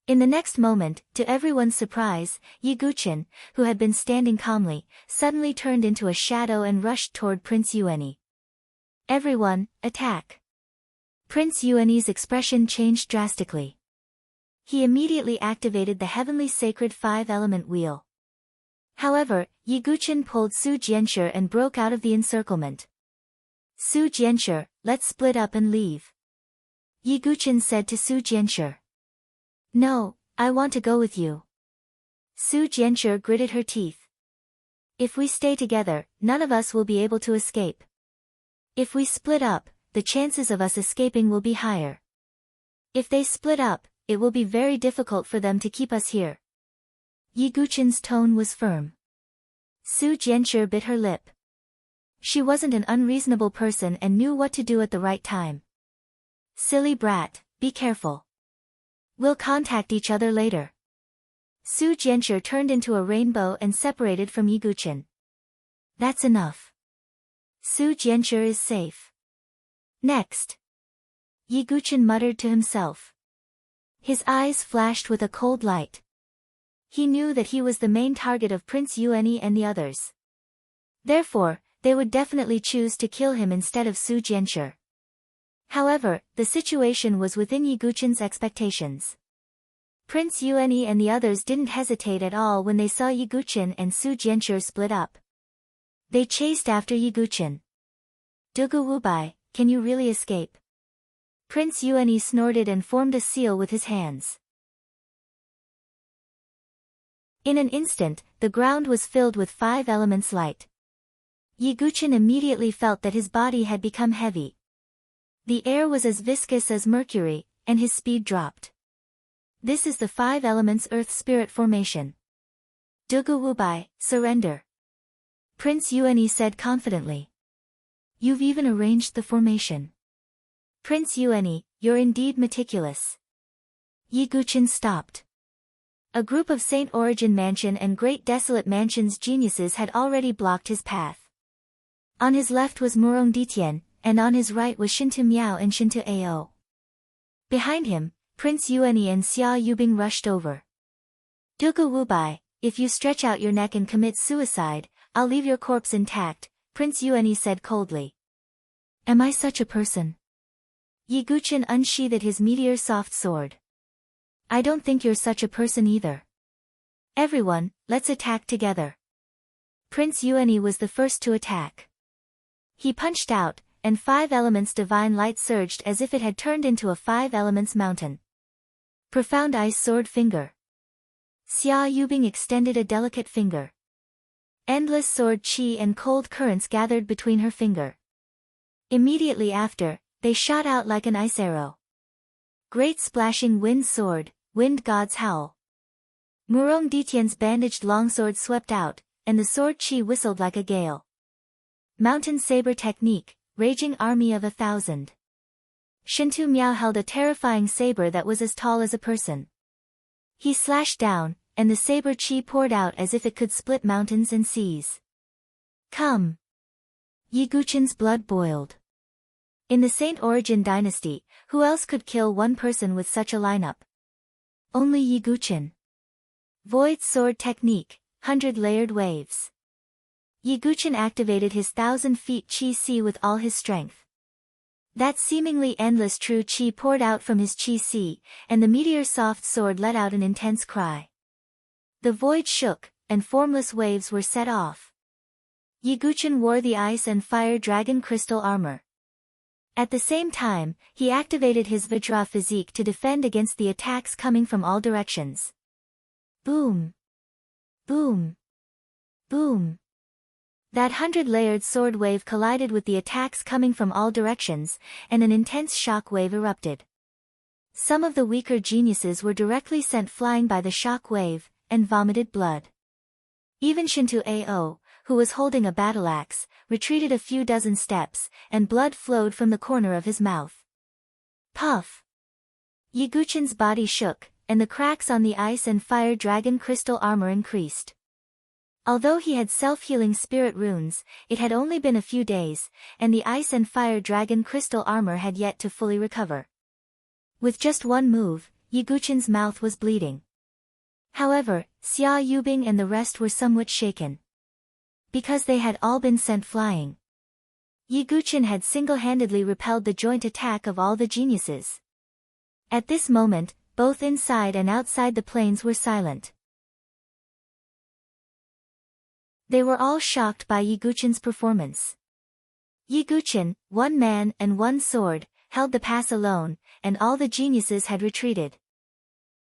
A: In the next moment, to everyone's surprise, Yiguchen, who had been standing calmly, suddenly turned into a shadow and rushed toward Prince Yuani. Everyone, attack! Prince Yuani's expression changed drastically. He immediately activated the heavenly sacred 5-element wheel. However, Yiguchen pulled Su Jianshi and broke out of the encirclement. Su Jianshi, let's split up and leave. Yiguchen said to Su Jianshi. No, I want to go with you. Su Jianshi gritted her teeth. If we stay together, none of us will be able to escape. If we split up, the chances of us escaping will be higher. If they split up, it will be very difficult for them to keep us here. Yi Guqin's tone was firm. Su Jianshi bit her lip. She wasn't an unreasonable person and knew what to do at the right time. Silly brat, be careful. We'll contact each other later. Su Jianshi turned into a rainbow and separated from Yi Guqin. That's enough. Su Jianshi is safe. Next. Yi Guqin muttered to himself. His eyes flashed with a cold light. He knew that he was the main target of Prince Yuanyi and the others. Therefore, they would definitely choose to kill him instead of Su Jianshi. However, the situation was within Yi Guqin's expectations. Prince Yuanyi and the others didn't hesitate at all when they saw Yi Guqin and Su Jianshi split up. They chased after Yi Guqin. Dugu Wubai, can you really escape? Prince Yuanyi snorted and formed a seal with his hands. In an instant, the ground was filled with 5 elements light. Yi Guqin immediately felt that his body had become heavy. The air was as viscous as mercury, and his speed dropped. This is the 5 elements earth spirit formation. Dugu Wubai, surrender. Prince Yuanyi said confidently. You've even arranged the formation. Prince Yuanyi, you're indeed meticulous. Yi Guqin stopped. A group of Saint Origin Mansion and Great Desolate Mansion's geniuses had already blocked his path. On his left was Murong Ditian, and on his right was Shintu Miao and Shintu Ao. Behind him, Prince Yuanyi and Xia Yubing rushed over. Dugu Wubai, if you stretch out your neck and commit suicide, I'll leave your corpse intact, Prince Yuanyi said coldly. Am I such a person? Yi Guqin unsheathed his meteor soft sword. I don't think you're such a person either. Everyone, let's attack together. Prince Yuanyi was the first to attack. He punched out, and 5 elements divine light surged as if it had turned into a 5 elements mountain. Profound ice sword finger. Xia Yubing extended a delicate finger. Endless sword chi and cold currents gathered between her finger. Immediately after, they shot out like an ice arrow. Great splashing wind sword, wind god's howl. Murong Ditian's bandaged longsword swept out, and the sword chi whistled like a gale. Mountain saber technique, raging army of 1,000. Shintu Miao held a terrifying saber that was as tall as a person. He slashed down, and the saber chi poured out as if it could split mountains and seas. Come! Yi Guqin's blood boiled. In the Saint Origin dynasty, who else could kill one person with such a lineup? Only Yi Guqin. Void sword technique, 100-layered waves. Yi Guqin activated his 1,000 feet chi si with all his strength. That seemingly endless true chi poured out from his chi si, and the meteor soft sword let out an intense cry. The void shook, and formless waves were set off. Yi Guqin wore the ice and fire dragon crystal armor. At the same time, he activated his Vajra physique to defend against the attacks coming from all directions. Boom! Boom! Boom! That 100-layered sword wave collided with the attacks coming from all directions, and an intense shock wave erupted. Some of the weaker geniuses were directly sent flying by the shock wave, and vomited blood. Even Shintu Ao, who was holding a battle axe, retreated a few dozen steps, and blood flowed from the corner of his mouth. Puff! Yi Guqin's body shook, and the cracks on the ice and fire dragon crystal armor increased. Although he had self-healing spirit runes, it had only been a few days, and the ice and fire dragon crystal armor had yet to fully recover. With just one move, Yi Guqin's mouth was bleeding. However, Xia Yubing and the rest were somewhat shaken. Because they had all been sent flying. Yi Guqin had single-handedly repelled the joint attack of all the geniuses. At this moment, both inside and outside the planes were silent. They were all shocked by Yi Guqin's performance. Yi Guqin, one man and one sword, held the pass alone, and all the geniuses had retreated.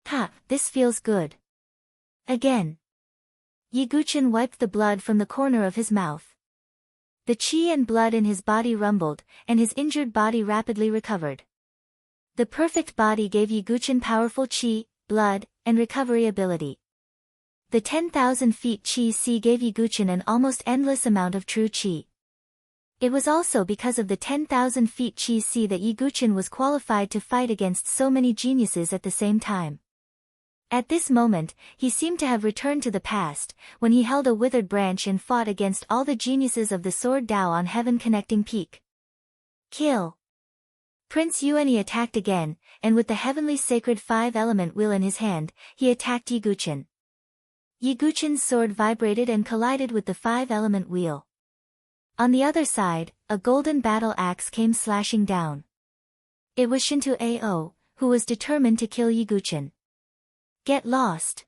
A: Ha, this feels good. Again. Yiguchen wiped the blood from the corner of his mouth. The qi and blood in his body rumbled, and his injured body rapidly recovered. The perfect body gave Yiguchen powerful qi, blood, and recovery ability. The 10,000 feet qi sea gave Yiguchen an almost endless amount of true qi. It was also because of the 10,000 feet qi sea that Yiguchen was qualified to fight against so many geniuses at the same time. At this moment, he seemed to have returned to the past, when he held a withered branch and fought against all the geniuses of the Sword Dao on Heaven Connecting Peak. Kill! Prince Yuani attacked again, and with the heavenly sacred 5-element wheel in his hand, he attacked Yiguchen. Yiguchen's sword vibrated and collided with the 5-element wheel. On the other side, a golden battle axe came slashing down. It was Shinto Ao, who was determined to kill Yiguchen. Get lost!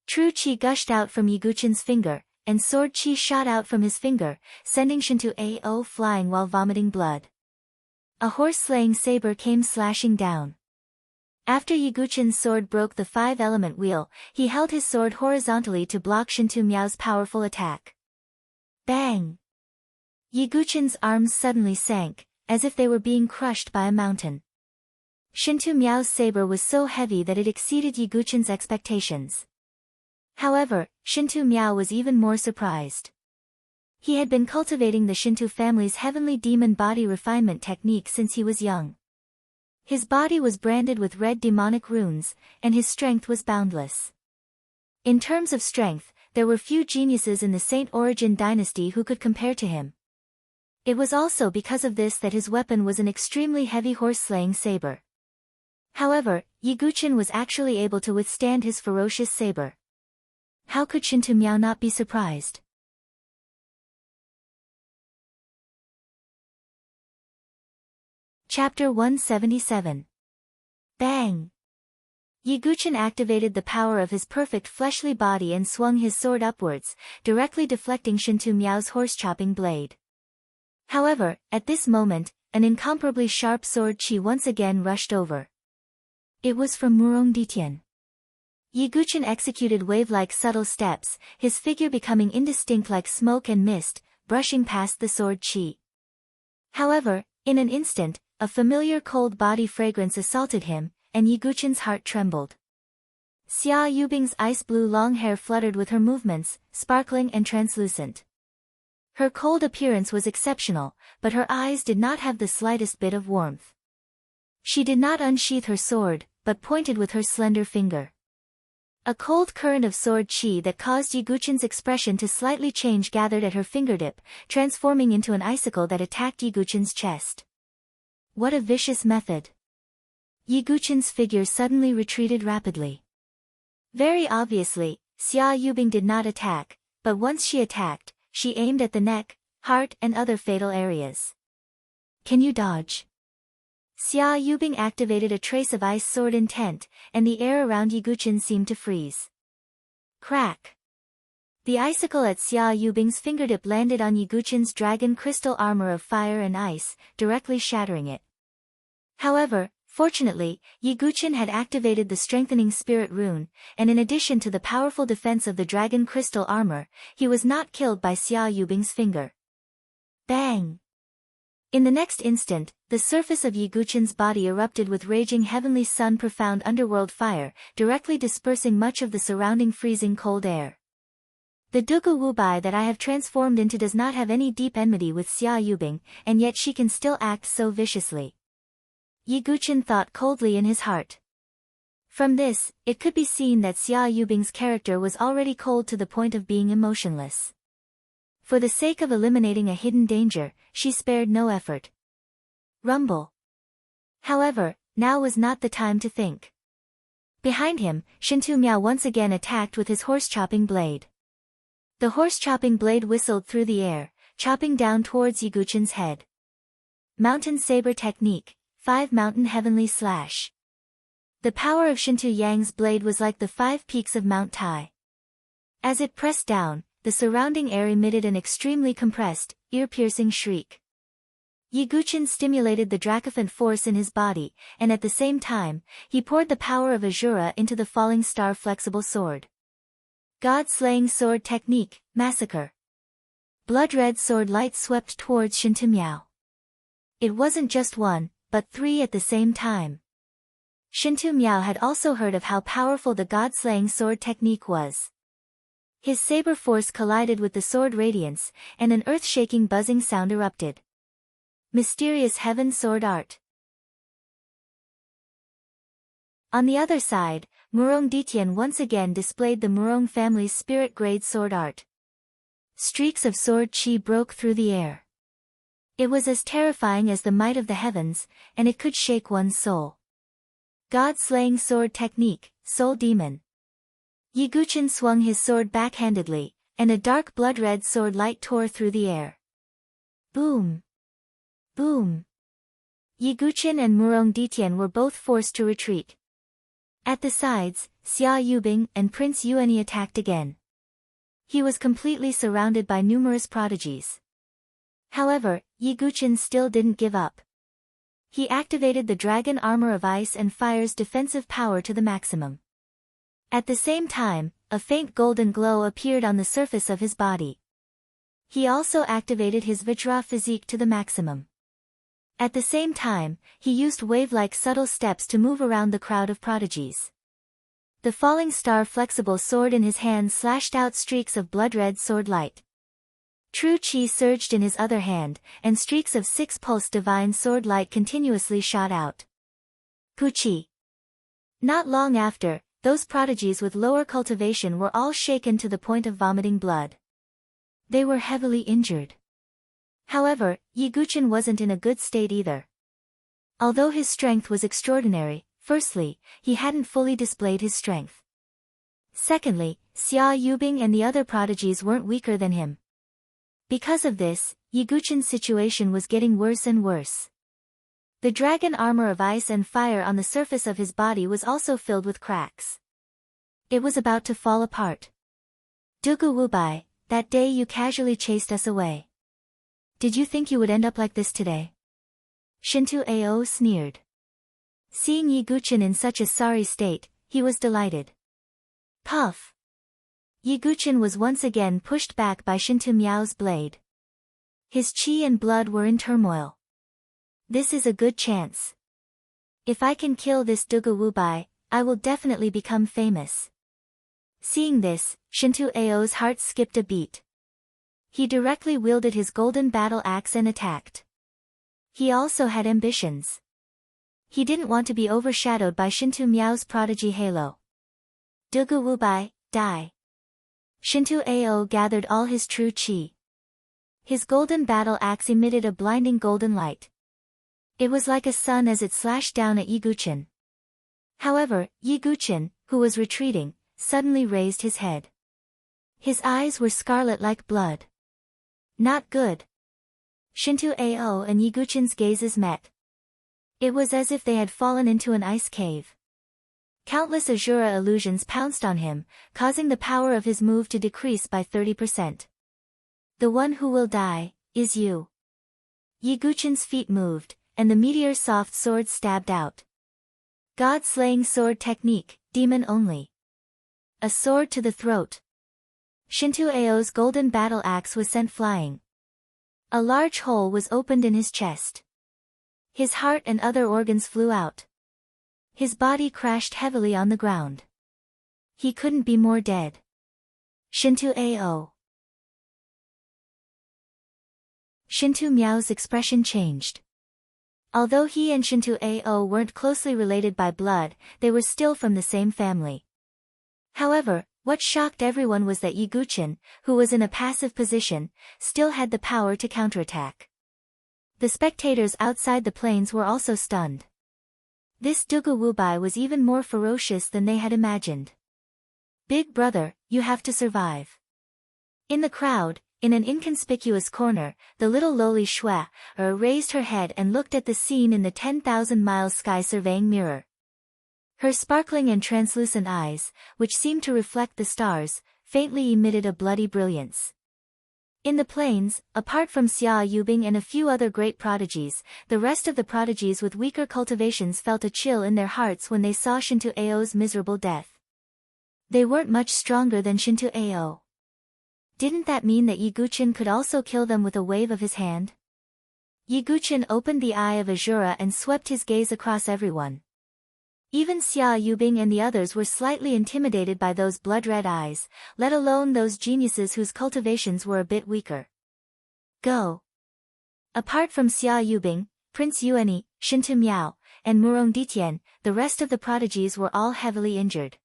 A: True qi gushed out from Yiguchen's finger, and sword qi shot out from his finger, sending Shinto Ao flying while vomiting blood. A horse-slaying saber came slashing down. After Yiguchen's sword broke the 5-element wheel, he held his sword horizontally to block Shinto Miao's powerful attack. Bang! Yiguchen's arms suddenly sank, as if they were being crushed by a mountain. Shinto Miao's saber was so heavy that it exceeded Yiguchen's expectations. However, Shinto Miao was even more surprised. He had been cultivating the Shinto family's heavenly demon body refinement technique since he was young. His body was branded with red demonic runes, and his strength was boundless. In terms of strength, there were few geniuses in the Saint Origin dynasty who could compare to him. It was also because of this that his weapon was an extremely heavy horse-slaying saber. However, Yiguchen was actually able to withstand his ferocious saber. How could Shinto Miao not be surprised? Chapter 177. Bang! Yiguchen activated the power of his perfect fleshly body and swung his sword upwards, directly deflecting Shinto Miao's horse-chopping blade. However, at this moment, an incomparably sharp sword qi once again rushed over. It was from Murong Ditian. Yiguchen executed wave-like subtle steps, his figure becoming indistinct like smoke and mist, brushing past the sword qi. However, in an instant, a familiar cold body fragrance assaulted him, and Yiguchen's heart trembled. Xia Yubing's ice-blue long hair fluttered with her movements, sparkling and translucent. Her cold appearance was exceptional, but her eyes did not have the slightest bit of warmth. She did not unsheath her sword, but pointed with her slender finger. A cold current of sword qi that caused Yiguchen's expression to slightly change gathered at her fingertip, transforming into an icicle that attacked Yiguchen's chest. What a vicious method! Yiguchen's figure suddenly retreated rapidly. Very obviously, Xia Yubing did not attack, but once she attacked, she aimed at the neck, heart and other fatal areas. Can you dodge? Xia Yubing activated a trace of ice sword intent, and the air around Yiguchen seemed to freeze. Crack! The icicle at Xia Yubing's fingertip landed on Yiguchen's dragon crystal armor of fire and ice, directly shattering it. However, fortunately, Yiguchen had activated the strengthening spirit rune, and in addition to the powerful defense of the dragon crystal armor, he was not killed by Xia Yubing's finger. Bang! In the next instant, the surface of Yiguchen's body erupted with raging heavenly sun profound underworld fire, directly dispersing much of the surrounding freezing cold air. The Dugu Wubai that I have transformed into does not have any deep enmity with Xia Yubing, and yet she can still act so viciously. Yiguchen thought coldly in his heart. From this, it could be seen that Xia Yubing's character was already cold to the point of being emotionless. For the sake of eliminating a hidden danger, she spared no effort. Rumble. However, now was not the time to think. Behind him, Shinto Miao once again attacked with his horse-chopping blade. The horse-chopping blade whistled through the air, chopping down towards Yiguchen's head. Mountain Saber Technique, 5 Mountain Heavenly Slash. The power of Shinto Yang's blade was like the 5 peaks of Mount Tai. As it pressed down, the surrounding air emitted an extremely compressed, ear-piercing shriek. Yiguchen stimulated the Dracophant force in his body, and at the same time, he poured the power of Azura into the falling star flexible sword. God-slaying sword technique, massacre. Blood-red sword light swept towards Shintu Miao. It wasn't just one, but three at the same time. Shintu Miao had also heard of how powerful the God-slaying sword technique was. His saber force collided with the sword radiance, and an earth-shaking buzzing sound erupted. Mysterious heaven sword art. On the other side, Murong Ditian once again displayed the Murong family's spirit-grade sword art. Streaks of sword chi broke through the air. It was as terrifying as the might of the heavens, and it could shake one's soul. God-slaying sword technique, soul demon. Ye Guqin swung his sword backhandedly, and a dark blood-red sword light tore through the air. Boom! Boom! Ye Guqin and Murong Ditian were both forced to retreat. At the sides, Xia Yubing and Prince Yuanyi attacked again. He was completely surrounded by numerous prodigies. However, Ye Guqin still didn't give up. He activated the dragon armor of ice and fire's defensive power to the maximum. At the same time, a faint golden glow appeared on the surface of his body. He also activated his Vajra physique to the maximum. At the same time, he used wave-like subtle steps to move around the crowd of prodigies. The falling star flexible sword in his hand slashed out streaks of blood-red sword light. True chi surged in his other hand, and streaks of six-pulse divine sword light continuously shot out. Puchi. Not long after, those prodigies with lower cultivation were all shaken to the point of vomiting blood. They were heavily injured. However, Ye Guqin wasn't in a good state either. Although his strength was extraordinary, firstly, he hadn't fully displayed his strength. Secondly, Xia Yubing and the other prodigies weren't weaker than him. Because of this, Ye Guqin's situation was getting worse and worse. The dragon armor of ice and fire on the surface of his body was also filled with cracks. It was about to fall apart. Dugu Wubai, that day you casually chased us away. Did you think you would end up like this today? Shintu Ao sneered. Seeing Ye Guqin in such a sorry state, he was delighted. Puff! Ye Guqin was once again pushed back by Shintu Miao's blade. His chi and blood were in turmoil. This is a good chance. If I can kill this Dugu Wubai, I will definitely become famous. Seeing this, Shintu Ao's heart skipped a beat. He directly wielded his golden battle axe and attacked. He also had ambitions. He didn't want to be overshadowed by Shintu Miao's prodigy halo. Dugu Wubai, die. Shintu Ao gathered all his true chi. His golden battle axe emitted a blinding golden light. It was like a sun as it slashed down at Ye Guqin. However, Ye Guqin, who was retreating, suddenly raised his head. His eyes were scarlet like blood. Not good. Shintu Ao and Ye Guqin's gazes met. It was as if they had fallen into an ice cave. Countless Azura illusions pounced on him, causing the power of his move to decrease by 30%. The one who will die, is you. Ye Guqin's feet moved, and the meteor's soft sword stabbed out. God-slaying sword technique, demon only. A sword to the throat. Shintu Ao's golden battle axe was sent flying. A large hole was opened in his chest. His heart and other organs flew out. His body crashed heavily on the ground. He couldn't be more dead. Shintu Ao. Shintu Miao's expression changed. Although he and Shintu Ao weren't closely related by blood, they were still from the same family. However, what shocked everyone was that Ye Guqin, who was in a passive position, still had the power to counterattack. The spectators outside the plains were also stunned. This Dugu Wubai was even more ferocious than they had imagined. Big brother, you have to survive. In the crowd, in an inconspicuous corner, the little lowly Shue raised her head and looked at the scene in the 10,000 miles sky surveying mirror. Her sparkling and translucent eyes, which seemed to reflect the stars, faintly emitted a bloody brilliance. In the plains, apart from Xia Yubing and a few other great prodigies, the rest of the prodigies with weaker cultivations felt a chill in their hearts when they saw Shintu Ao's miserable death. They weren't much stronger than Shinto Ao. Didn't that mean that Yiguchin could also kill them with a wave of his hand? Yiguchin opened the Eye of Azura and swept his gaze across everyone. Even Xia Yubing and the others were slightly intimidated by those blood-red eyes, let alone those geniuses whose cultivations were a bit weaker. Go. Apart from Xia Yubing, Prince Yuani, Shinto Miao, and Murong Ditian, the rest of the prodigies were all heavily injured.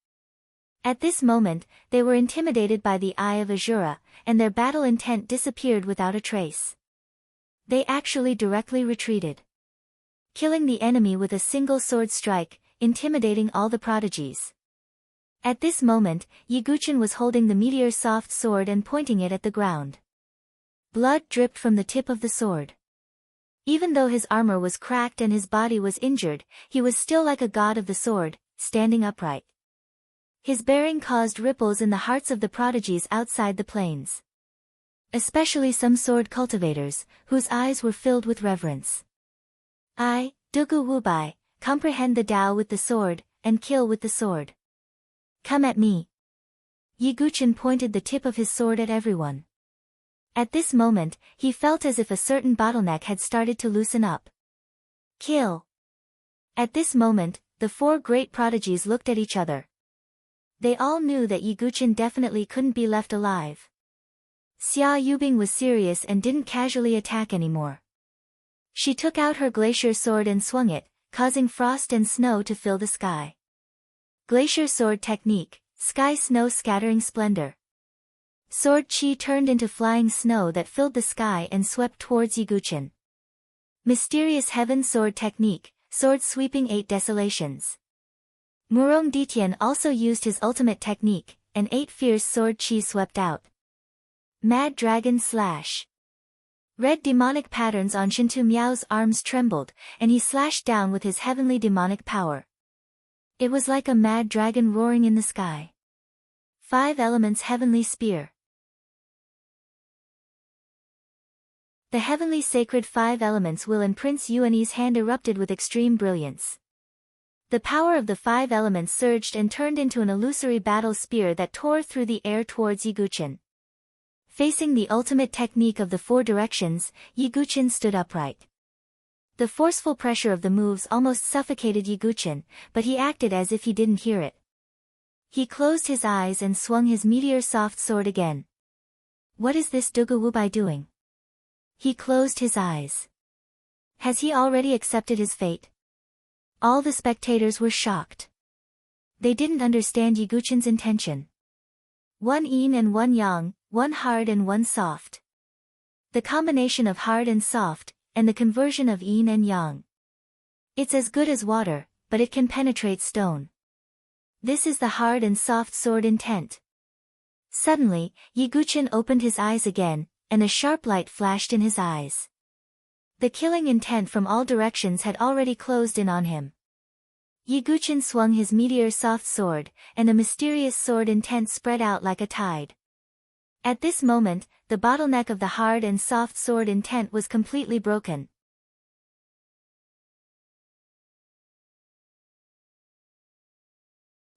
A: At this moment, they were intimidated by the Eye of Azura, and their battle intent disappeared without a trace. They actually directly retreated, killing the enemy with a single sword strike, intimidating all the prodigies. At this moment, Yiguchin was holding the meteor soft sword and pointing it at the ground. Blood dripped from the tip of the sword. Even though his armor was cracked and his body was injured, he was still like a god of the sword, standing upright. His bearing caused ripples in the hearts of the prodigies outside the plains. Especially some sword cultivators, whose eyes were filled with reverence. I, Dugu Wubai, comprehend the Tao with the sword, and kill with the sword. Come at me. Yiguchin pointed the tip of his sword at everyone. At this moment, he felt as if a certain bottleneck had started to loosen up. Kill. At this moment, the four great prodigies looked at each other. They all knew that Yiguchin definitely couldn't be left alive. Xia Yubing was serious and didn't casually attack anymore. She took out her glacier sword and swung it, causing frost and snow to fill the sky. Glacier sword technique, sky snow scattering splendor. Sword chi turned into flying snow that filled the sky and swept towards Yiguchin. Mysterious heaven sword technique, sword sweeping 8 desolations. Murong Ditian also used his ultimate technique, and 8 fierce sword chi swept out. Mad Dragon Slash. Red demonic patterns on Shinto Miao's arms trembled, and he slashed down with his heavenly demonic power. It was like a mad dragon roaring in the sky. 5 Elements Heavenly Spear. The heavenly sacred 5 elements will in Prince Yuani's hand erupted with extreme brilliance. The power of the 5 elements surged and turned into an illusory battle spear that tore through the air towards Yiguchin. Facing the ultimate technique of the 4 directions, Yiguchin stood upright. The forceful pressure of the moves almost suffocated Yiguchin, but he acted as if he didn't hear it. He closed his eyes and swung his meteor soft sword again. What is this Dugu Wubai doing? He closed his eyes. Has he already accepted his fate? All the spectators were shocked. They didn't understand Yiguchin's intention. 1 yin and 1 yang, 1 hard and 1 soft. The combination of hard and soft, and the conversion of yin and yang. It's as good as water, but it can penetrate stone. This is the hard and soft sword intent. Suddenly, Yiguchin opened his eyes again, and a sharp light flashed in his eyes. The killing intent from all directions had already closed in on him. Yiguchin swung his meteor soft sword, and a mysterious sword intent spread out like a tide. At this moment, the bottleneck of the hard and soft sword intent was completely broken.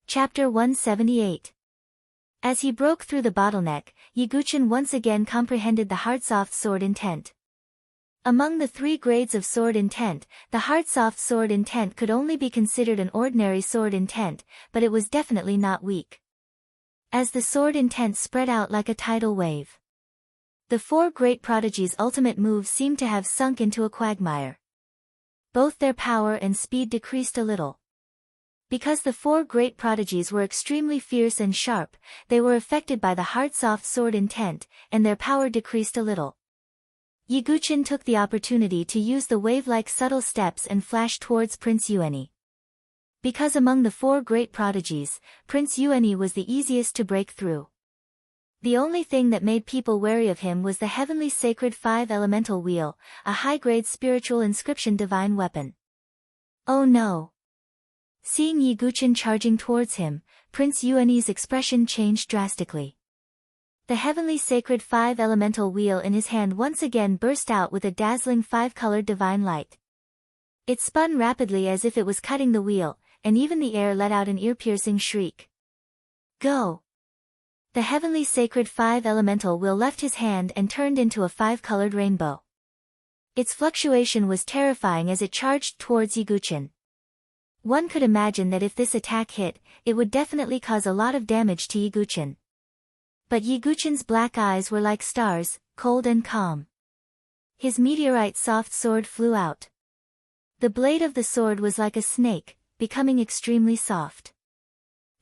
A: Chapter 178. As he broke through the bottleneck, Yiguchin once again comprehended the hard-soft sword intent. Among the 3 grades of sword intent, the hard-soft sword intent could only be considered an ordinary sword intent, but it was definitely not weak. As the sword intent spread out like a tidal wave, the 4 great prodigies' ultimate moves seemed to have sunk into a quagmire. Both their power and speed decreased a little. Because the 4 great prodigies were extremely fierce and sharp, they were affected by the hard-soft sword intent, and their power decreased a little. Yiguchin took the opportunity to use the wave-like subtle steps and flash towards Prince Yuani. Because among the 4 great prodigies, Prince Yuani was the easiest to break through. The only thing that made people wary of him was the heavenly sacred 5 elemental wheel, a high-grade spiritual inscription divine weapon. Oh no! Seeing Yiguchin charging towards him, Prince Yuani's expression changed drastically. The heavenly sacred 5 elemental wheel in his hand once again burst out with a dazzling 5-colored divine light. It spun rapidly as if it was cutting the wheel, and even the air let out an ear-piercing shriek. Go! The heavenly sacred 5-elemental will left his hand and turned into a 5-colored rainbow. Its fluctuation was terrifying as it charged towards Yiguchin. One could imagine that if this attack hit, it would definitely cause a lot of damage to Yiguchin. But Yiguchin's black eyes were like stars, cold and calm. His meteorite soft sword flew out. The blade of the sword was like a snake, becoming extremely soft.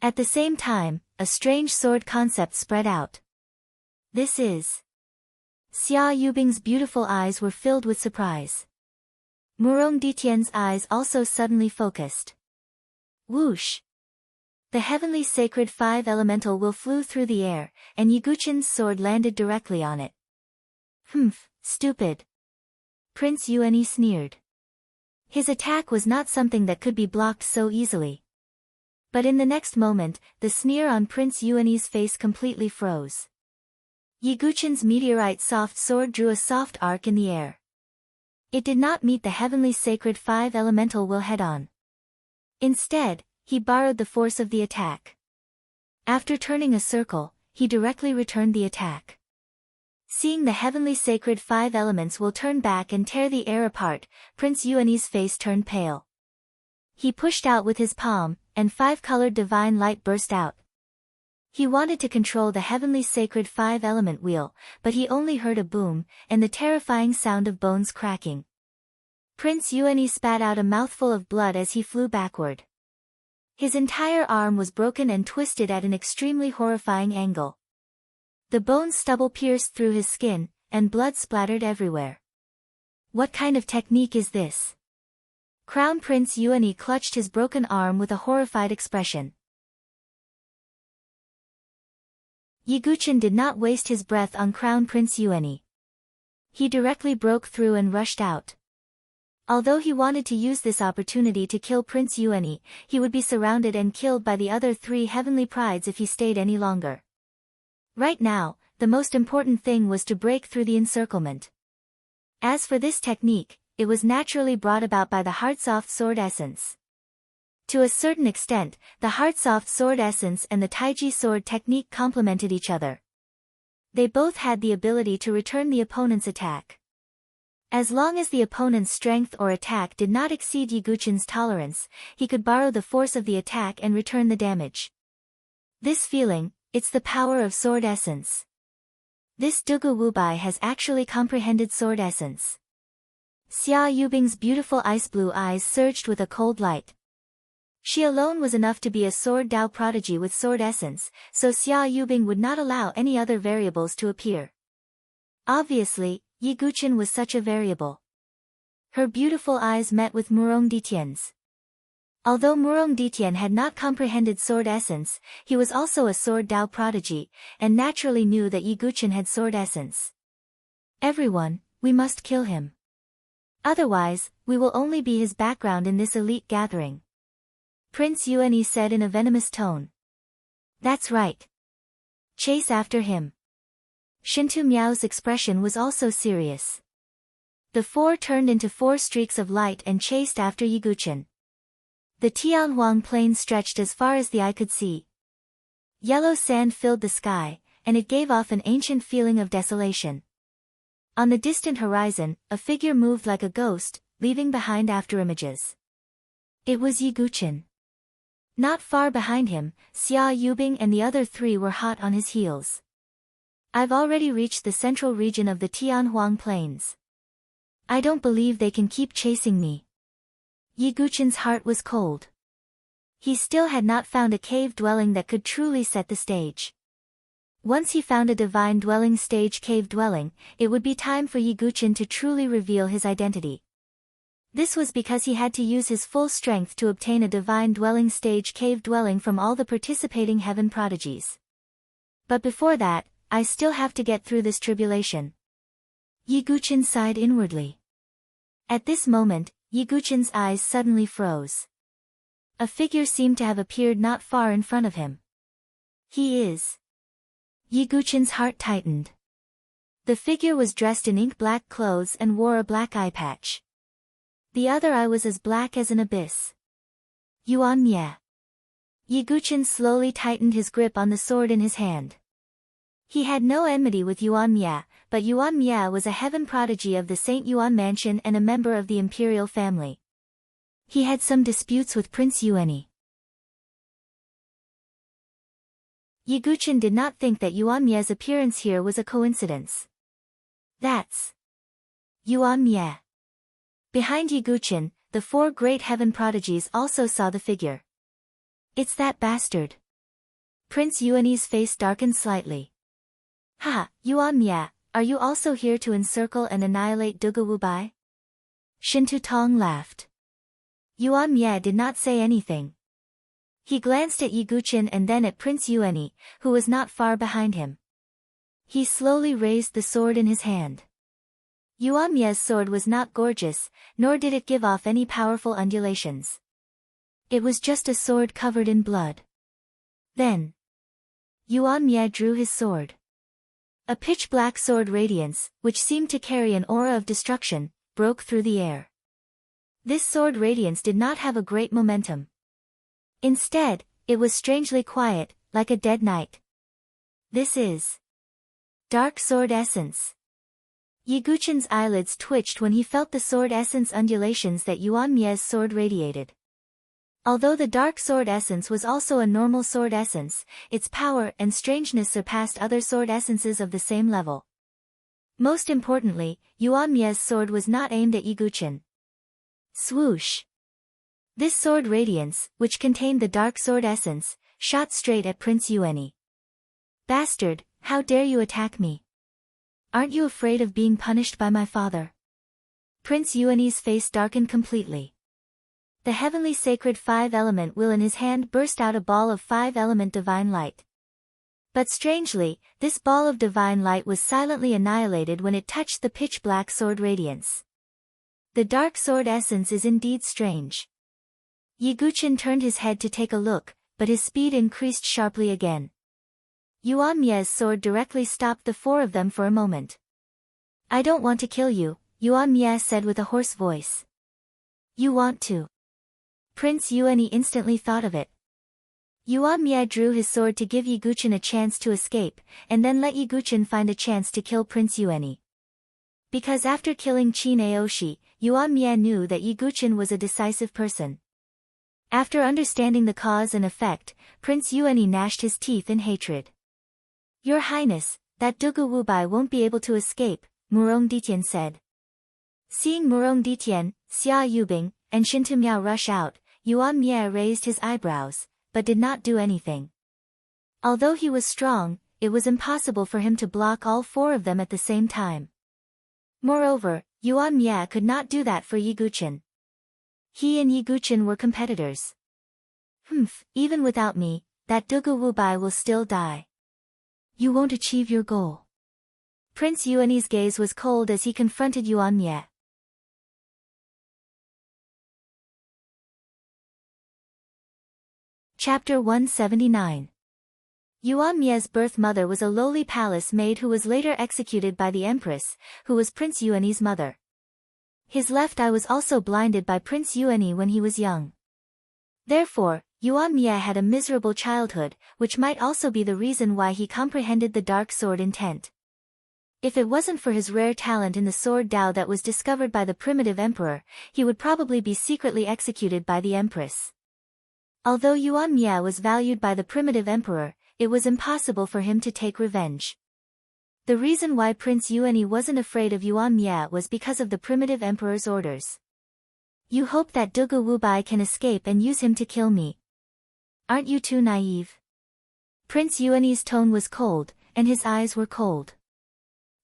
A: At the same time, a strange sword concept spread out. This is... Xia Yubing's beautiful eyes were filled with surprise. Murong Ditian's eyes also suddenly focused. Whoosh! The heavenly sacred 5-elemental will flew through the air, and Yiguchin's sword landed directly on it. Humph, stupid! Prince Yuani sneered. His attack was not something that could be blocked so easily. But in the next moment, the sneer on Prince Yuani's face completely froze. Yiguchin's meteorite soft sword drew a soft arc in the air. It did not meet the heavenly sacred 5-elemental will head-on. Instead, he borrowed the force of the attack. After turning a circle, he directly returned the attack. Seeing the heavenly sacred 5 elements will turn back and tear the air apart, Prince Yuani's face turned pale. He pushed out with his palm, and 5-colored divine light burst out. He wanted to control the heavenly sacred 5-element wheel, but he only heard a boom, and the terrifying sound of bones cracking. Prince Yuani spat out a mouthful of blood as he flew backward. His entire arm was broken and twisted at an extremely horrifying angle. The bone stubble pierced through his skin, and blood splattered everywhere. What kind of technique is this? Crown Prince Yuani clutched his broken arm with a horrified expression. Yiguchin did not waste his breath on Crown Prince Yuani. He directly broke through and rushed out. Although he wanted to use this opportunity to kill Prince Yuani, he would be surrounded and killed by the other 3 heavenly prides if he stayed any longer. Right now, the most important thing was to break through the encirclement. As for this technique, it was naturally brought about by the Heartsoft Sword Essence. To a certain extent, the Heartsoft Sword Essence and the Taiji Sword technique complemented each other. They both had the ability to return the opponent's attack. As long as the opponent's strength or attack did not exceed Yiguchin's tolerance, he could borrow the force of the attack and return the damage. This feeling, it's the power of Sword Essence. This Dugu Wubai has actually comprehended Sword Essence. Xia Yubing's beautiful ice blue eyes surged with a cold light. She alone was enough to be a Sword Dao prodigy with Sword Essence, so Xia Yubing would not allow any other variables to appear. Obviously, Yiguchin was such a variable. Her beautiful eyes met with Murong Ditian's. Although Murong Ditian had not comprehended Sword Essence, he was also a Sword Dao prodigy, and naturally knew that Yiguchin had Sword Essence. Everyone, we must kill him. Otherwise, we will only be his background in this elite gathering. Prince Yuani said in a venomous tone. That's right. Chase after him. Shintu Miao's expression was also serious. The 4 turned into 4 streaks of light and chased after Yiguchin. The Tianhuang plain stretched as far as the eye could see. Yellow sand filled the sky, and it gave off an ancient feeling of desolation. On the distant horizon, a figure moved like a ghost, leaving behind afterimages. It was Yiguchin. Not far behind him, Xia Yubing and the other 3 were hot on his heels. I've already reached the central region of the Tianhuang Plains. I don't believe they can keep chasing me. Yiguchin's heart was cold. He still had not found a cave dwelling that could truly set the stage. Once he found a divine dwelling stage cave dwelling, it would be time for Yiguchin to truly reveal his identity. This was because he had to use his full strength to obtain a divine dwelling stage cave dwelling from all the participating heaven prodigies. But before that, I still have to get through this tribulation. Yiguchin sighed inwardly. At this moment, Yiguchin's eyes suddenly froze. A figure seemed to have appeared not far in front of him. He is. Yiguchin's heart tightened. The figure was dressed in ink-black clothes and wore a black eye patch. The other eye was as black as an abyss. Yuan Ye. Ye Guqin slowly tightened his grip on the sword in his hand. He had no enmity with Yuan Mia, but Yuan Mia was a heaven prodigy of the St. Yuan mansion and a member of the imperial family. He had some disputes with Prince Yuanyi. Ye Guqin did not think that Yuan Mia's appearance here was a coincidence. That's Yuan Mia. Behind Ye Guqin, the four great heaven prodigies also saw the figure. It's that bastard. Prince Yuanyi's face darkened slightly. Ha, Yuan Mia, are you also here to encircle and annihilate Duga Wubai? Shintu Tong laughed. Yuan Mia did not say anything. He glanced at Ye Guqin and then at Prince Yuanyi, who was not far behind him. He slowly raised the sword in his hand. Yuan Mia's sword was not gorgeous, nor did it give off any powerful undulations. It was just a sword covered in blood. Then Yuan Mia drew his sword. A pitch-black sword radiance, which seemed to carry an aura of destruction, broke through the air. This sword radiance did not have a great momentum. Instead, it was strangely quiet, like a dead night. This is Dark Sword Essence. Ye Guqin's eyelids twitched when he felt the sword essence undulations that Yuan Mia's sword radiated. Although the Dark Sword Essence was also a normal sword essence, its power and strangeness surpassed other sword essences of the same level. Most importantly, Yuan Mia's sword was not aimed at Ye Guqin. Swoosh! This sword radiance, which contained the Dark Sword Essence, shot straight at Prince Yuanyi. Bastard, how dare you attack me? Aren't you afraid of being punished by my father? Prince Yuanyi's face darkened completely. The heavenly sacred five-element will in his hand burst out a ball of five-element divine light. But strangely, this ball of divine light was silently annihilated when it touched the pitch-black sword radiance. The Dark Sword Essence is indeed strange. Ye Guqin turned his head to take a look, but his speed increased sharply again. Yuan Mia's sword directly stopped the four of them for a moment. I don't want to kill you, Yuan Mia said with a hoarse voice. You want to? Prince Yuanyi instantly thought of it. Yuan Mia drew his sword to give Ye Guqin a chance to escape, and then let Ye Guqin find a chance to kill Prince Yuanyi. Because after killing Qin Aoshi, Yuan Mia knew that Ye Guqin was a decisive person. After understanding the cause and effect, Prince Yuanyi gnashed his teeth in hatred. Your Highness, that Dugu Wubai won't be able to escape, Murong Ditian said. Seeing Murong Ditian, Xia Yubing, and Shintu Miao rush out, Yuan Mia raised his eyebrows, but did not do anything. Although he was strong, it was impossible for him to block all four of them at the same time. Moreover, Yuan Mia could not do that for Ye Guqin. He and Ye Guqin were competitors. Even without me, that Dugu Wubai will still die. You won't achieve your goal. Prince Yuanyi's gaze was cold as he confronted Yuan Mia. Chapter 179. Yuan Mia's birth mother was a lowly palace maid who was later executed by the empress, who was Prince Yuanyi's mother. His left eye was also blinded by Prince Yuanyi when he was young. Therefore, Yuan Mia had a miserable childhood, which might also be the reason why he comprehended the dark sword intent. If it wasn't for his rare talent in the sword Dao that was discovered by the primitive emperor, he would probably be secretly executed by the empress. Although Yuan Mia was valued by the primitive emperor, it was impossible for him to take revenge. The reason why Prince Yuanyi wasn't afraid of Yuan Mia was because of the primitive emperor's orders. You hope that Dugu Wubai can escape and use him to kill me. Aren't you too naive? Prince Yuanyi's tone was cold, and his eyes were cold.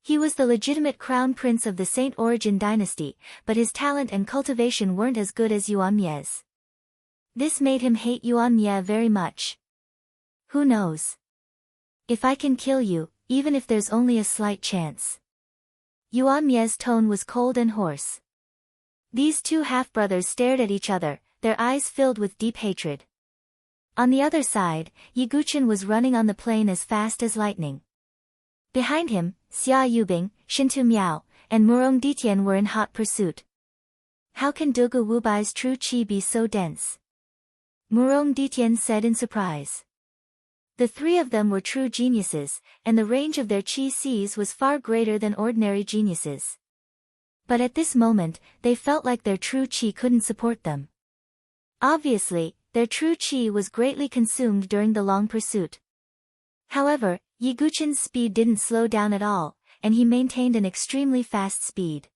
A: He was the legitimate crown prince of the Saint Origin dynasty, but his talent and cultivation weren't as good as Yuan Mia's. This made him hate Yuan Mia very much. Who knows? If I can kill you, even if there's only a slight chance. Yuan Mia's tone was cold and hoarse. These two half-brothers stared at each other, their eyes filled with deep hatred. On the other side, Ye Guqin was running on the plain as fast as lightning. Behind him, Xia Yubing, Shintu Miao, and Murong Ditian were in hot pursuit. How can Dugu Wubai's true qi be so dense? Murong Ditian said in surprise. The three of them were true geniuses, and the range of their chi seas was far greater than ordinary geniuses. But at this moment, they felt like their true chi couldn't support them. Obviously, their true chi was greatly consumed during the long pursuit. However, Yiguchen's speed didn't slow down at all, and he maintained an extremely fast speed.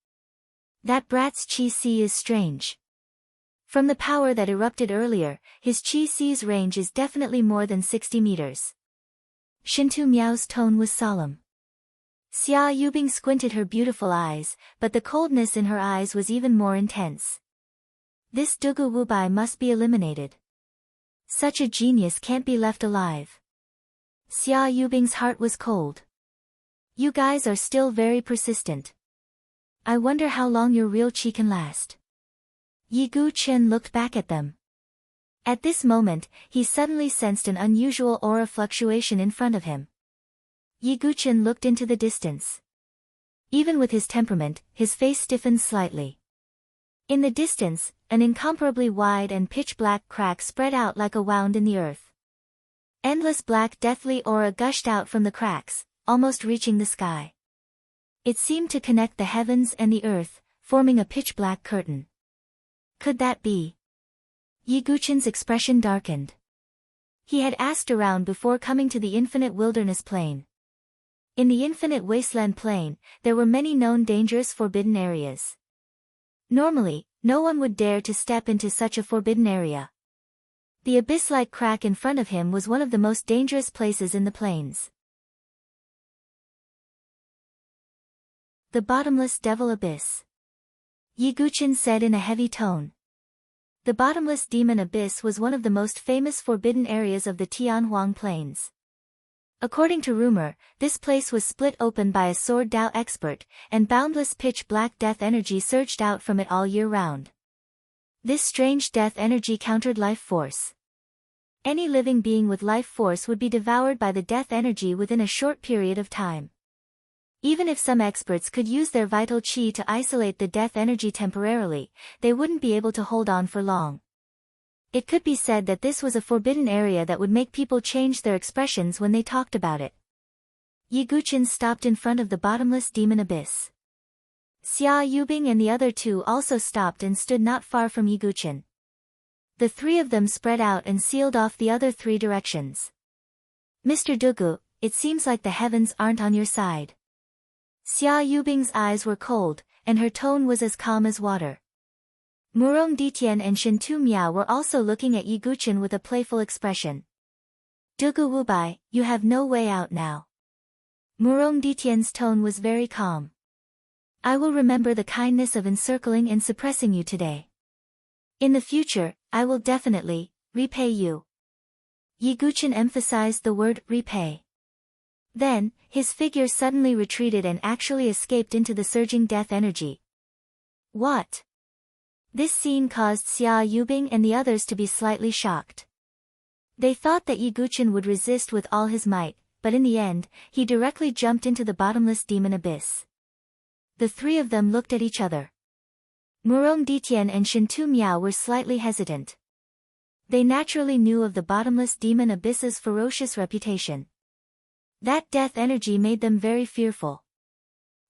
A: That brat's chi si is strange. From the power that erupted earlier, his chi si's range is definitely more than 60 meters. Shintu Miao's tone was solemn. Xia Yubing squinted her beautiful eyes, but the coldness in her eyes was even more intense. This Dugu Wubai must be eliminated. Such a genius can't be left alive. Xia Yubing's heart was cold. You guys are still very persistent. I wonder how long your real chi can last. Yi Guchen looked back at them. At this moment, he suddenly sensed an unusual aura fluctuation in front of him. Yi Guchen looked into the distance. Even with his temperament, his face stiffened slightly. In the distance, an incomparably wide and pitch-black crack spread out like a wound in the earth. Endless black deathly aura gushed out from the cracks, almost reaching the sky. It seemed to connect the heavens and the earth, forming a pitch-black curtain. Could that be? Yi Guchen's expression darkened. He had asked around before coming to the infinite wilderness plain. In the infinite wasteland plain, there were many known dangerous forbidden areas. Normally, no one would dare to step into such a forbidden area. The abyss-like crack in front of him was one of the most dangerous places in the plains. The bottomless devil abyss. Yi Guchen said in a heavy tone. The bottomless demon abyss was one of the most famous forbidden areas of the Tianhuang Plains. According to rumor, this place was split open by a sword Dao expert, and boundless pitch-black death energy surged out from it all year round. This strange death energy countered life force. Any living being with life force would be devoured by the death energy within a short period of time. Even if some experts could use their vital chi to isolate the death energy temporarily, they wouldn't be able to hold on for long. It could be said that this was a forbidden area that would make people change their expressions when they talked about it. Yi Guchen stopped in front of the bottomless demon abyss. Xia Yubing and the other two also stopped and stood not far from Yi Guchen. The three of them spread out and sealed off the other three directions. Mr. Dugu, it seems like the heavens aren't on your side. Xia Yubing's eyes were cold, and her tone was as calm as water. Murong Ditian and Shintu Miao were also looking at Yi Guchen with a playful expression. Dugu Wubai, you have no way out now. Murong Ditian's tone was very calm. I will remember the kindness of encircling and suppressing you today. In the future, I will definitely repay you. Yi Guchen emphasized the word repay. Then, his figure suddenly retreated and actually escaped into the surging death energy. What? This scene caused Xia Yubing and the others to be slightly shocked. They thought that Yi Guchen would resist with all his might, but in the end, he directly jumped into the bottomless demon abyss. The three of them looked at each other. Murong Ditian and Shintu Miao were slightly hesitant. They naturally knew of the bottomless demon abyss's ferocious reputation. That death energy made them very fearful.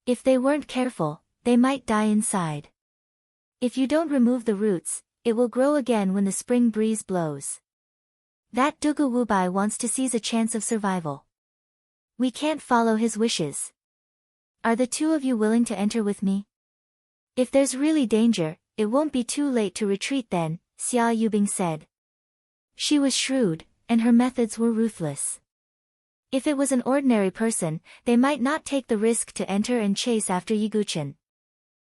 A: If they weren't careful, they might die inside. If you don't remove the roots, it will grow again when the spring breeze blows. That Dugu Wubai wants to seize a chance of survival. We can't follow his wishes. Are the two of you willing to enter with me? If there's really danger, it won't be too late to retreat then, Xia Yubing said. She was shrewd, and her methods were ruthless. If it was an ordinary person, they might not take the risk to enter and chase after Yi Guchen.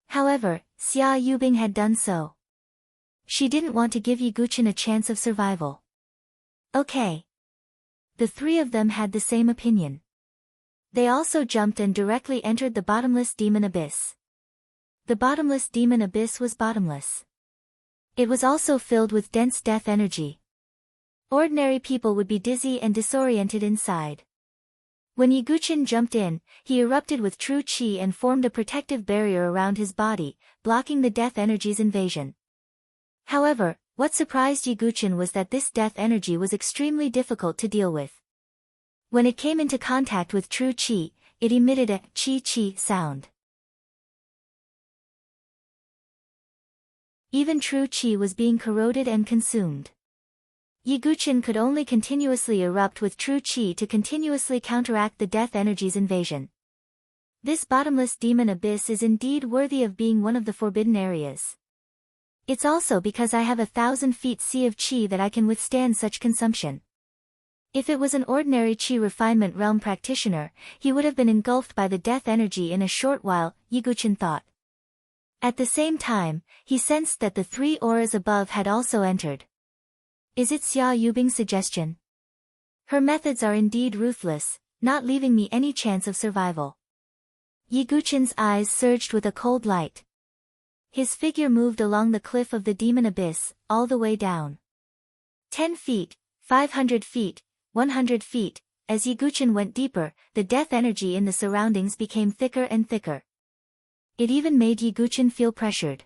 A: However, Xia Yubing had done so. She didn't want to give Yi Guchen a chance of survival. Okay. The three of them had the same opinion. They also jumped and directly entered the bottomless demon abyss. The bottomless demon abyss was bottomless. It was also filled with dense death energy. Ordinary people would be dizzy and disoriented inside. When Yi Guchen jumped in, he erupted with true chi and formed a protective barrier around his body, blocking the death energy's invasion. However, What surprised Yiguchen was that this death energy was extremely difficult to deal with. When it came into contact with true qi, it emitted a qi sound. Even true qi was being corroded and consumed. Yiguchen could only continuously erupt with true qi to continuously counteract the death energy's invasion. This bottomless demon abyss is indeed worthy of being one of the forbidden areas. It's also because I have 1,000 feet sea of qi that I can withstand such consumption. If it was an ordinary qi refinement realm practitioner, he would have been engulfed by the death energy in a short while, Yiguchen thought. At the same time, he sensed that the 3 auras above had also entered. Is it Xia Yubing's suggestion? Her methods are indeed ruthless, not leaving me any chance of survival. Yiguchen's eyes surged with a cold light. His figure moved along the cliff of the demon abyss, all the way down. 10 feet, 500 feet, 100 feet, as Yiguchen went deeper, the death energy in the surroundings became thicker and thicker. It even made Yiguchen feel pressured.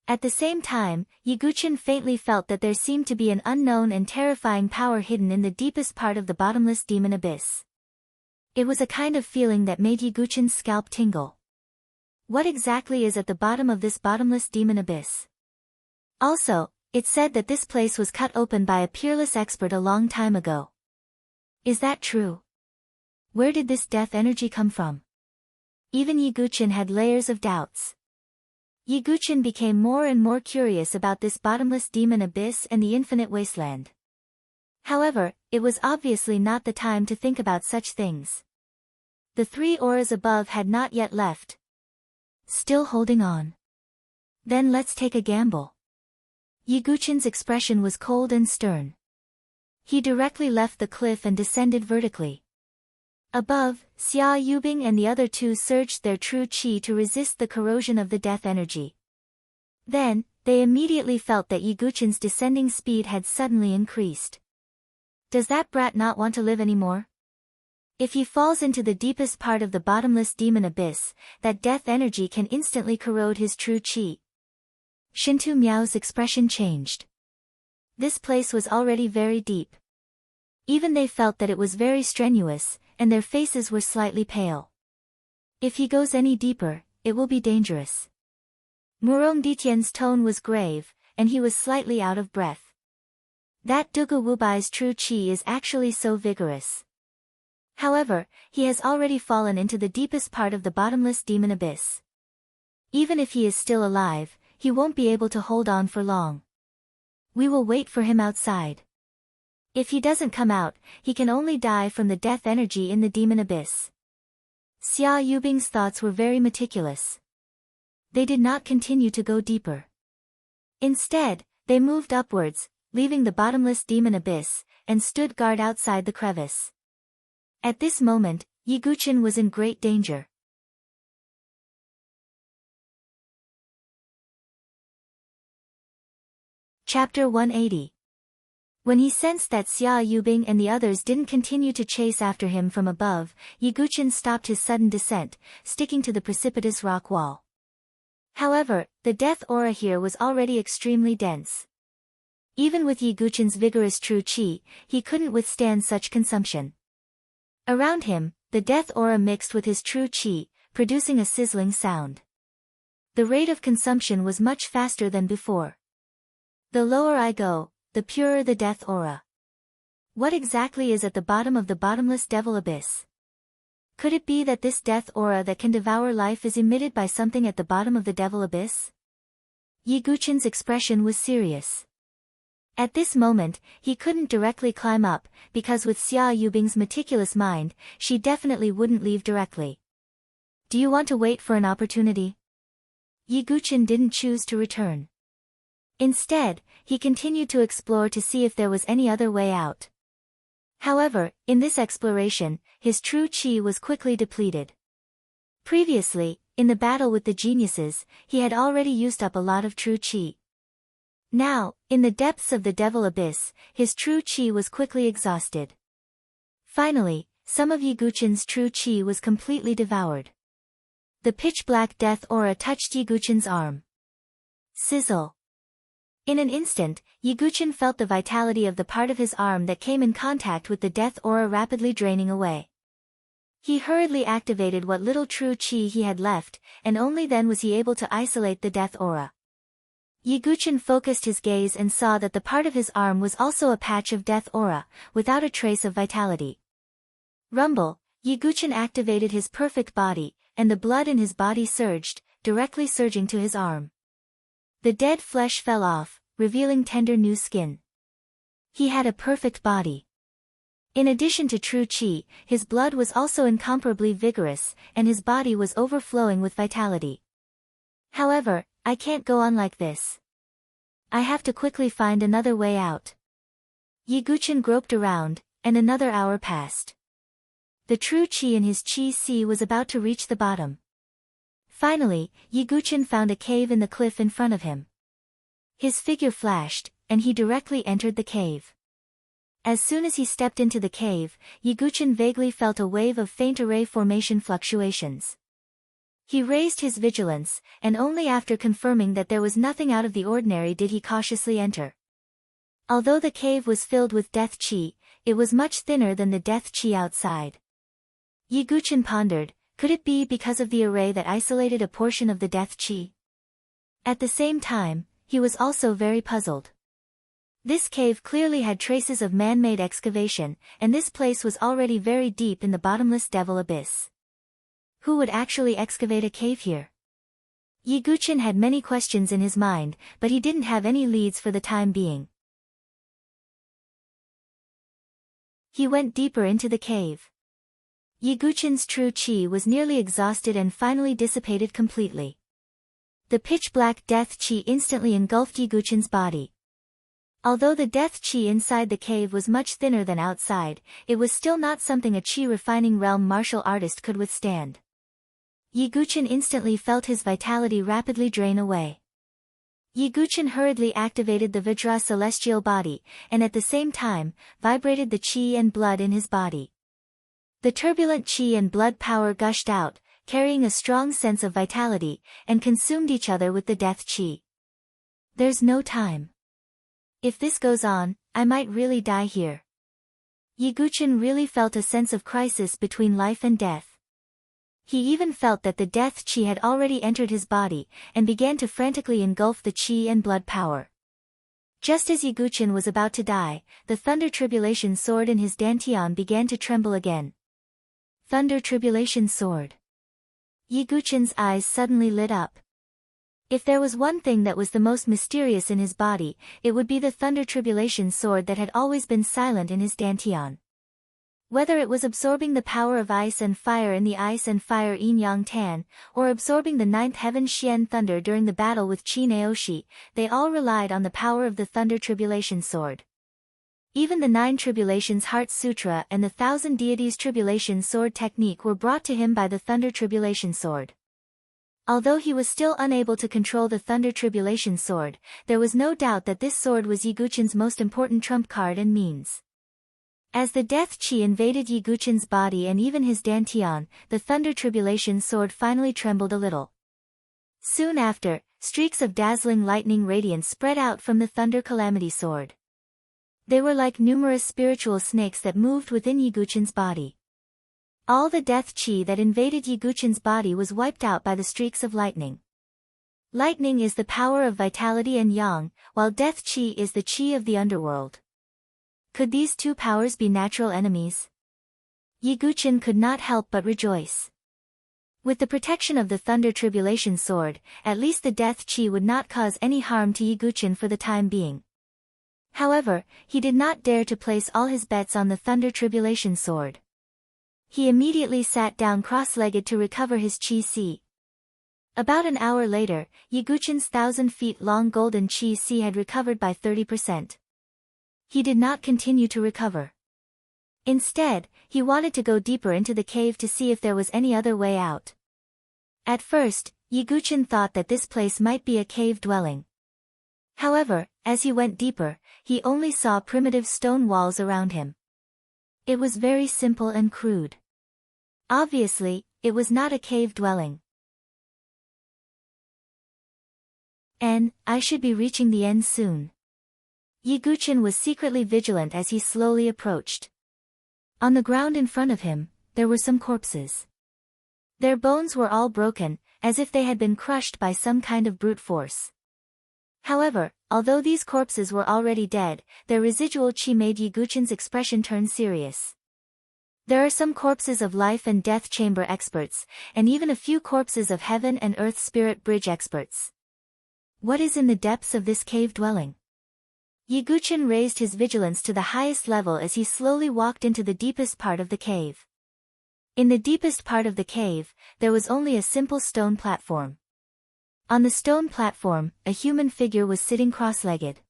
A: At the same time, Yiguchen faintly felt that there seemed to be an unknown and terrifying power hidden in the deepest part of the bottomless demon abyss. It was a kind of feeling that made Yiguchen's scalp tingle. What exactly is at the bottom of this bottomless demon abyss? Also, it said that this place was cut open by a peerless expert a long time ago. Is that true? Where did this death energy come from? Even Yiguchen had layers of doubts. Yiguchen became more and more curious about this bottomless demon abyss and the infinite wasteland. However, it was obviously not the time to think about such things. The 3 auras above had not yet left. Still holding on. Then let's take a gamble. Yiguchen's expression was cold and stern. He directly left the cliff and descended vertically. Above, Xia Yubing and the other 2 surged their true qi to resist the corrosion of the death energy. Then, they immediately felt that Yiguchen's descending speed had suddenly increased. Does that brat not want to live anymore? If he falls into the deepest part of the bottomless demon abyss, that death energy can instantly corrode his true qi. Shintu Miao's expression changed. This place was already very deep. Even they felt that it was very strenuous, and their faces were slightly pale. If he goes any deeper, it will be dangerous. Murong Ditian's tone was grave, and he was slightly out of breath. That Dugu Wubai's true qi is actually so vigorous. However, he has already fallen into the deepest part of the bottomless demon abyss. Even if he is still alive, he won't be able to hold on for long. We will wait for him outside. If he doesn't come out, he can only die from the death energy in the demon abyss. Xia Yubing's thoughts were very meticulous. They did not continue to go deeper. Instead, they moved upwards, leaving the bottomless demon abyss, and stood guard outside the crevice. At this moment, Yiguchen was in great danger. Chapter 180. When he sensed that Xia Yubing and the others didn't continue to chase after him from above, Yiguchen stopped his sudden descent, sticking to the precipitous rock wall. However, the death aura here was already extremely dense. Even with Yiguchen's vigorous true qi, he couldn't withstand such consumption. Around him, the death aura mixed with his true qi, producing a sizzling sound. The rate of consumption was much faster than before. The lower I go, the purer the death aura. What exactly is at the bottom of the bottomless devil abyss? Could it be that this death aura that can devour life is emitted by something at the bottom of the devil abyss? Yiguchen's expression was serious. At this moment, he couldn't directly climb up, because with Xia Yubing's meticulous mind, she definitely wouldn't leave directly. Do you want to wait for an opportunity? Yiguchen didn't choose to return. Instead, he continued to explore to see if there was any other way out. However, in this exploration, his true qi was quickly depleted. Previously, in the battle with the geniuses, he had already used up a lot of true qi. Now, in the depths of the devil abyss, his true qi was quickly exhausted. Finally, some of Yiguchen's true qi was completely devoured. The pitch-black death aura touched Yiguchen's arm. Sizzle. In an instant, Yiguchin felt the vitality of the part of his arm that came in contact with the death aura rapidly draining away. He hurriedly activated what little true chi he had left, and only then was he able to isolate the death aura. Yiguchin focused his gaze and saw that the part of his arm was also a patch of death aura, without a trace of vitality. Rumble, Yiguchin activated his perfect body, and the blood in his body surged, directly surging to his arm. The dead flesh fell off, revealing tender new skin. He had a perfect body. In addition to true chi, his blood was also incomparably vigorous, and his body was overflowing with vitality. However, I can't go on like this. I have to quickly find another way out. Yiguchin groped around, and another hour passed. The true chi in his chi sea was about to reach the bottom. Finally, Yiguchin found a cave in the cliff in front of him. His figure flashed, and he directly entered the cave. As soon as he stepped into the cave, Yiguchin vaguely felt a wave of faint array formation fluctuations. He raised his vigilance, and only after confirming that there was nothing out of the ordinary did he cautiously enter. Although the cave was filled with death chi, it was much thinner than the death chi outside. Yiguchin pondered, could it be because of the array that isolated a portion of the death chi? At the same time, he was also very puzzled. This cave clearly had traces of man-made excavation, and this place was already very deep in the bottomless devil abyss. Who would actually excavate a cave here? Yiguchin had many questions in his mind, but he didn't have any leads for the time being. He went deeper into the cave. Yiguchin's true chi was nearly exhausted and finally dissipated completely. The pitch-black death chi instantly engulfed Yiguchin's body. Although the death chi inside the cave was much thinner than outside, it was still not something a chi-refining realm martial artist could withstand. Yiguchin instantly felt his vitality rapidly drain away. Yiguchin hurriedly activated the Vajra celestial body, and at the same time, vibrated the chi and blood in his body. The turbulent chi and blood power gushed out, carrying a strong sense of vitality, and consumed each other with the death chi. There's no time. If this goes on, I might really die here. Yiguchin really felt a sense of crisis between life and death. He even felt that the death chi had already entered his body, and began to frantically engulf the chi and blood power. Just as Yiguchin was about to die, the Thunder Tribulation sword in his dantian began to tremble again. Thunder Tribulation sword. Yiguchin's eyes suddenly lit up. If there was one thing that was the most mysterious in his body, it would be the Thunder Tribulation sword that had always been silent in his dantian. Whether it was absorbing the power of ice and fire in the ice and fire yin yang tan, or absorbing the ninth heaven Xian thunder during the battle with Chi Naoshi, they all relied on the power of the Thunder Tribulation sword. Even the 9 Tribulations Heart Sutra and the 1000 Deities Tribulation Sword technique were brought to him by the Thunder Tribulation sword. Although he was still unable to control the Thunder Tribulation sword, there was no doubt that this sword was Yiguchin's most important trump card and means. As the death chi invaded Yiguchin's body and even his dantian, the Thunder Tribulation sword finally trembled a little. Soon after, streaks of dazzling lightning radiance spread out from the Thunder Calamity sword. They were like numerous spiritual snakes that moved within Yiguchin's body. All the death chi that invaded Yiguchin's body was wiped out by the streaks of lightning. Lightning is the power of vitality and yang, while death chi is the chi of the underworld. Could these two powers be natural enemies? Yiguchin could not help but rejoice. With the protection of the Thunder Tribulation sword, at least the death chi would not cause any harm to Yiguchin for the time being. However, he did not dare to place all his bets on the Thunder Tribulation sword. He immediately sat down cross-legged to recover his chi si. About an hour later, Yiguchin's 1,000 feet long golden chi si had recovered by 30%. He did not continue to recover. Instead, he wanted to go deeper into the cave to see if there was any other way out. At first, Yiguchin thought that this place might be a cave dwelling. However, as he went deeper, he only saw primitive stone walls around him. It was very simple and crude. Obviously, it was not a cave dwelling. I should be reaching the end soon. Yiguchin was secretly vigilant as he slowly approached. On the ground in front of him, there were some corpses. Their bones were all broken, as if they had been crushed by some kind of brute force. However, although these corpses were already dead, their residual chi made Yiguchin's expression turn serious. There are some corpses of life and death chamber experts, and even a few corpses of heaven and earth spirit bridge experts. What is in the depths of this cave dwelling? Yiguchin raised his vigilance to the highest level as he slowly walked into the deepest part of the cave. In the deepest part of the cave, there was only a simple stone platform. On the stone platform, a human figure was sitting cross-legged.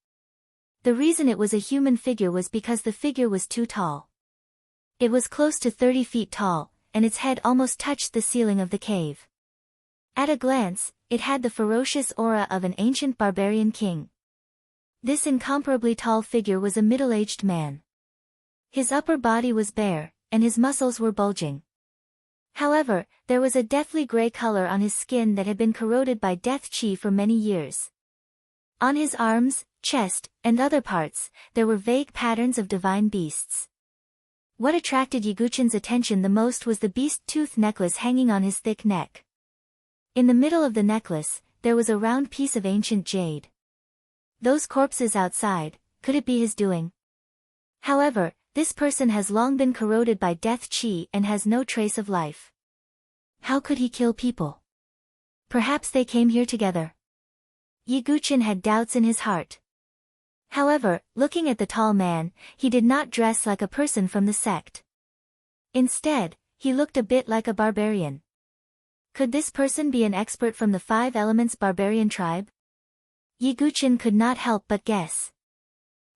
A: The reason it was a human figure was because the figure was too tall. It was close to 30 feet tall, and its head almost touched the ceiling of the cave. At a glance, it had the ferocious aura of an ancient barbarian king. This incomparably tall figure was a middle-aged man. His upper body was bare, and his muscles were bulging. However, there was a deathly gray color on his skin that had been corroded by death chi for many years. On his arms, chest, and other parts, there were vague patterns of divine beasts. What attracted Yiguchin's attention the most was the beast tooth necklace hanging on his thick neck. In the middle of the necklace, there was a round piece of ancient jade. Those corpses outside, could it be his doing? However, this person has long been corroded by death chi and has no trace of life. How could he kill people? Perhaps they came here together. Yiguchin had doubts in his heart. However, looking at the tall man, he did not dress like a person from the sect. Instead, he looked a bit like a barbarian. Could this person be an expert from the Five Elements barbarian tribe? Yiguchin could not help but guess.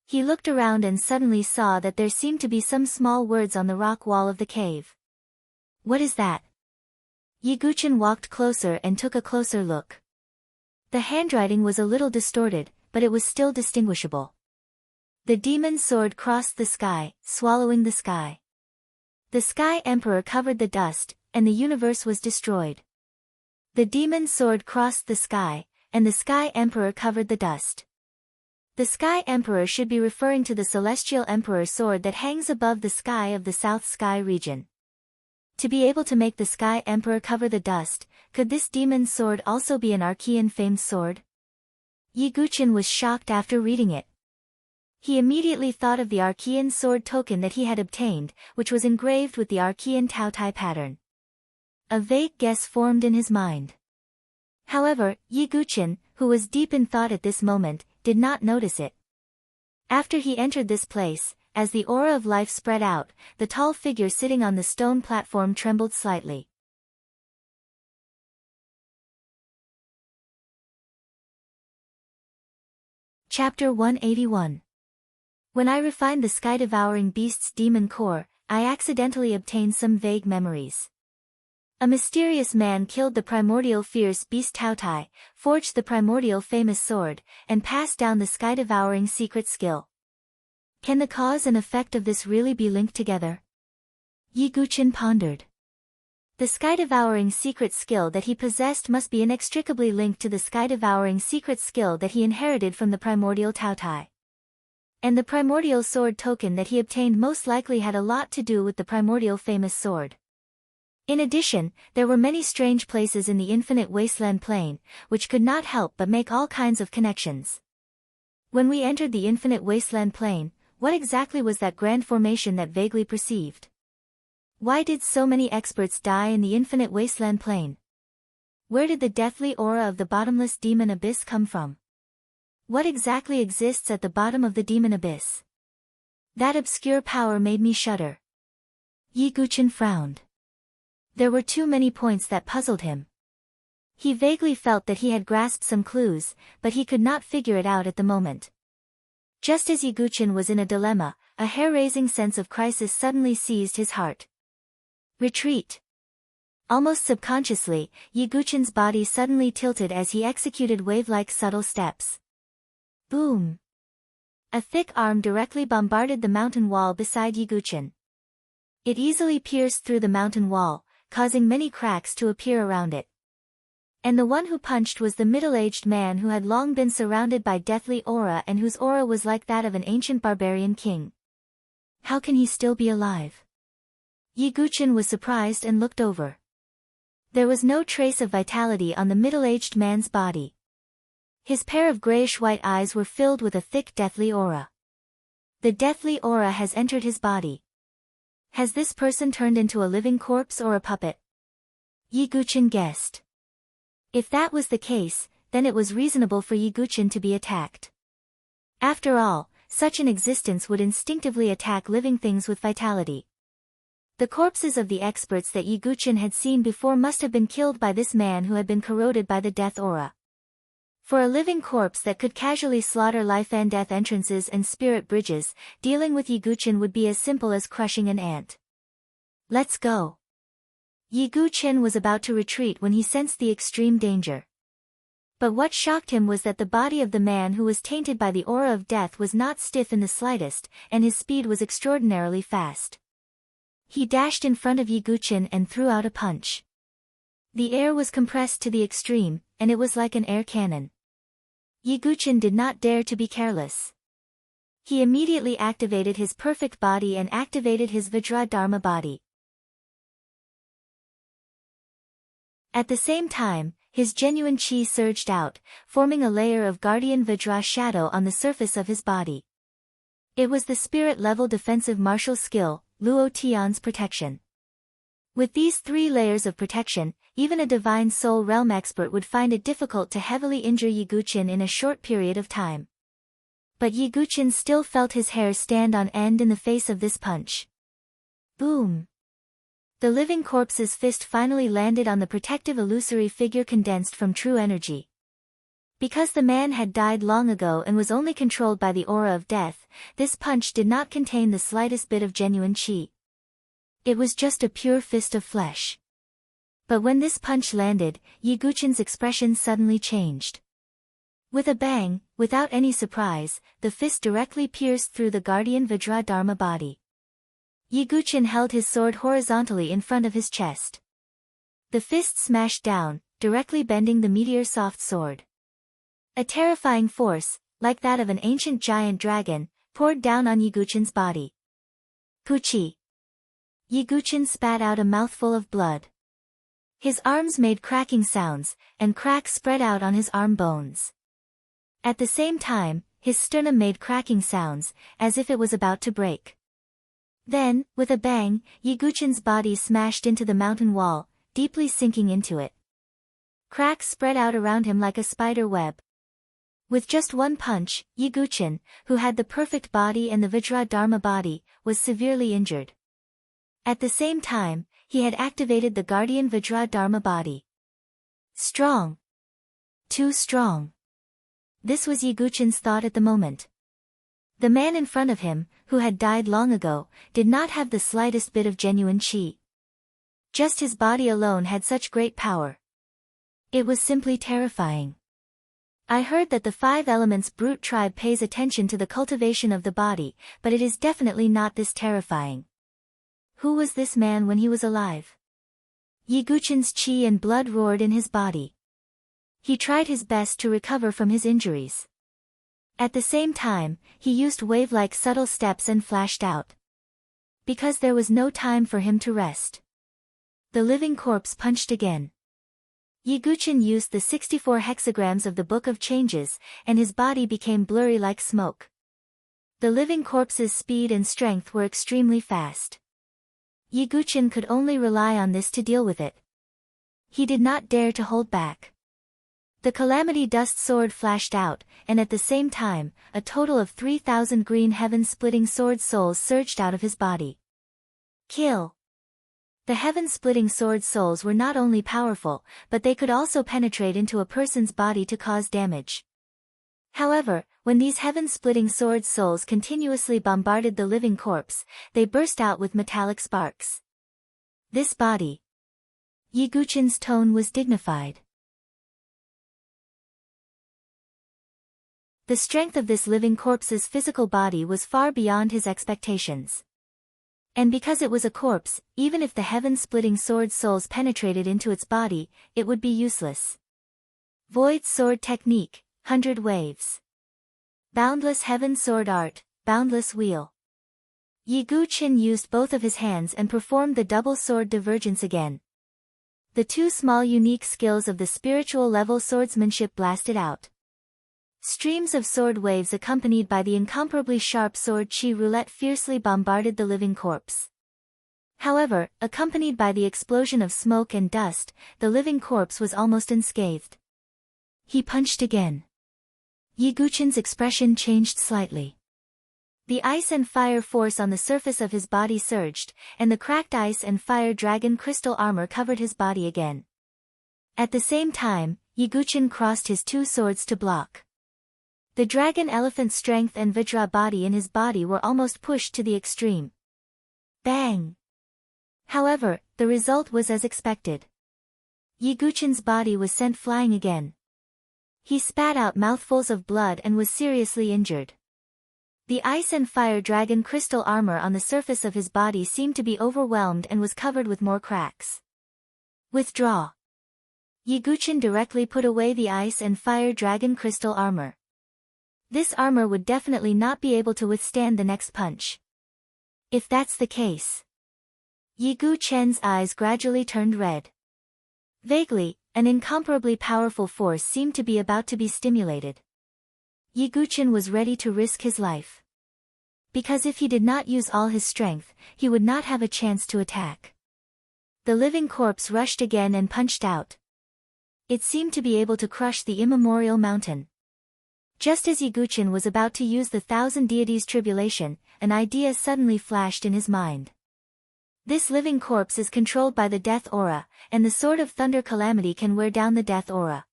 A: He looked around and suddenly saw that there seemed to be some small words on the rock wall of the cave. What is that? Yiguchin walked closer and took a closer look. The handwriting was a little distorted, but it was still distinguishable. The demon's sword crossed the sky, swallowing the sky. The Sky Emperor covered the dust, and the universe was destroyed. The demon's sword crossed the sky, and the Sky Emperor covered the dust. The Sky Emperor should be referring to the Celestial Emperor sword that hangs above the sky of the South Sky region. To be able to make the Sky Emperor cover the dust, could this demon's sword also be an Archean famed sword? Yiguchin was shocked after reading it. He immediately thought of the Archean sword token that he had obtained, which was engraved with the Archean Taotai pattern. A vague guess formed in his mind. However, Yiguchin, who was deep in thought at this moment, did not notice it. After he entered this place, as the aura of life spread out, the tall figure sitting on the stone platform trembled slightly. Chapter 181. When I refined the sky-devouring beast's demon core, I accidentally obtained some vague memories. A mysterious man killed the primordial fierce beast Taotai, forged the primordial famous sword, and passed down the sky-devouring secret skill. Can the cause and effect of this really be linked together? Yiguchin pondered. The sky-devouring secret skill that he possessed must be inextricably linked to the sky-devouring secret skill that he inherited from the primordial Taotai. And the primordial sword token that he obtained most likely had a lot to do with the primordial famous sword. In addition, there were many strange places in the infinite wasteland plane, which could not help but make all kinds of connections. When we entered the infinite wasteland plane, what exactly was that grand formation that vaguely perceived? Why did so many experts die in the infinite wasteland plane? Where did the deathly aura of the bottomless demon abyss come from? What exactly exists at the bottom of the demon abyss? That obscure power made me shudder. Yiguchin frowned. There were too many points that puzzled him. He vaguely felt that he had grasped some clues, but he could not figure it out at the moment. Just as Yiguchin was in a dilemma, a hair-raising sense of crisis suddenly seized his heart. Retreat. Almost subconsciously, Yiguchin's body suddenly tilted as he executed wave-like subtle steps. Boom! A thick arm directly bombarded the mountain wall beside Yiguchin. It easily pierced through the mountain wall, causing many cracks to appear around it. And the one who punched was the middle-aged man who had long been surrounded by deathly aura and whose aura was like that of an ancient barbarian king. How can he still be alive? Yiguchin was surprised and looked over. There was no trace of vitality on the middle-aged man's body. His pair of grayish-white eyes were filled with a thick deathly aura. The deathly aura has entered his body. Has this person turned into a living corpse or a puppet? Yiguchin guessed. If that was the case, then it was reasonable for Yiguchin to be attacked. After all, such an existence would instinctively attack living things with vitality. The corpses of the experts that Yiguchin had seen before must have been killed by this man who had been corroded by the death aura. For a living corpse that could casually slaughter life and death entrances and spirit bridges, dealing with Yiguchin would be as simple as crushing an ant. Let's go. Yiguchin was about to retreat when he sensed the extreme danger. But what shocked him was that the body of the man who was tainted by the aura of death was not stiff in the slightest, and his speed was extraordinarily fast. He dashed in front of Yiguchin and threw out a punch. The air was compressed to the extreme, and it was like an air cannon. Yiguchin did not dare to be careless. He immediately activated his perfect body and activated his Vajra Dharma body. At the same time, his genuine chi surged out, forming a layer of guardian Vajra shadow on the surface of his body. It was the spirit-level defensive martial skill, Luo Tian's protection. With these 3 layers of protection, even a divine soul realm expert would find it difficult to heavily injure Yiguchin in a short period of time. But Yiguchin still felt his hair stand on end in the face of this punch. Boom! The living corpse's fist finally landed on the protective illusory figure condensed from true energy. Because the man had died long ago and was only controlled by the aura of death, this punch did not contain the slightest bit of genuine chi. It was just a pure fist of flesh. But when this punch landed, Yiguchin's expression suddenly changed. With a bang, without any surprise, the fist directly pierced through the guardian Vajra Dharma body. Yiguchin held his sword horizontally in front of his chest. The fist smashed down, directly bending the meteor-soft sword. A terrifying force, like that of an ancient giant dragon, poured down on Yiguchin's body. Puchi! Yiguchin spat out a mouthful of blood. His arms made cracking sounds, and cracks spread out on his arm bones. At the same time, his sternum made cracking sounds, as if it was about to break. Then, with a bang, Yiguchin's body smashed into the mountain wall, deeply sinking into it. Cracks spread out around him like a spider web. With just one punch, Yiguchin, who had the perfect body and the Vajra Dharma body, was severely injured. At the same time, he had activated the guardian Vajra Dharma body. Strong. Too strong. This was Yiguchin's thought at the moment. The man in front of him, who had died long ago, did not have the slightest bit of genuine chi. Just his body alone had such great power. It was simply terrifying. I heard that the 5 Elements brute tribe pays attention to the cultivation of the body, but it is definitely not this terrifying. Who was this man when he was alive? Yiguchin's chi and blood roared in his body. He tried his best to recover from his injuries. At the same time, he used wave-like subtle steps and flashed out. Because there was no time for him to rest. The living corpse punched again. Yiguchin used the 64 hexagrams of the Book of Changes, and his body became blurry like smoke. The living corpse's speed and strength were extremely fast. Yiguchin could only rely on this to deal with it. He did not dare to hold back. The Calamity Dust sword flashed out, and at the same time, a total of 3,000 green heaven-splitting sword souls surged out of his body. Kill! The heaven-splitting sword souls were not only powerful, but they could also penetrate into a person's body to cause damage. However, when these heaven-splitting sword souls continuously bombarded the living corpse, they burst out with metallic sparks. This body. Yiguchin's tone was dignified. The strength of this living corpse's physical body was far beyond his expectations. And because it was a corpse, even if the heaven-splitting sword souls penetrated into its body, it would be useless. Void sword technique, 100 waves. Boundless heaven sword art, boundless wheel. Yi Guqin used both of his hands and performed the double sword divergence again. The two small unique skills of the spiritual level swordsmanship blasted out. Streams of sword waves accompanied by the incomparably sharp sword chi roulette fiercely bombarded the living corpse. However, accompanied by the explosion of smoke and dust, the living corpse was almost unscathed. He punched again. Yi Guqin's expression changed slightly. The ice and fire force on the surface of his body surged, and the cracked ice and fire dragon crystal armor covered his body again. At the same time, Yi Guqin crossed his two swords to block. The dragon elephant strength and Vajra body in his body were almost pushed to the extreme. Bang! However, the result was as expected. Yi Guqin's body was sent flying again. He spat out mouthfuls of blood and was seriously injured. The ice and fire dragon crystal armor on the surface of his body seemed to be overwhelmed and was covered with more cracks. Withdraw. Yi Guqin directly put away the ice and fire dragon crystal armor. This armor would definitely not be able to withstand the next punch. If that's the case. Yi Guqin's eyes gradually turned red. Vaguely, an incomparably powerful force seemed to be about to be stimulated. Yi Guqin was ready to risk his life. Because if he did not use all his strength, he would not have a chance to attack. The living corpse rushed again and punched out. It seemed to be able to crush the immemorial mountain. Just as Yi Guqin was about to use the thousand deities tribulation, an idea suddenly flashed in his mind. This living corpse is controlled by the death aura, and the sword of thunder calamity can wear down the death aura.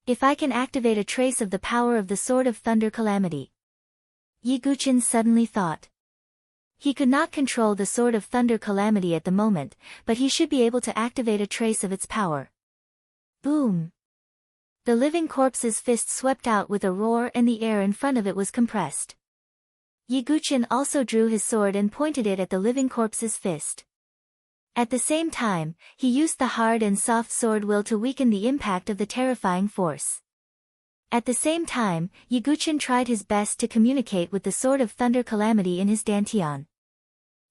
A: If I can activate a trace of the power of the sword of thunder calamity. Yi Guqin suddenly thought. He could not control the sword of thunder calamity at the moment, but he should be able to activate a trace of its power. Boom! The living corpse's fist swept out with a roar and the air in front of it was compressed. Yi Guqin also drew his sword and pointed it at the living corpse's fist. At the same time, he used the hard and soft sword will to weaken the impact of the terrifying force. At the same time, Yi Guqin tried his best to communicate with the sword of thunder calamity in his dantian.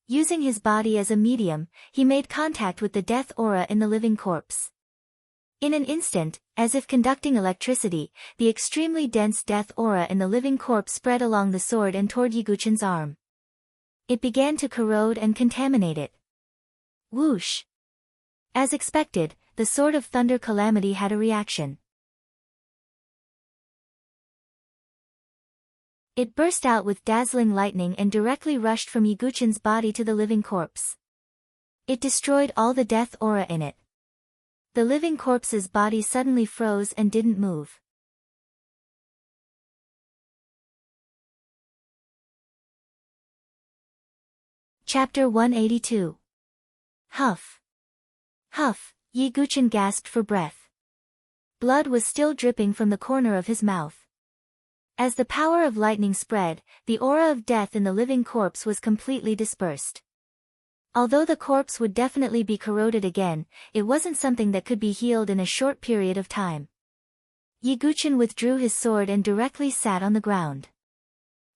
A: Using his body as a medium, he made contact with the death aura in the living corpse. In an instant, as if conducting electricity, the extremely dense death aura in the living corpse spread along the sword and toward Yi Guqin's arm. It began to corrode and contaminate it. Whoosh! As expected, the sword of thunder calamity had a reaction. It burst out with dazzling lightning and directly rushed from Yi Guqin's body to the living corpse. It destroyed all the death aura in it. The living corpse's body suddenly froze and didn't move. Chapter 182. Huff. Huff, Yi Guqin gasped for breath. Blood was still dripping from the corner of his mouth. As the power of lightning spread, the aura of death in the living corpse was completely dispersed. Although the corpse would definitely be corroded again, it wasn't something that could be healed in a short period of time. Yi Guqin withdrew his sword and directly sat on the ground.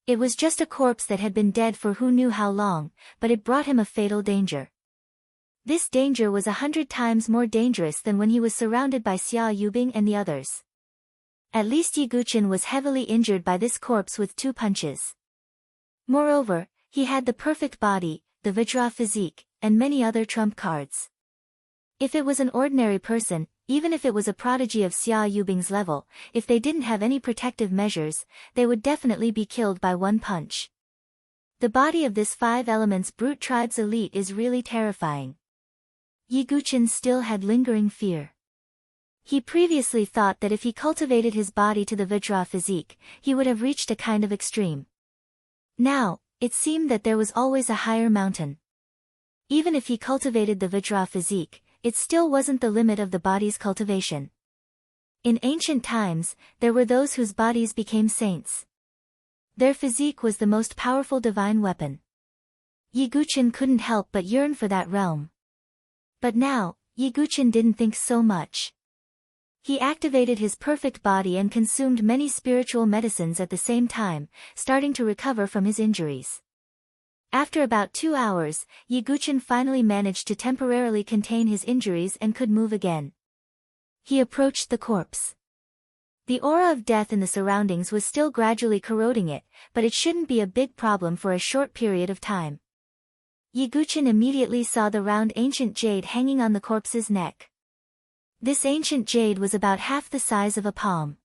A: It was just a corpse that had been dead for who knew how long, but it brought him a fatal danger. This danger was 100 times more dangerous than when he was surrounded by Xia Yubing and the others. At least Yi Guqin was heavily injured by this corpse with 2 punches. Moreover, he had the perfect body, the Vajra physique, and many other trump cards. If it was an ordinary person, even if it was a prodigy of Xia Yubing's level, if they didn't have any protective measures, they would definitely be killed by 1 punch. The body of this 5 elements brute tribe's elite is really terrifying. Yi Guqin still had lingering fear. He previously thought that if he cultivated his body to the Vajra physique, he would have reached a kind of extreme. Now, it seemed that there was always a higher mountain. Even if he cultivated the Vajra physique, it still wasn't the limit of the body's cultivation. In ancient times, there were those whose bodies became saints. Their physique was the most powerful divine weapon. Yi Guqin couldn't help but yearn for that realm. But now, Yi Guqin didn't think so much. He activated his perfect body and consumed many spiritual medicines at the same time, starting to recover from his injuries. After about 2 hours, Yiguchin finally managed to temporarily contain his injuries and could move again. He approached the corpse. The aura of death in the surroundings was still gradually corroding it, but it shouldn't be a big problem for a short period of time. Yiguchin immediately saw the round ancient jade hanging on the corpse's neck. This ancient jade was about half the size of a palm.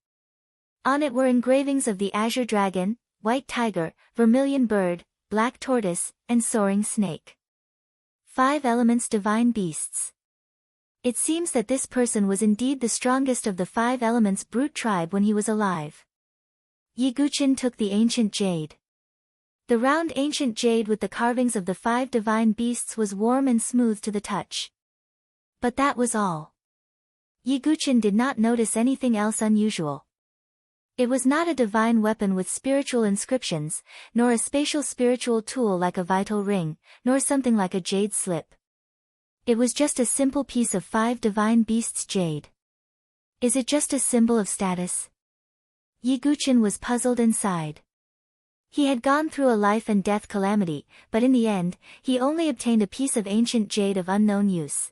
A: On it were engravings of the azure dragon, white tiger, vermilion bird, black tortoise, and soaring snake. 5 elements divine beasts. It seems that this person was indeed the strongest of the 5 elements brute tribe when he was alive. Yiguchin took the ancient jade. The round ancient jade with the carvings of the 5 divine beasts was warm and smooth to the touch. But that was all. Yiguchin did not notice anything else unusual. It was not a divine weapon with spiritual inscriptions, nor a spatial spiritual tool like a vital ring, nor something like a jade slip. It was just a simple piece of 5 divine beasts jade. Is it just a symbol of status? Yiguchin was puzzled and sighed. He had gone through a life and death calamity, but in the end, he only obtained a piece of ancient jade of unknown use.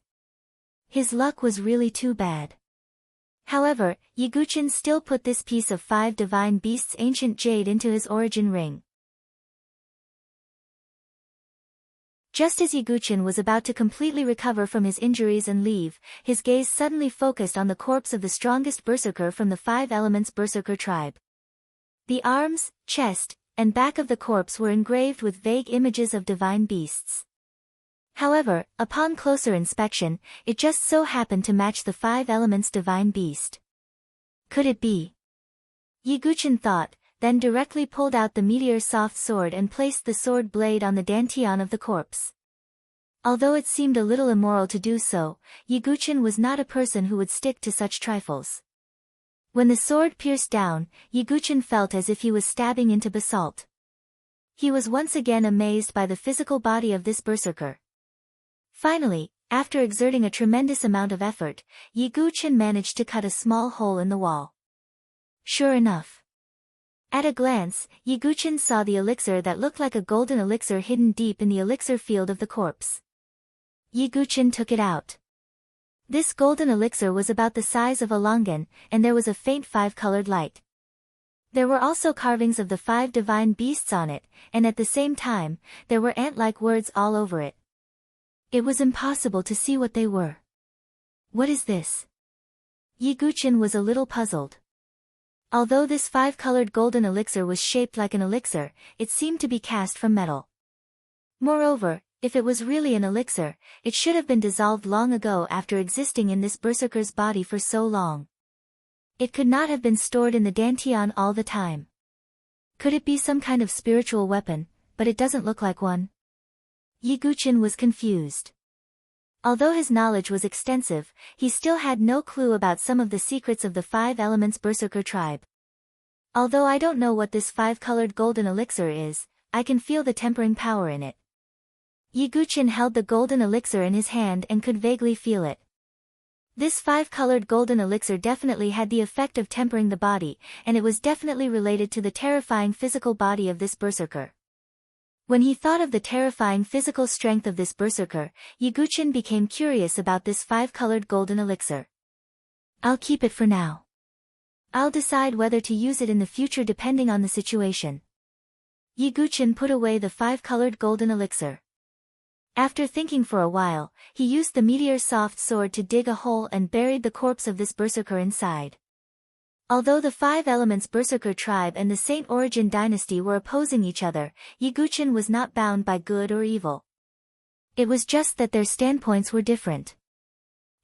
A: His luck was really too bad. However, Yiguchin still put this piece of 5 divine beasts ancient jade into his origin ring. Just as Yiguchin was about to completely recover from his injuries and leave, his gaze suddenly focused on the corpse of the strongest berserker from the 5 elements berserker tribe. The arms, chest, and back of the corpse were engraved with vague images of divine beasts. However, upon closer inspection, it just so happened to match the 5 elements divine beast. Could it be? Yiguchin thought, then directly pulled out the meteor soft sword and placed the sword blade on the dantian of the corpse. Although it seemed a little immoral to do so, Yiguchin was not a person who would stick to such trifles. When the sword pierced down, Yiguchin felt as if he was stabbing into basalt. He was once again amazed by the physical body of this berserker. Finally, after exerting a tremendous amount of effort, Yiguchin managed to cut a small hole in the wall. Sure enough. At a glance, Yiguchin saw the elixir that looked like a golden elixir hidden deep in the elixir field of the corpse. Yiguchin took it out. This golden elixir was about the size of a longan, and there was a faint 5-colored light. There were also carvings of the 5 divine beasts on it, and at the same time, there were ant-like words all over it. It was impossible to see what they were. What is this? Yiguchin was a little puzzled. Although this 5-colored golden elixir was shaped like an elixir, it seemed to be cast from metal. Moreover, if it was really an elixir, it should have been dissolved long ago after existing in this berserker's body for so long. It could not have been stored in the dantian all the time. Could it be some kind of spiritual weapon, but it doesn't look like one? Yiguchin was confused. Although his knowledge was extensive, he still had no clue about some of the secrets of the 5 elements berserker tribe. Although I don't know what this 5-colored golden elixir is, I can feel the tempering power in it. Yiguchin held the golden elixir in his hand and could vaguely feel it. This 5-colored golden elixir definitely had the effect of tempering the body, and it was definitely related to the terrifying physical body of this berserker. When he thought of the terrifying physical strength of this berserker, Yiguchin became curious about this 5-colored golden elixir. I'll keep it for now. I'll decide whether to use it in the future depending on the situation. Yiguchin put away the 5-colored golden elixir. After thinking for a while, he used the meteor soft sword to dig a hole and buried the corpse of this berserker inside. Although the 5 elements berserker tribe and the Saint Origin dynasty were opposing each other, Yiguchin was not bound by good or evil. It was just that their standpoints were different.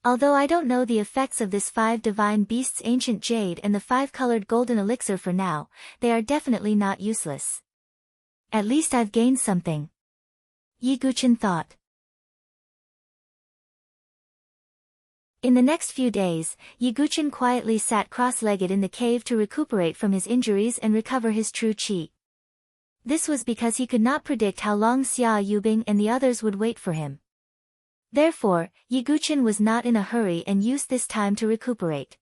A: Although I don't know the effects of this 5 divine beasts ancient jade and the 5-colored golden elixir for now, they are definitely not useless. At least I've gained something. Yiguchin thought. In the next few days, Yiguchin quietly sat cross-legged in the cave to recuperate from his injuries and recover his true qi. This was because he could not predict how long Xia Yubing and the others would wait for him. Therefore, Yiguchin was not in a hurry and used this time to recuperate.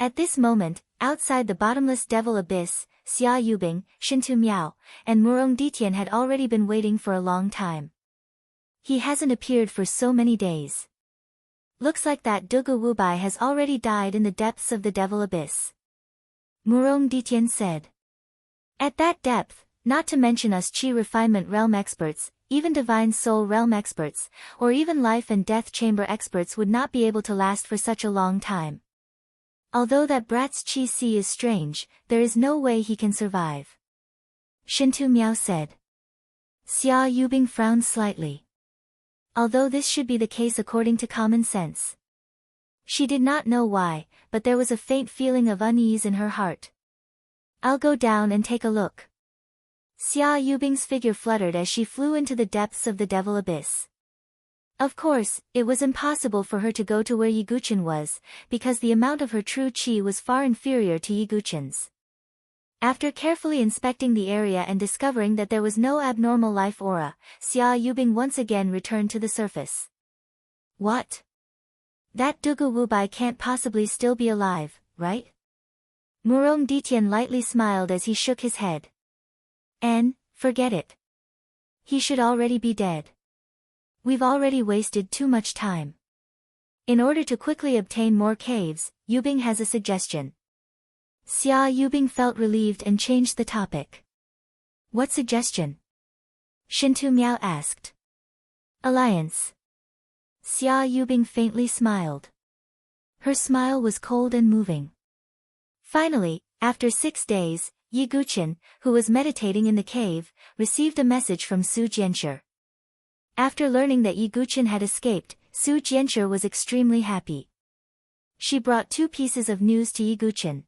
A: At this moment, outside the bottomless devil abyss, Xia Yubing, Shintu Miao, and Murong Ditian had already been waiting for a long time. He hasn't appeared for so many days. Looks like that Dugu Wubai has already died in the depths of the devil abyss. Murong Ditian said. At that depth, not to mention us Qi refinement realm experts, even divine soul realm experts, or even life and death chamber experts would not be able to last for such a long time. Although that brat's Qi Si is strange, there is no way he can survive. Shintu Miao said. Xia Yubing frowned slightly. Although this should be the case according to common sense. She did not know why, but there was a faint feeling of unease in her heart. I'll go down and take a look. Xia Yubing's figure fluttered as she flew into the depths of the devil abyss. Of course, it was impossible for her to go to where Yi Guqian was, because the amount of her true qi was far inferior to Yi Guqian's. After carefully inspecting the area and discovering that there was no abnormal life aura, Xia Yubing once again returned to the surface. What? That Dugu Wubai can't possibly still be alive, right? Murong Ditian lightly smiled as he shook his head. Forget it. He should already be dead. We've already wasted too much time. In order to quickly obtain more caves, Yubing has a suggestion. Xia Yubing felt relieved and changed the topic. What suggestion? Shintu Miao asked. Alliance. Xia Yubing faintly smiled. Her smile was cold and moving. Finally, after 6 days, Yi Guqian, who was meditating in the cave, received a message from Su Jianshi. After learning that Yi Guqian had escaped, Su Jianshi was extremely happy. She brought 2 pieces of news to Yi Guqian.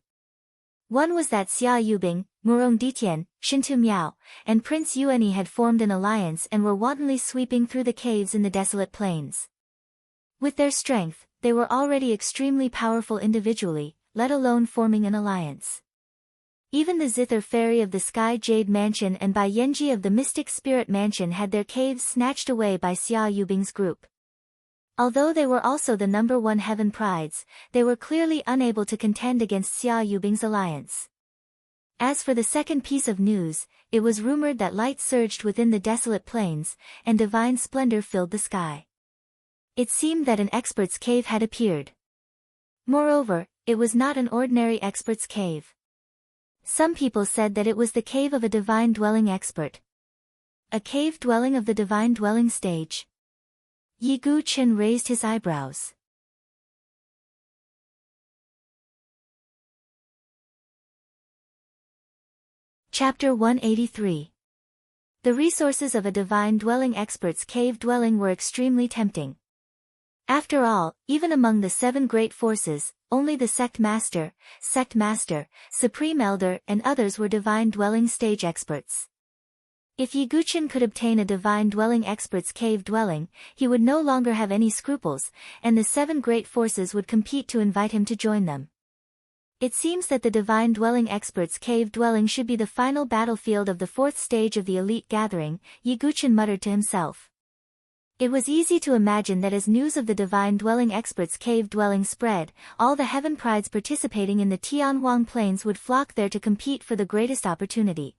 A: One was that Xia Yubing, Murong Ditian, Shintu Miao, and Prince Yuanyi had formed an alliance and were wantonly sweeping through the caves in the desolate plains. With their strength, they were already extremely powerful individually, let alone forming an alliance. Even the Zither Fairy of the Sky Jade Mansion and Bai Yenji of the Mystic Spirit Mansion had their caves snatched away by Xia Yubing's group. Although they were also the #1 heaven prides, they were clearly unable to contend against Xia Yubing's alliance. As for the second piece of news, it was rumored that light surged within the desolate plains, and divine splendor filled the sky. It seemed that an expert's cave had appeared. Moreover, it was not an ordinary expert's cave. Some people said that it was the cave of a divine dwelling expert. A cave dwelling of the divine dwelling stage. Yi Guqian raised his eyebrows. Chapter 183. The resources of a divine dwelling expert's cave dwelling were extremely tempting. After all, even among the 7 great forces, only the Sect Master, Supreme Elder and others were divine dwelling stage experts. If Yi Guqian could obtain a divine dwelling expert's cave dwelling, he would no longer have any scruples, and the 7 great forces would compete to invite him to join them. It seems that the divine dwelling expert's cave dwelling should be the final battlefield of the 4th stage of the elite gathering, Yi Guqian muttered to himself. It was easy to imagine that as news of the divine dwelling expert's cave dwelling spread, all the heaven prides participating in the Tianhuang Plains would flock there to compete for the greatest opportunity.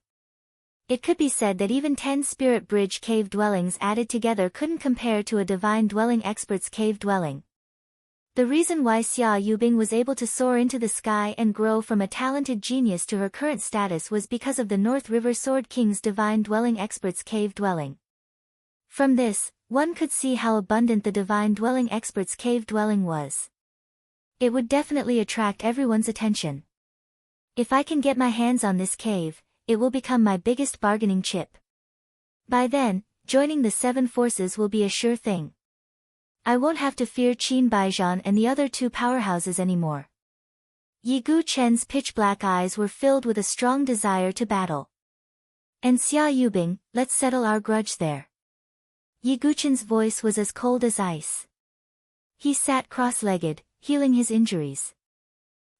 A: It could be said that even 10 Spirit Bridge cave dwellings added together couldn't compare to a divine dwelling expert's cave dwelling. The reason why Xia Yubing was able to soar into the sky and grow from a talented genius to her current status was because of the North River Sword King's divine dwelling expert's cave dwelling. From this, one could see how abundant the divine dwelling expert's cave dwelling was. It would definitely attract everyone's attention. If I can get my hands on this cave, it will become my biggest bargaining chip. By then, joining the 7 forces will be a sure thing. I won't have to fear Qin Baijian and the other 2 powerhouses anymore. Yi Guqian's pitch-black eyes were filled with a strong desire to battle. And Xia Yubing, let's settle our grudge there. Yi Guqian's voice was as cold as ice. He sat cross-legged, healing his injuries.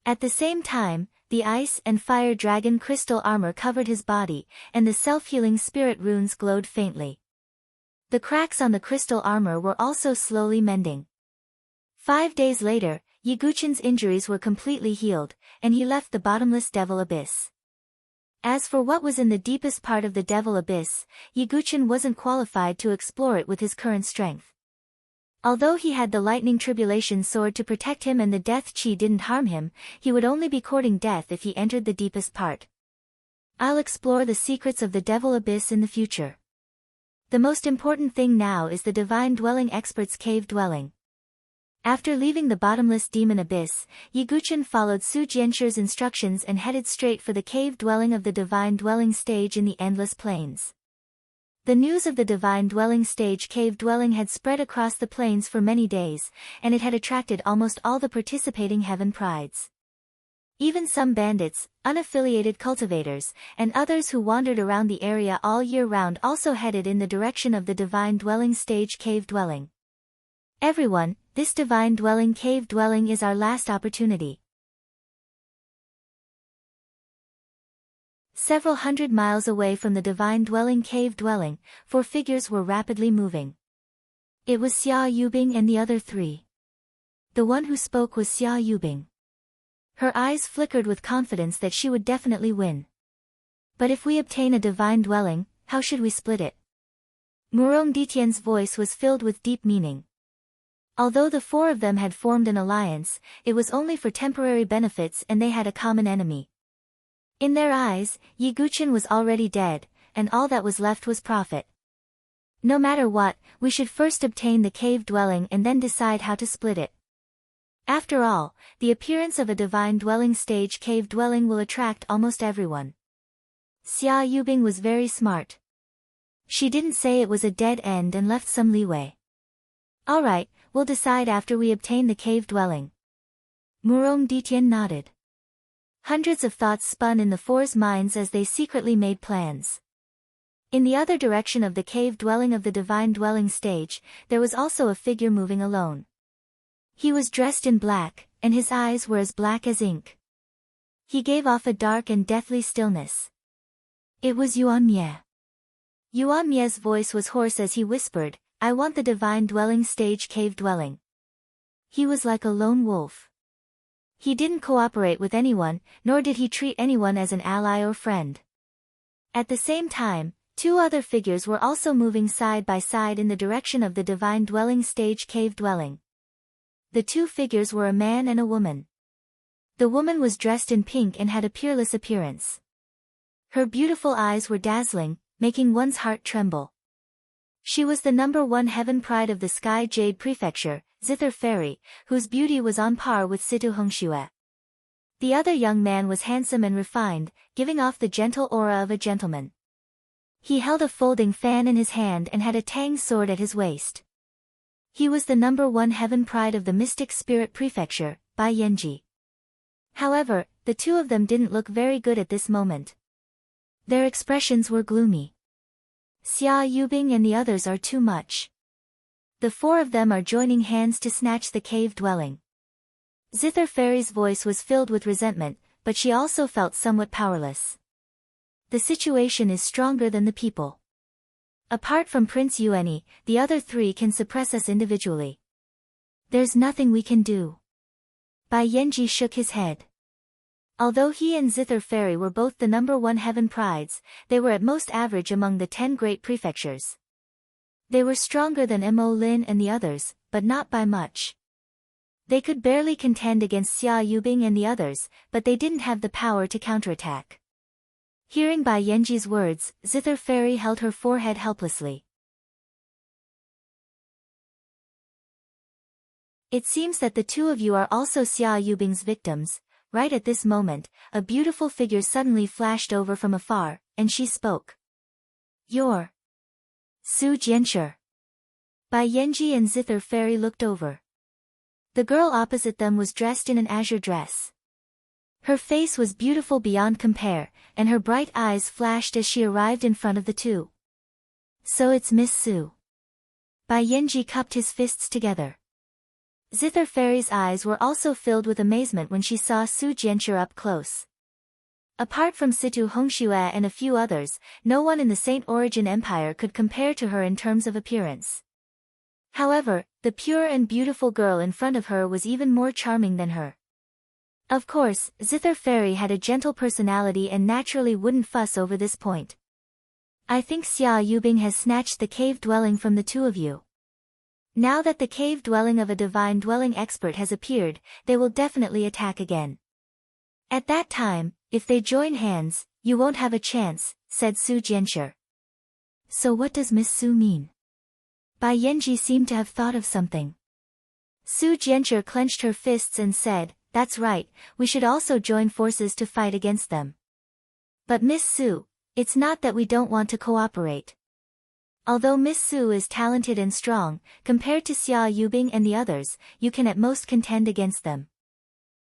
A: At the same time, the ice and fire dragon crystal armor covered his body, and the self-healing spirit runes glowed faintly. The cracks on the crystal armor were also slowly mending. 5 days later, Yiguchen's injuries were completely healed, and he left the bottomless devil abyss. As for what was in the deepest part of the devil abyss, Yiguchen wasn't qualified to explore it with his current strength. Although he had the lightning tribulation sword to protect him and the death chi didn't harm him, he would only be courting death if he entered the deepest part. I'll explore the secrets of the devil abyss in the future. The most important thing now is the divine dwelling expert's cave dwelling. After leaving the bottomless demon abyss, Yiguchen followed Su Jianshur's instructions and headed straight for the cave dwelling of the divine dwelling stage in the endless plains. The news of the divine dwelling stage cave dwelling had spread across the plains for many days, and it had attracted almost all the participating heaven prides. Even some bandits, unaffiliated cultivators, and others who wandered around the area all year round also headed in the direction of the divine dwelling stage cave dwelling. Everyone, this divine dwelling cave dwelling is our last opportunity. Several hundred miles away from the divine dwelling cave dwelling, 4 figures were rapidly moving. It was Xia Yubing and the other 3. The one who spoke was Xia Yubing. Her eyes flickered with confidence that she would definitely win. But if we obtain a divine dwelling, how should we split it? Murong Ditian's voice was filled with deep meaning. Although the 4 of them had formed an alliance, it was only for temporary benefits and they had a common enemy. In their eyes, Yiguchen was already dead, and all that was left was profit. No matter what, we should first obtain the cave dwelling and then decide how to split it. After all, the appearance of a divine dwelling stage cave dwelling will attract almost everyone. Xia Yubing was very smart. She didn't say it was a dead end and left some leeway. Alright, we'll decide after we obtain the cave dwelling. Murong Ditian nodded. Hundreds of thoughts spun in the 4's minds as they secretly made plans. In the other direction of the cave dwelling of the divine dwelling stage, there was also a figure moving alone. He was dressed in black, and his eyes were as black as ink. He gave off a dark and deathly stillness. It was Yuan Mie. Yuan Mie's voice was hoarse as he whispered, I want the divine dwelling stage cave dwelling. He was like a lone wolf. He didn't cooperate with anyone, nor did he treat anyone as an ally or friend. At the same time, 2 other figures were also moving side by side in the direction of the divine dwelling stage cave dwelling. The 2 figures were a man and a woman. The woman was dressed in pink and had a peerless appearance. Her beautiful eyes were dazzling, making one's heart tremble. She was the #1 heaven pride of the Sky Jade Prefecture, Zither Fairy, whose beauty was on par with Situ Hongxue. The other young man was handsome and refined, giving off the gentle aura of a gentleman. He held a folding fan in his hand and had a tang sword at his waist. He was the #1 heaven pride of the Mystic Spirit Prefecture, Bai Yanji. However, the 2 of them didn't look very good at this moment. Their expressions were gloomy. Xia Yubing and the others are too much. The 4 of them are joining hands to snatch the cave dwelling. Zither Fairy's voice was filled with resentment, but she also felt somewhat powerless. The situation is stronger than the people. Apart from Prince Yuani, the other 3 can suppress us individually. There's nothing we can do. Bai Yanji shook his head. Although he and Zither Fairy were both the #1 heaven prides, they were at most average among the 10 great prefectures. They were stronger than Mo Lin and the others, but not by much. They could barely contend against Xia Yubing and the others, but they didn't have the power to counterattack. Hearing Bai Yanji's words, Zither Fairy held her forehead helplessly. It seems that the 2 of you are also Xia Yubing's victims. Right at this moment, a beautiful figure suddenly flashed over from afar, and she spoke. You're Su Jianshur. Bai Yanji and Zither Fairy looked over. The girl opposite them was dressed in an azure dress. Her face was beautiful beyond compare, and her bright eyes flashed as she arrived in front of the 2. So it's Miss Su. Bai Yanji cupped his fists together. Zither Fairy's eyes were also filled with amazement when she saw Su Jianshur up close. Apart from Situ Hongxue and a few others, no one in the Saint Origin Empire could compare to her in terms of appearance. However, the pure and beautiful girl in front of her was even more charming than her. Of course, Zither Fairy had a gentle personality and naturally wouldn't fuss over this point. I think Xia Yubing has snatched the cave dwelling from the two of you. Now that the cave dwelling of a divine dwelling expert has appeared, they will definitely attack again. At that time, if they join hands, you won't have a chance, said Su Jianshi. So what does Miss Su mean? Bai Yanji seemed to have thought of something. Su Jianshi clenched her fists and said, that's right, we should also join forces to fight against them. But Miss Su, it's not that we don't want to cooperate. Although Miss Su is talented and strong, compared to Xia Yubing and the others, you can at most contend against them.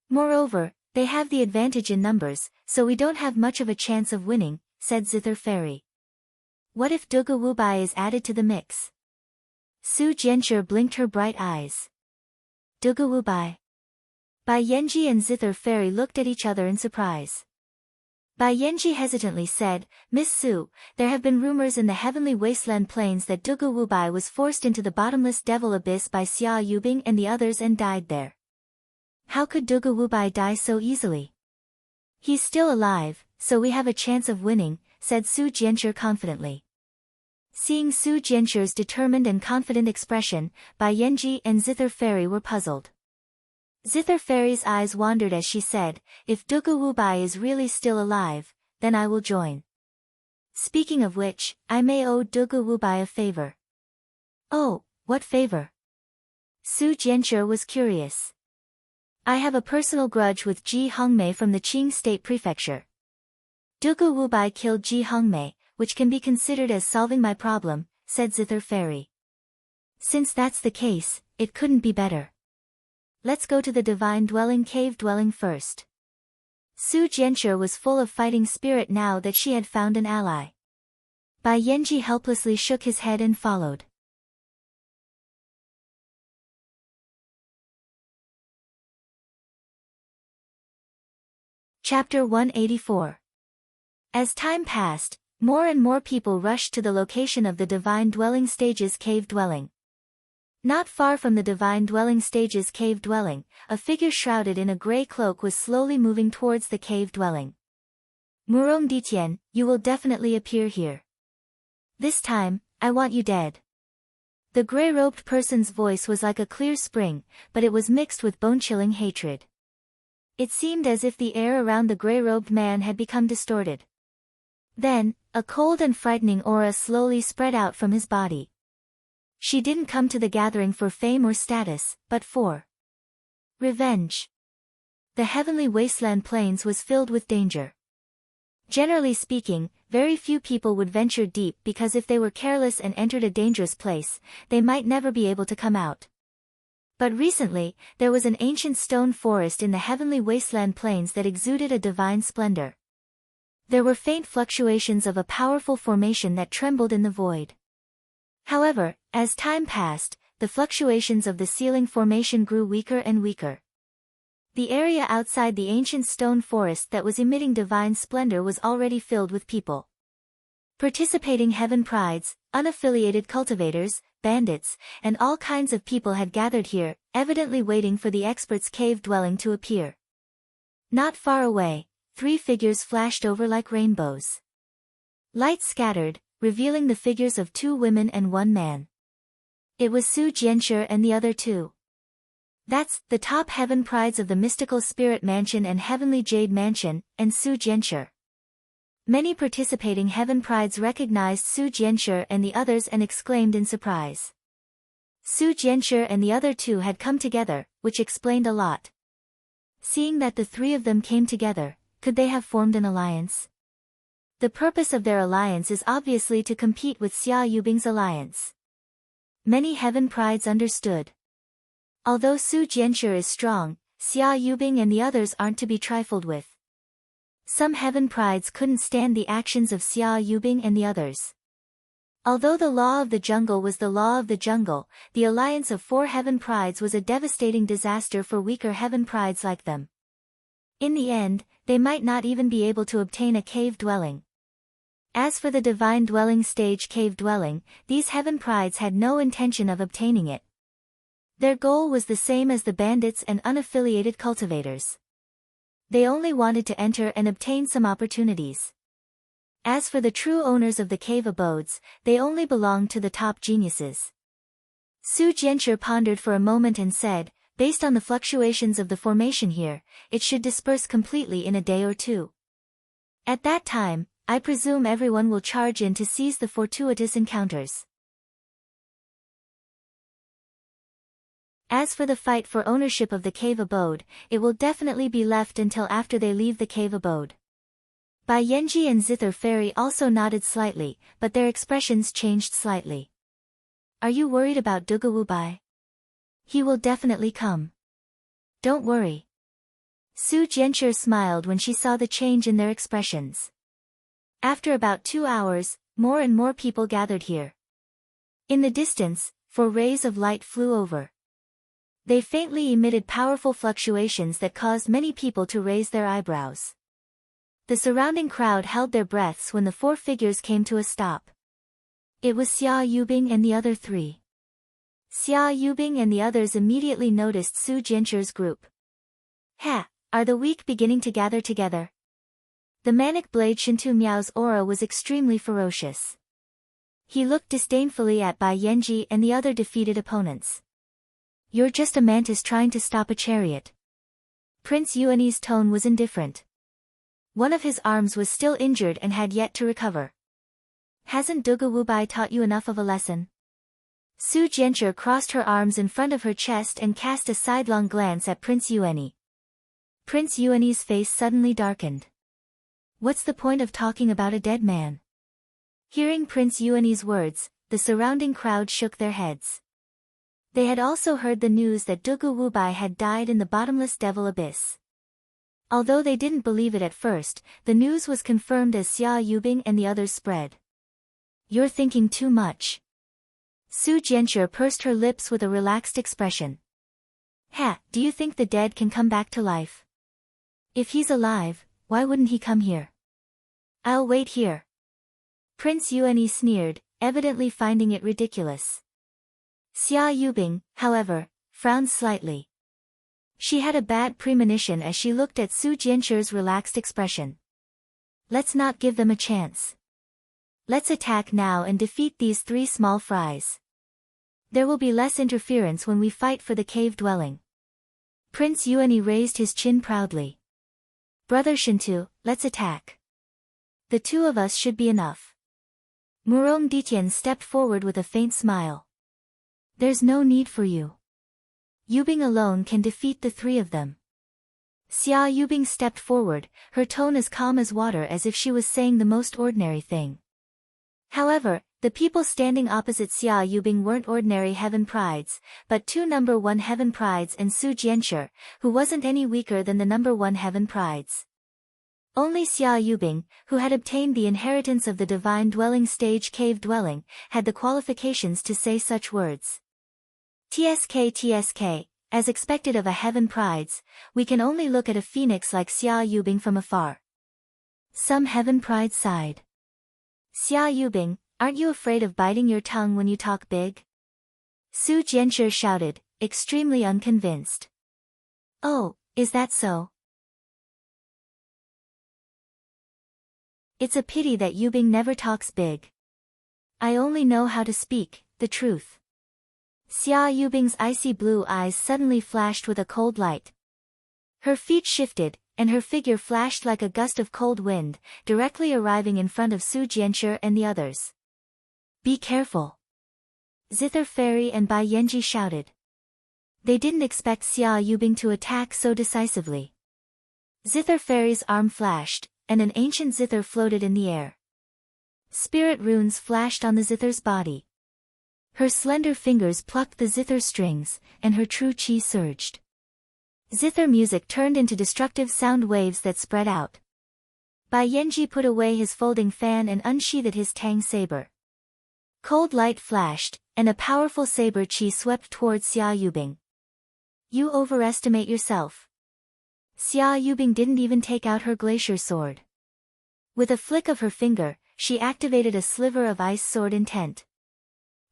A: Moreover, they have the advantage in numbers, so we don't have much of a chance of winning, said Zither Fairy. What if Dugu Wubai is added to the mix? Su Jianshi blinked her bright eyes. Dugu Wubai. Bai Yanji and Zither Fairy looked at each other in surprise. Bai Yanji hesitantly said, Miss Su, there have been rumors in the heavenly wasteland plains that Dugu Wubai was forced into the bottomless devil abyss by Xia Yubing and the others and died there. How could Dugu Wubai die so easily? He's still alive, so we have a chance of winning, said Su Jianshi confidently. Seeing Su Jianshi's determined and confident expression, Bai Yanji and Zither Fairy were puzzled. Zither Fairy's eyes wandered as she said, if Dugu Wubai is really still alive, then I will join. Speaking of which, I may owe Dugu Wubai a favor. Oh, what favor? Su Jianshi was curious. I have a personal grudge with Ji Hongmei from the Qing State Prefecture. Dugu Wubai killed Ji Hongmei, which can be considered as solving my problem, said Zither Fairy. Since that's the case, it couldn't be better. Let's go to the divine dwelling cave dwelling first. Su Jianshi was full of fighting spirit now that she had found an ally. Bai Yanji helplessly shook his head and followed. Chapter 184. As time passed, more and more people rushed to the location of the divine dwelling stage's cave dwelling. Not far from the divine dwelling stage's cave dwelling, a figure shrouded in a gray cloak was slowly moving towards the cave dwelling. Murong Ditian, you will definitely appear here. This time, I want you dead. The gray-robed person's voice was like a clear spring, but it was mixed with bone-chilling hatred. It seemed as if the air around the gray-robed man had become distorted. Then, a cold and frightening aura slowly spread out from his body. She didn't come to the gathering for fame or status, but for revenge. The heavenly wasteland plains was filled with danger. Generally speaking, very few people would venture deep because if they were careless and entered a dangerous place, they might never be able to come out. But recently, there was an ancient stone forest in the heavenly wasteland plains that exuded a divine splendor. There were faint fluctuations of a powerful formation that trembled in the void. However, as time passed, the fluctuations of the ceiling formation grew weaker and weaker. The area outside the ancient stone forest that was emitting divine splendor was already filled with people. Participating heaven prides, unaffiliated cultivators, bandits, and all kinds of people had gathered here, evidently waiting for the expert's cave dwelling to appear. Not far away, 3 figures flashed over like rainbows. Light scattered, revealing the figures of 2 women and 1 man. It was Su Jianshi and the other 2. That's the top heaven prides of the mystical spirit mansion and heavenly jade mansion, and Su Jianshi. Many participating heaven prides recognized Su Jianshi and the others and exclaimed in surprise. Su Jianshi and the other 2 had come together, which explained a lot. Seeing that the 3 of them came together, could they have formed an alliance? The purpose of their alliance is obviously to compete with Xia Yubing's alliance. Many heaven prides understood. Although Su Jianshi is strong, Xia Yubing and the others aren't to be trifled with. Some heaven prides couldn't stand the actions of Xia Yubing and the others. Although the law of the jungle was the law of the jungle, the alliance of 4 heaven prides was a devastating disaster for weaker heaven prides like them. In the end, they might not even be able to obtain a cave dwelling. As for the divine dwelling stage cave dwelling, these heaven prides had no intention of obtaining it. Their goal was the same as the bandits and unaffiliated cultivators. They only wanted to enter and obtain some opportunities. As for the true owners of the cave abodes, they only belonged to the top geniuses. Su Jianshi pondered for a moment and said, based on the fluctuations of the formation here, it should disperse completely in a day or two. At that time, I presume everyone will charge in to seize the fortuitous encounters. As for the fight for ownership of the cave abode, it will definitely be left until after they leave the cave abode. Bai Yanji and Zither Fairy also nodded slightly, but their expressions changed slightly. Are you worried about Dugawu Bai? He will definitely come. Don't worry. Su Jianshi smiled when she saw the change in their expressions. After about 2 hours, more and more people gathered here. In the distance, 4 rays of light flew over. They faintly emitted powerful fluctuations that caused many people to raise their eyebrows. The surrounding crowd held their breaths when the 4 figures came to a stop. It was Xia Yubing and the other 3. Xia Yubing and the others immediately noticed Su Jianshi's group. Ha! Are the weak beginning to gather together? The manic blade Shintu Miao's aura was extremely ferocious. He looked disdainfully at Bai Yanji and the other defeated opponents. You're just a mantis trying to stop a chariot. Prince Yuani's tone was indifferent. One of his arms was still injured and had yet to recover. Hasn't Dugawu Bai taught you enough of a lesson? Su Jianshi crossed her arms in front of her chest and cast a sidelong glance at Prince Yuani. Prince Yuani's face suddenly darkened. What's the point of talking about a dead man? Hearing Prince Yuani's words, the surrounding crowd shook their heads. They had also heard the news that Dugawu Bai had died in the bottomless devil abyss. Although they didn't believe it at first, the news was confirmed as Xia Yubing and the others spread. You're thinking too much. Su Jianshi pursed her lips with a relaxed expression. Ha, do you think the dead can come back to life? If he's alive, why wouldn't he come here? I'll wait here. Prince Yuani sneered, evidently finding it ridiculous. Xia Yubing, however, frowned slightly. She had a bad premonition as she looked at Su Jianshi's relaxed expression. Let's not give them a chance. Let's attack now and defeat these 3 small fries. There will be less interference when we fight for the cave dwelling. Prince Yuani raised his chin proudly. Brother Shintu, let's attack. The 2 of us should be enough. Murong Ditian stepped forward with a faint smile. There's no need for you. Yubing alone can defeat the 3 of them. Xia Yubing stepped forward, her tone as calm as water as if she was saying the most ordinary thing. However, the people standing opposite Xia Yubing weren't ordinary heaven prides, but 2 number 1 heaven prides and Su Jianshi, who wasn't any weaker than the number 1 heaven prides. Only Xia Yubing, who had obtained the inheritance of the divine dwelling stage cave dwelling, had the qualifications to say such words. TSK, as expected of a heaven prides, we can only look at a phoenix like Xia Yubing from afar. Some heaven prides sighed. Xia Yubing, aren't you afraid of biting your tongue when you talk big? Su Jianshi shouted, extremely unconvinced. Oh, is that so? It's a pity that Yubing never talks big. I only know how to speak the truth. Xia Yubing's icy blue eyes suddenly flashed with a cold light. Her feet shifted, and her figure flashed like a gust of cold wind, directly arriving in front of Su Jianshi and the others. Be careful. Zither Fairy and Bai Yanji shouted. They didn't expect Xia Yubing to attack so decisively. Zither Fairy's arm flashed, and an ancient zither floated in the air. Spirit runes flashed on the zither's body. Her slender fingers plucked the zither strings, and her true chi surged. Zither music turned into destructive sound waves that spread out. Bai Yanji put away his folding fan and unsheathed his tang saber. Cold light flashed, and a powerful saber chi swept towards Xia Yubing. You overestimate yourself. Xia Yubing didn't even take out her glacier sword. With a flick of her finger, she activated a sliver of ice sword intent.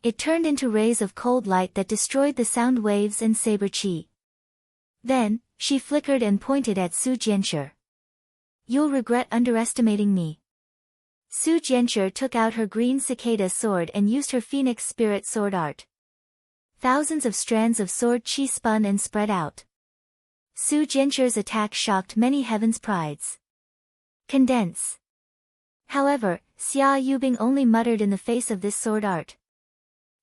A: It turned into rays of cold light that destroyed the sound waves and saber chi. Then, she flickered and pointed at Su Jianshi. "You'll regret underestimating me." Su Jianshi took out her green cicada sword and used her phoenix spirit sword art. Thousands of strands of sword chi spun and spread out. Su Jianshi's attack shocked many heaven's prides. "Condense." However, Xia Yubing only muttered in the face of this sword art.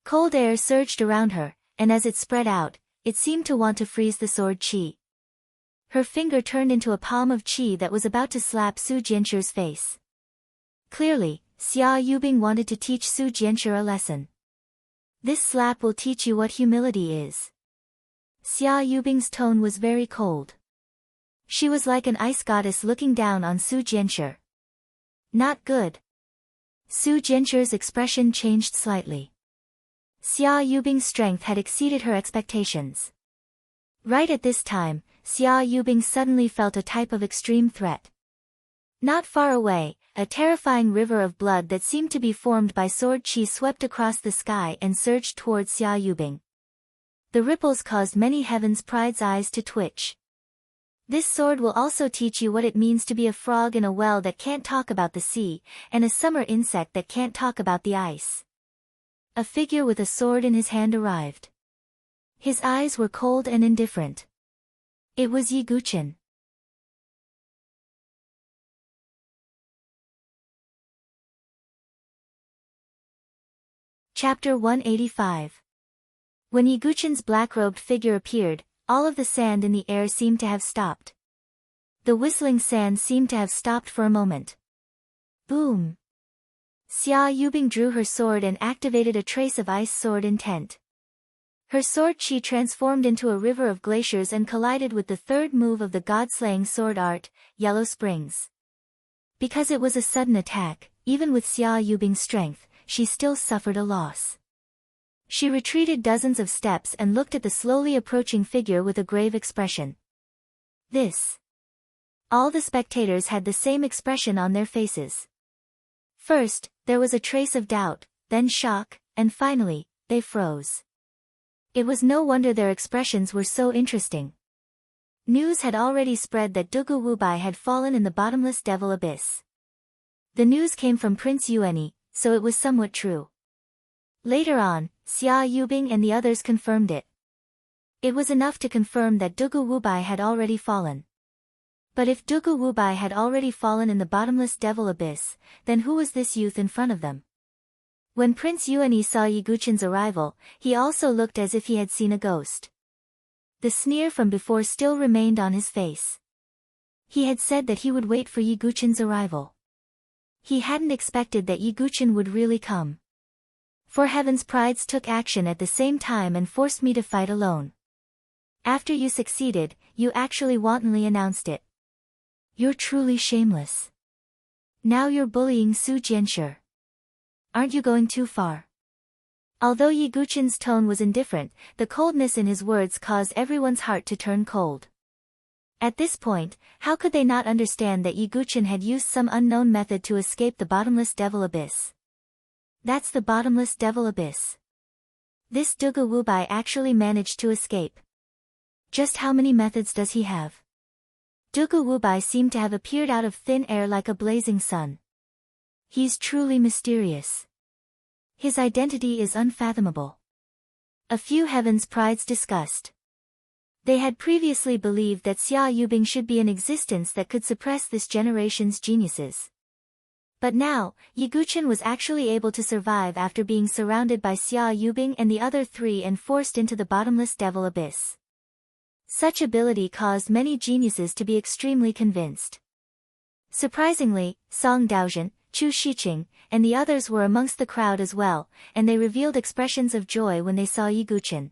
A: Cold air surged around her, and as it spread out, it seemed to want to freeze the sword chi. Her finger turned into a palm of chi that was about to slap Su Jianshi's face. Clearly, Xia Yubing wanted to teach Su Jianshi a lesson. "This slap will teach you what humility is." Xia Yubing's tone was very cold. She was like an ice goddess looking down on Su Jianshi. "Not good." Su Jianshi's expression changed slightly. Xia Yubing's strength had exceeded her expectations. Right at this time, Xia Yubing suddenly felt a type of extreme threat. Not far away, a terrifying river of blood that seemed to be formed by sword chi swept across the sky and surged towards Xia Yubing. The ripples caused many heaven's pride's eyes to twitch. "This sword will also teach you what it means to be a frog in a well that can't talk about the sea, and a summer insect that can't talk about the ice." A figure with a sword in his hand arrived. His eyes were cold and indifferent. It was Yi Guqin. Chapter 185. When Yi Guqin's black-robed figure appeared, all of the sand in the air seemed to have stopped. The whistling sand seemed to have stopped for a moment. Boom! Xia Yubing drew her sword and activated a trace of ice sword intent. Her sword chi transformed into a river of glaciers and collided with the third move of the god-slaying sword art, Yellow Springs. Because it was a sudden attack, even with Xia Yubing's strength, she still suffered a loss. She retreated dozens of steps and looked at the slowly approaching figure with a grave expression. This. All the spectators had the same expression on their faces. First, there was a trace of doubt, then shock, and finally, they froze. It was no wonder their expressions were so interesting. News had already spread that Dugu Wubai had fallen in the bottomless devil abyss. The news came from Prince Yuani, so it was somewhat true. Later on, Xia Yubing and the others confirmed it. It was enough to confirm that Dugu Wubai had already fallen. But if Dugu Wubai had already fallen in the bottomless devil abyss, then who was this youth in front of them? When Prince Yuani saw Yi Guqin's arrival, he also looked as if he had seen a ghost. The sneer from before still remained on his face. He had said that he would wait for Yi Guqin's arrival. He hadn't expected that Yi Guqin would really come. "For heaven's prides took action at the same time and forced me to fight alone. After you succeeded, you actually wantonly announced it. You're truly shameless. Now you're bullying Su Jianshi. Aren't you going too far?" Although Yi Guqin's tone was indifferent, the coldness in his words caused everyone's heart to turn cold. At this point, how could they not understand that Yi Guqin had used some unknown method to escape the bottomless devil abyss? That's the bottomless devil abyss. This Dugu Wubai actually managed to escape. Just how many methods does he have? Dugu Wubai seemed to have appeared out of thin air like a blazing sun. He's truly mysterious. His identity is unfathomable. A few heaven's prides discussed. They had previously believed that Xia Yubing should be an existence that could suppress this generation's geniuses. But now, Yi Guqin was actually able to survive after being surrounded by Xia Yubing and the other three and forced into the bottomless devil abyss. Such ability caused many geniuses to be extremely convinced. Surprisingly, Song Daozhen, Chu Shiqing, and the others were amongst the crowd as well, and they revealed expressions of joy when they saw Yi Guqin.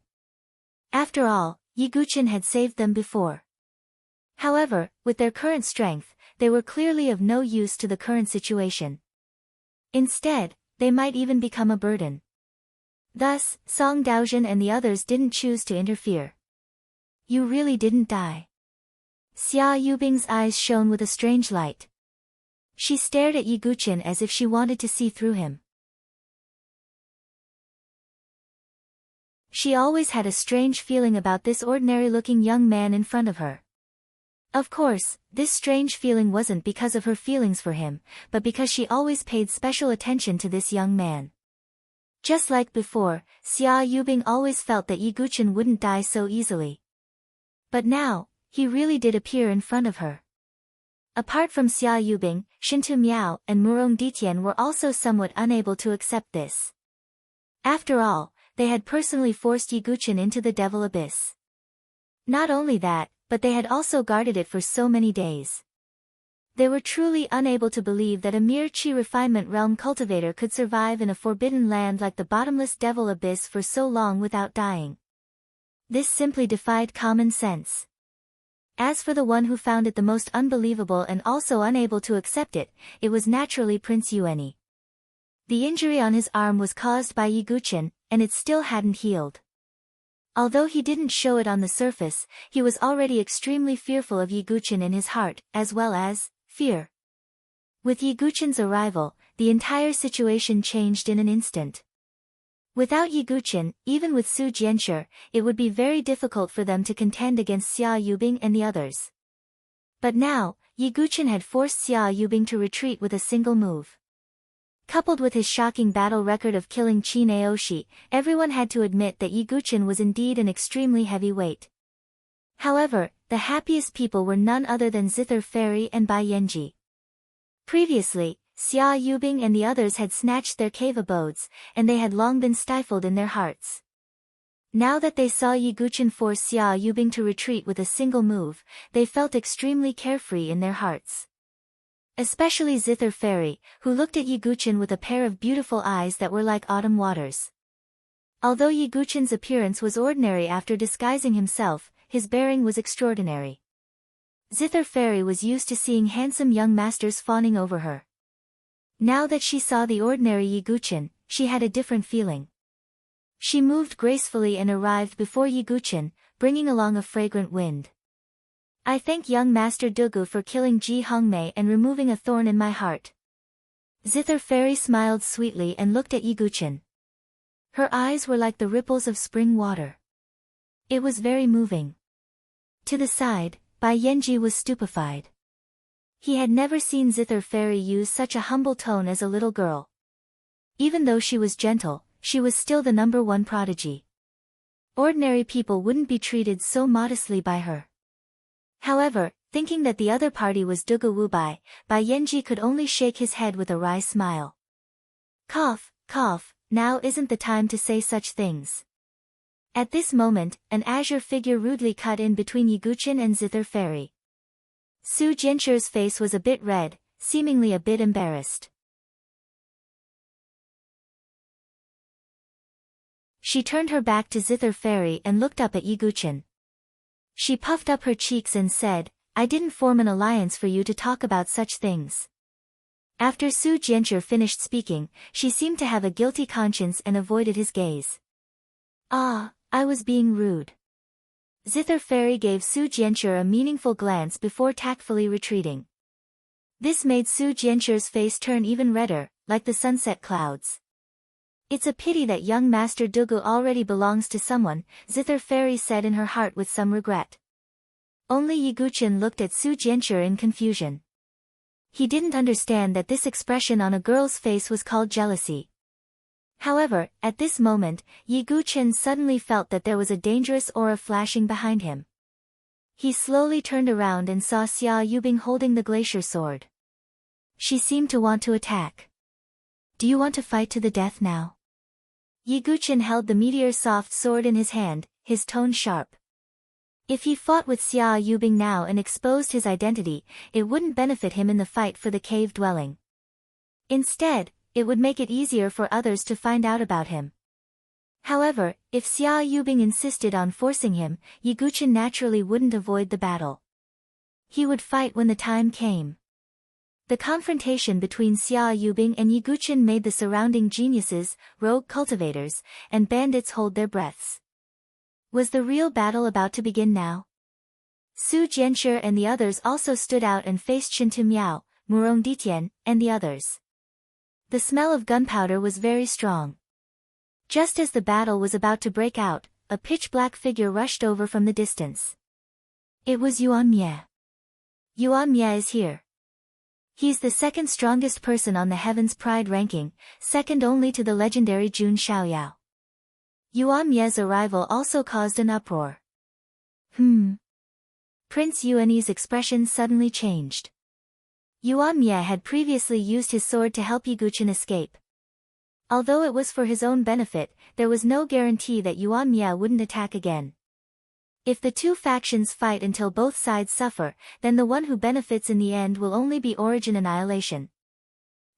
A: After all, Yi Guqin had saved them before. However, with their current strength, they were clearly of no use to the current situation. Instead, they might even become a burden. Thus, Song Daozhen and the others didn't choose to interfere. "You really didn't die." Xia Yubing's eyes shone with a strange light. She stared at Yi Guqin as if she wanted to see through him. She always had a strange feeling about this ordinary-looking young man in front of her. Of course, this strange feeling wasn't because of her feelings for him, but because she always paid special attention to this young man. Just like before, Xia Yubing always felt that Yi Guqin wouldn't die so easily. But now, he really did appear in front of her. Apart from Xia Yubing, Shintu Miao and Murong Ditian were also somewhat unable to accept this. After all, they had personally forced Yi Guqin into the Devil Abyss. Not only that, but they had also guarded it for so many days. They were truly unable to believe that a mere Qi refinement realm cultivator could survive in a forbidden land like the bottomless Devil Abyss for so long without dying. This simply defied common sense. As for the one who found it the most unbelievable and also unable to accept it, it was naturally Prince Yueni. The injury on his arm was caused by Yi Guqin, and it still hadn't healed. Although he didn't show it on the surface, he was already extremely fearful of Yi Guqin in his heart, as well as fear. With Yi Guqin's arrival, the entire situation changed in an instant. Without Yi Guqin, even with Su Jianshi, it would be very difficult for them to contend against Xia Yubing and the others. But now, Yi Guqin had forced Xia Yubing to retreat with a single move. Coupled with his shocking battle record of killing Qin Aoshi, everyone had to admit that Yi Guqin was indeed an extremely heavy weight. However, the happiest people were none other than Zither Fairy and Bai Yanji. Previously, Xia Yubing and the others had snatched their cave abodes, and they had long been stifled in their hearts. Now that they saw Yi Guqin force Xia Yubing to retreat with a single move, they felt extremely carefree in their hearts. Especially Zither Fairy, who looked at Yi Guqin with a pair of beautiful eyes that were like autumn waters. Although Yi Guqin's appearance was ordinary after disguising himself, his bearing was extraordinary. Zither Fairy was used to seeing handsome young masters fawning over her. Now that she saw the ordinary Yi Guqin, she had a different feeling. She moved gracefully and arrived before Yi Guqin, bringing along a fragrant wind. I thank young Master Dugu for killing Ji Hongmei and removing a thorn in my heart. Zither Fairy smiled sweetly and looked at Yi Guqin. Her eyes were like the ripples of spring water. It was very moving. To the side, Bai Yanji was stupefied. He had never seen Zither Fairy use such a humble tone as a little girl. Even though she was gentle, she was still the #1 prodigy. Ordinary people wouldn't be treated so modestly by her. However, thinking that the other party was Dugu Wubai, Bai Yanji could only shake his head with a wry smile. Cough, cough, now isn't the time to say such things. At this moment, an azure figure rudely cut in between Yi Guqin and Zither Fairy. Su Jianqi's face was a bit red, seemingly a bit embarrassed. She turned her back to Zither Fairy and looked up at Yi Guqin. She puffed up her cheeks and said, I didn't form an alliance for you to talk about such things. After Su Jianshi finished speaking, she seemed to have a guilty conscience and avoided his gaze. Ah, I was being rude. Zither Fairy gave Su Jianshi a meaningful glance before tactfully retreating. This made Su Jianshi's face turn even redder, like the sunset clouds. It's a pity that young Master Dugu already belongs to someone, Zither Fairy said in her heart with some regret. Only Yi Guqin looked at Su Jianshi in confusion. He didn't understand that this expression on a girl's face was called jealousy. However, at this moment, Yi Guqin suddenly felt that there was a dangerous aura flashing behind him. He slowly turned around and saw Xia Yubing holding the glacier sword. She seemed to want to attack. Do you want to fight to the death now? Yi Guqin held the meteor-soft sword in his hand, his tone sharp. If he fought with Xia Yubing now and exposed his identity, it wouldn't benefit him in the fight for the cave dwelling. Instead, it would make it easier for others to find out about him. However, if Xia Yubing insisted on forcing him, Yi Guqin naturally wouldn't avoid the battle. He would fight when the time came. The confrontation between Xia Yubing and Yi Guqin made the surrounding geniuses, rogue cultivators, and bandits hold their breaths. Was the real battle about to begin now? Su Jianshi and the others also stood out and faced Shintu Miao, Murong Ditian, and the others. The smell of gunpowder was very strong. Just as the battle was about to break out, a pitch-black figure rushed over from the distance. It was Yuan Mie. Yuan Mie is here. He's the second strongest person on the Heaven's Pride ranking, second only to the legendary Jun Xiaoyao. Yuan Mie's arrival also caused an uproar. Prince Yuan's expression suddenly changed. Yuan Mie had previously used his sword to help Yiguchen escape. Although it was for his own benefit, there was no guarantee that Yuan Mie wouldn't attack again. If the two factions fight until both sides suffer, then the one who benefits in the end will only be origin annihilation.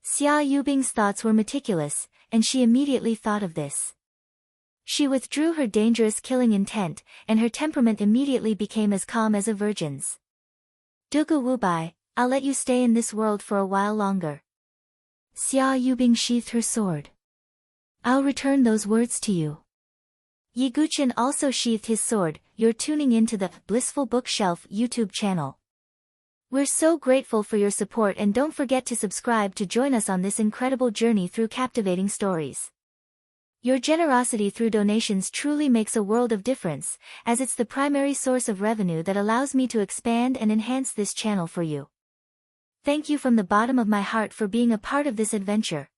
A: Xia Yubing's thoughts were meticulous, and she immediately thought of this. She withdrew her dangerous killing intent, and her temperament immediately became as calm as a virgin's. Dugu Wubai, I'll let you stay in this world for a while longer. Xia Yubing sheathed her sword. I'll return those words to you. Yiguchen also sheathed his sword. You're tuning into the Blissful Bookshelf YouTube channel. We're so grateful for your support, and don't forget to subscribe to join us on this incredible journey through captivating stories. Your generosity through donations truly makes a world of difference, as it's the primary source of revenue that allows me to expand and enhance this channel for you. Thank you from the bottom of my heart for being a part of this adventure.